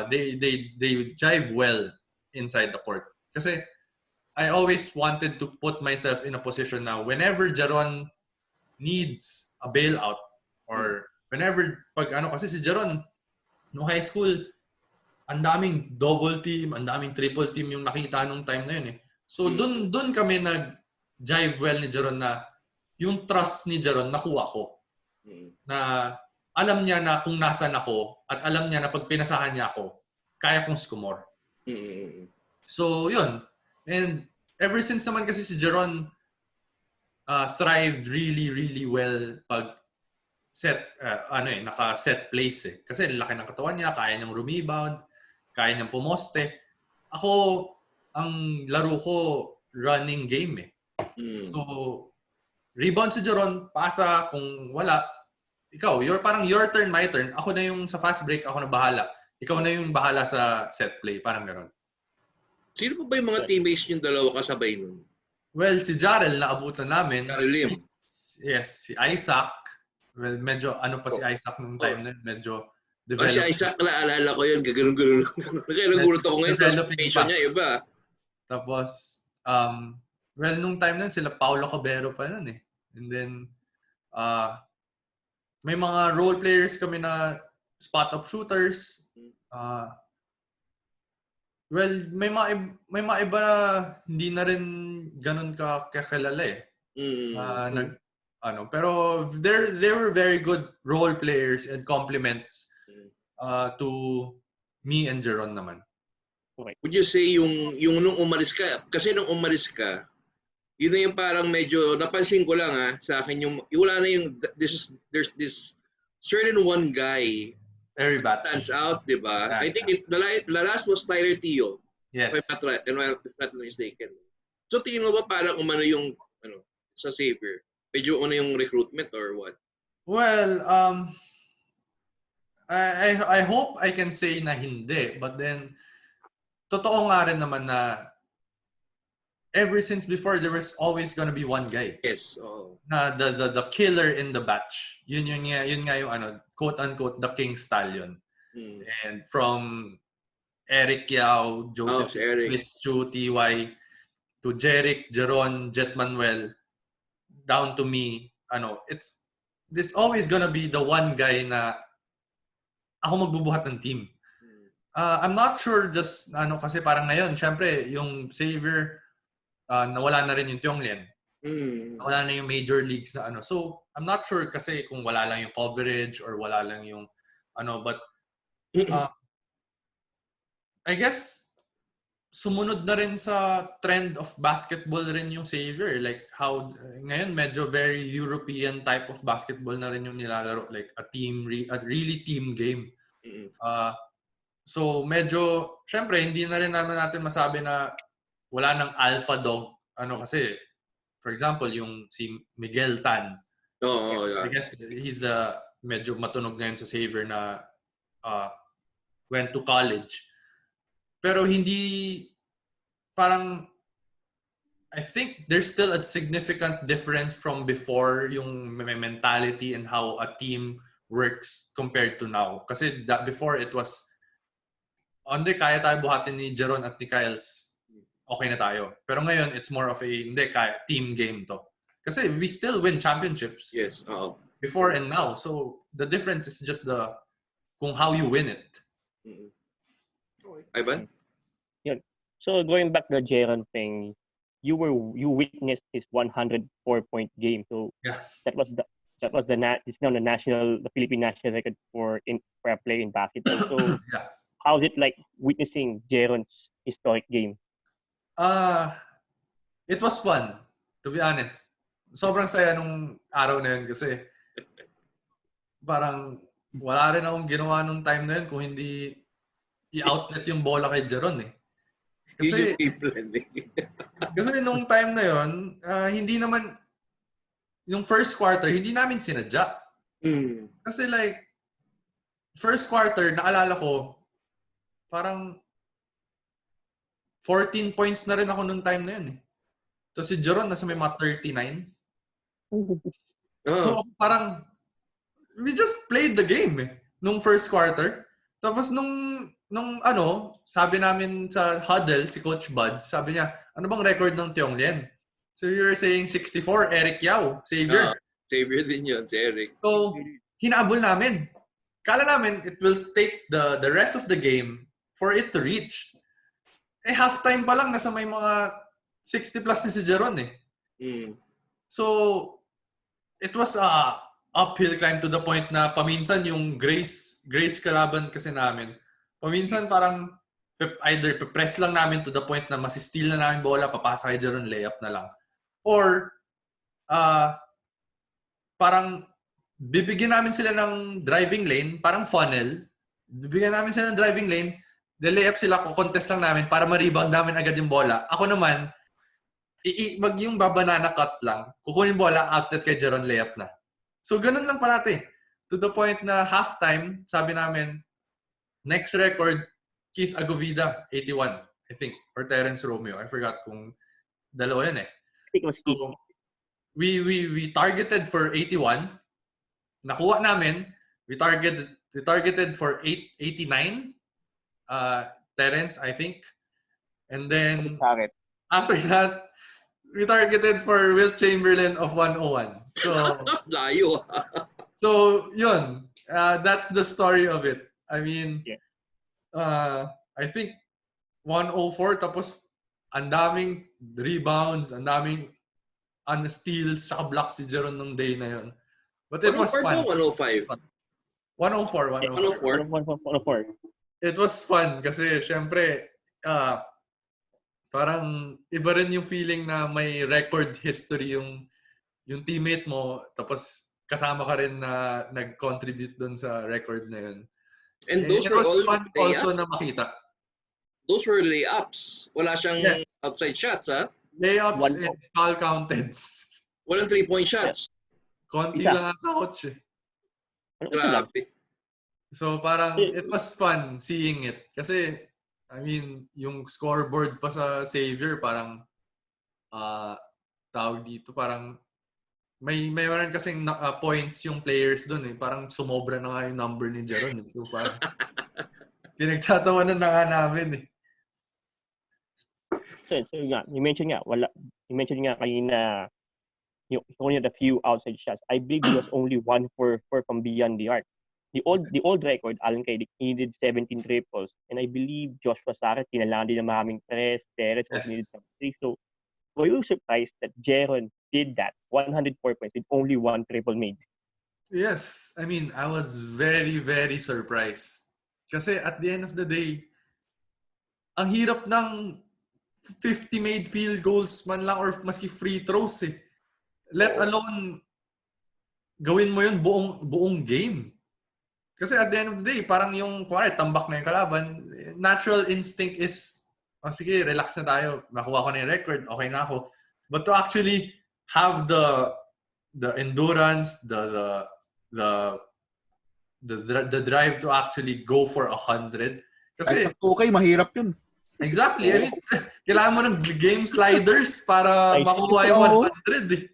they jive well inside the court. Kasi I always wanted to put myself in a position na whenever Jeron needs a bailout or whenever, kasi si Jeron, no high school, ang daming double team, ang daming triple team yung nakita nung time na yun eh. So dun kami nag-jive well ni Jeron na yung trust ni Jeron nakuha ko. Na alam niya na kung nasan ako at alam niya na pag pinasahan niya ako, kaya kong skumore. So, yun. And ever since naman kasi si Jeron thrived really, really well pag naka-set place eh. Kasi laki ng katawan niya, kaya niyang rebound, kaya niyang pumoste. Ako, ang laro ko, running game eh. So, rebound si Jeron, pasa, kung wala, ikaw, parang your turn, my turn. Ako na yung sa fast break, ako na bahala. Ikaw na yung bahala sa set play, parang gano'n. Sino pa ba yung mga teammates yung dalawa kasabay nun? Well, si Jarrell, naabutan namin. Jarrell Lim. Yes, si Isaac. Well, medyo, si Isaac nung time na medyo developed. Si Isaac, naalala ko yun, gagano'n. Kaya nagulat ako ngayon, transformation niya, iba. Tapos, well, nung time na sila Paulo Cabero pa nun eh. And then, may mga role players kami na spot-up shooters. Well, may mga iba na hindi na rin ganun kakilala eh. Pero they were very good role players and compliments to me and Jeron naman. Okay. Would you say yung nung umalis ka, kasi nung umalis ka, yun na yung parang medyo, napansin ko lang sa akin yung, wala na yung, there's this certain one guy very bad stands out, di ba? I think the last was Tyler Teo. Yes. If not mistaken. So tingin mo ba parang umano yung, sa Xavier? Medyo yung recruitment or what? Well, I hope I can say na hindi, but then, totoo nga rin naman na ever since before, there was always gonna be one guy. Yes. Oh. Na the killer in the batch. Yun nga yung quote unquote the King Stallion. And from Eric Yao, Joseph Chris Chu, TY to Jeric, Jeron, Jet Manuel down to me, there's always gonna be the one guy na ako magbubuhat ng team. I'm not sure just kasi parang ngayon, syempre yung Xavier nawala na rin yung Tionglian. Wala na yung major leagues na So, I'm not sure kasi kung wala lang yung coverage or wala lang yung but I guess sumunod na rin sa trend of basketball rin yung Xavier. Like how ngayon medyo very European type of basketball na rin yung nilalaro, like a really team game. So medyo syempre hindi na rin natin masabi na wala ng alpha dog kasi for example yung si Miguel Tan. Yeah. I guess he's the medyo matunog ngayon sa Xavier na went to college. Pero hindi parang I think there's still a significant difference from before yung mentality and how a team works compared to now. Kasi before it was kaya tayo buhatin ni Jeron at ni Kyles, okay na tayo. Pero ngayon it's more of a kaya team game to. Kasi we still win championships. Yes. Before and now. So the difference is just kung how you win it. Ivan? Yun. So going back to the Jeron thing, you witnessed his 104-point game. So yeah. It's now the Philippine national record for a play in basketball. So yeah. How's it like witnessing Jeron's historic game? It was fun, to be honest. Sobrang saya nung araw na yun kasi parang wala rin akong ginawa nung time na yun kung hindi i-outlet yung bola kay Jeron eh. Kasi kasi nung time na yun, hindi naman yung first quarter, hindi namin sinadya. Kasi like first quarter, naalala ko, parang 14 points na rin ako nung time na yun eh. Tapos si Jeron nasa may mga 39. So parang we just played the game eh, nung first quarter. Tapos nung sabi namin sa huddle, si Coach Buds, sabi niya, ano bang record ng Tionglien? So you were saying 64, Eric Yao, Xavier. Xavier din yun, si Eric. So, hinabol namin. Kala namin it will take the rest of the game for it to reach. Halftime pa lang, nasa may mga 60 plus ni si Jeron eh. So, it was a uphill climb to the point na paminsan yung Grace kalaban kasi namin. Paminsan parang either press lang namin to the point na masisteal na namin bola, papasa kay Jeron, layup na lang. Or, parang bibigyan namin sila ng driving lane, parang funnel. Bibigyan namin sila ng driving lane, layup sila, contest lang namin para ma-rebound namin agad yung bola. Ako naman, yung babanana cut lang, kukunin bola, outlet kay Jeron, layup na. So, ganun lang parati. To the point na halftime, sabi namin, next record, Keith Agovida, 81, I think. Or Terence Romeo. I forgot kung dalawa yun eh. I think it was so, we targeted for 81. Nakuha namin. We targeted for 89. Terence, I think. And then, after that, we targeted for Wilt Chamberlain of 101. So, layo. So, yun. That's the story of it. I mean, I think 104 tapos ang daming rebounds, ang daming steals, saka blocks si Jeron nung day na yun. But it was fun. 105? 104. It was fun kasi syempre, parang iba rin yung feeling na may record history yung teammate mo tapos kasama ka rin na nag-contribute doon sa record na yun. And those were all fun also na makita. Those were layups. Wala siyang outside shots, ha? Layups and foul counted. Walang 3-point shots. Konti lang ang coach eh. Grabe. So parang it was fun seeing it. Kasi, I mean, yung scoreboard pa sa Xavier, parang tawag dito, parang may meron kasing points yung players doon eh. Parang sumobra na nga yung number ni Jeron. So parang pinagtatawanan na nga namin eh. So yeah, you mentioned kanina you only had a few outside shots. I believe he was only 1 for from beyond the arc. The old record, Alan Kay, he did 17 triples. And I believe Joshua Sarah, kinalangan din ng maraming tres, Terence, was needed some three. So, were you surprised that Jeron did that? 104 points with only 1 triple made? Yes. I mean, I was very, very surprised. Kasi at the end of the day, ang hirap ng 50 made field goals man lang or maski free throws eh. Let alone gawin mo yun buong game. Kasi at the end of the day, parang yung tambak na yung kalaban, natural instinct is, sige, relax na tayo. Nakuha ko na yung record, okay na ako. But to actually have the endurance, the drive to actually go for 100. Kasi Kahit okay, mahirap yun. exactly. I mean, kailangan mo ng game sliders para makuha yung 100 eh.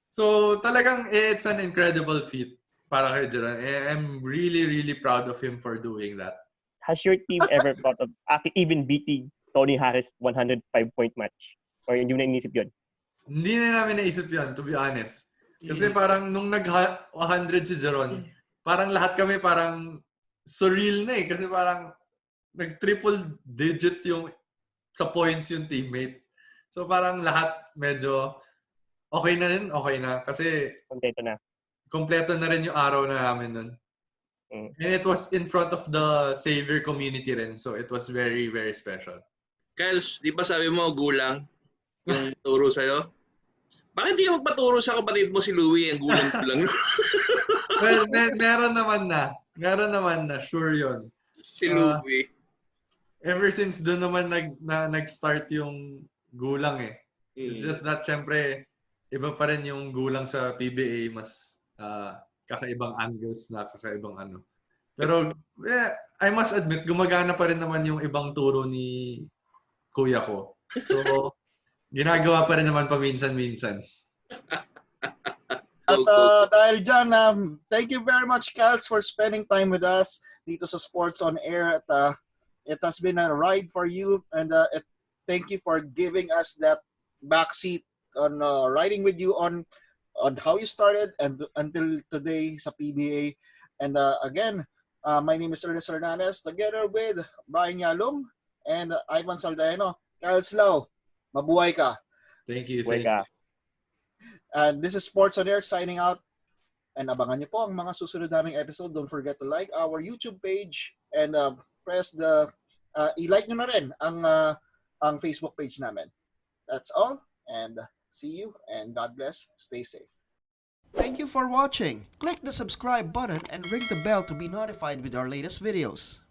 So, talagang it's an incredible feat para kay Jeron. I'm really, really proud of him for doing that. Has your team ever thought of even beating Tony Harris 105-point match? Or hindi mo na inisip yun? Hindi na namin naisip yun, to be honest. Kasi parang nung nag-100 si Jeron, parang lahat kami parang surreal na eh. Kasi parang nag-triple digit yung sa points yung teammate. So parang lahat medyo okay na rin, okay na. Kasi kompleto na rin yung araw na namin nun. And it was in front of the Savior community rin. So it was very, very special. Kyles, di ba sabi mo gulang yung turo sa'yo? Bakit di magpaturo sa kapatid mo si Louie ang gulang-gulang? Well, meron naman na. Meron naman na. Sure yun. Si Louie. Ever since doon naman nag-start yung gulang eh. It's just that, syempre, iba pa rin yung gulang sa PBA. Mas kakaibang angles na kakaibang ano. Pero, I must admit, gumagana pa rin naman yung ibang turo ni kuya ko. So, ginagawa pa rin naman paminsan-minsan. At dahil dyan, thank you very much, Kyles, for spending time with us dito sa Sports on Air. At it has been a ride for you, and thank you for giving us that backseat on riding with you on how you started and until today sa PBA. And again, my name is Ernest Hernandez, together with Brian Yalom and Ivan Saldaeno. Kyles Lau, mabuhay ka. Thank you. Thank you. And this is Sports on Air signing out. And abangan niyo po ang mga susunod naming episode. Don't forget to like our YouTube page and press the i-like niyo na rin ang Facebook page namin. That's all, and see you, and God bless. Stay safe. Thank you for watching. Click the subscribe button and ring the bell to be notified with our latest videos.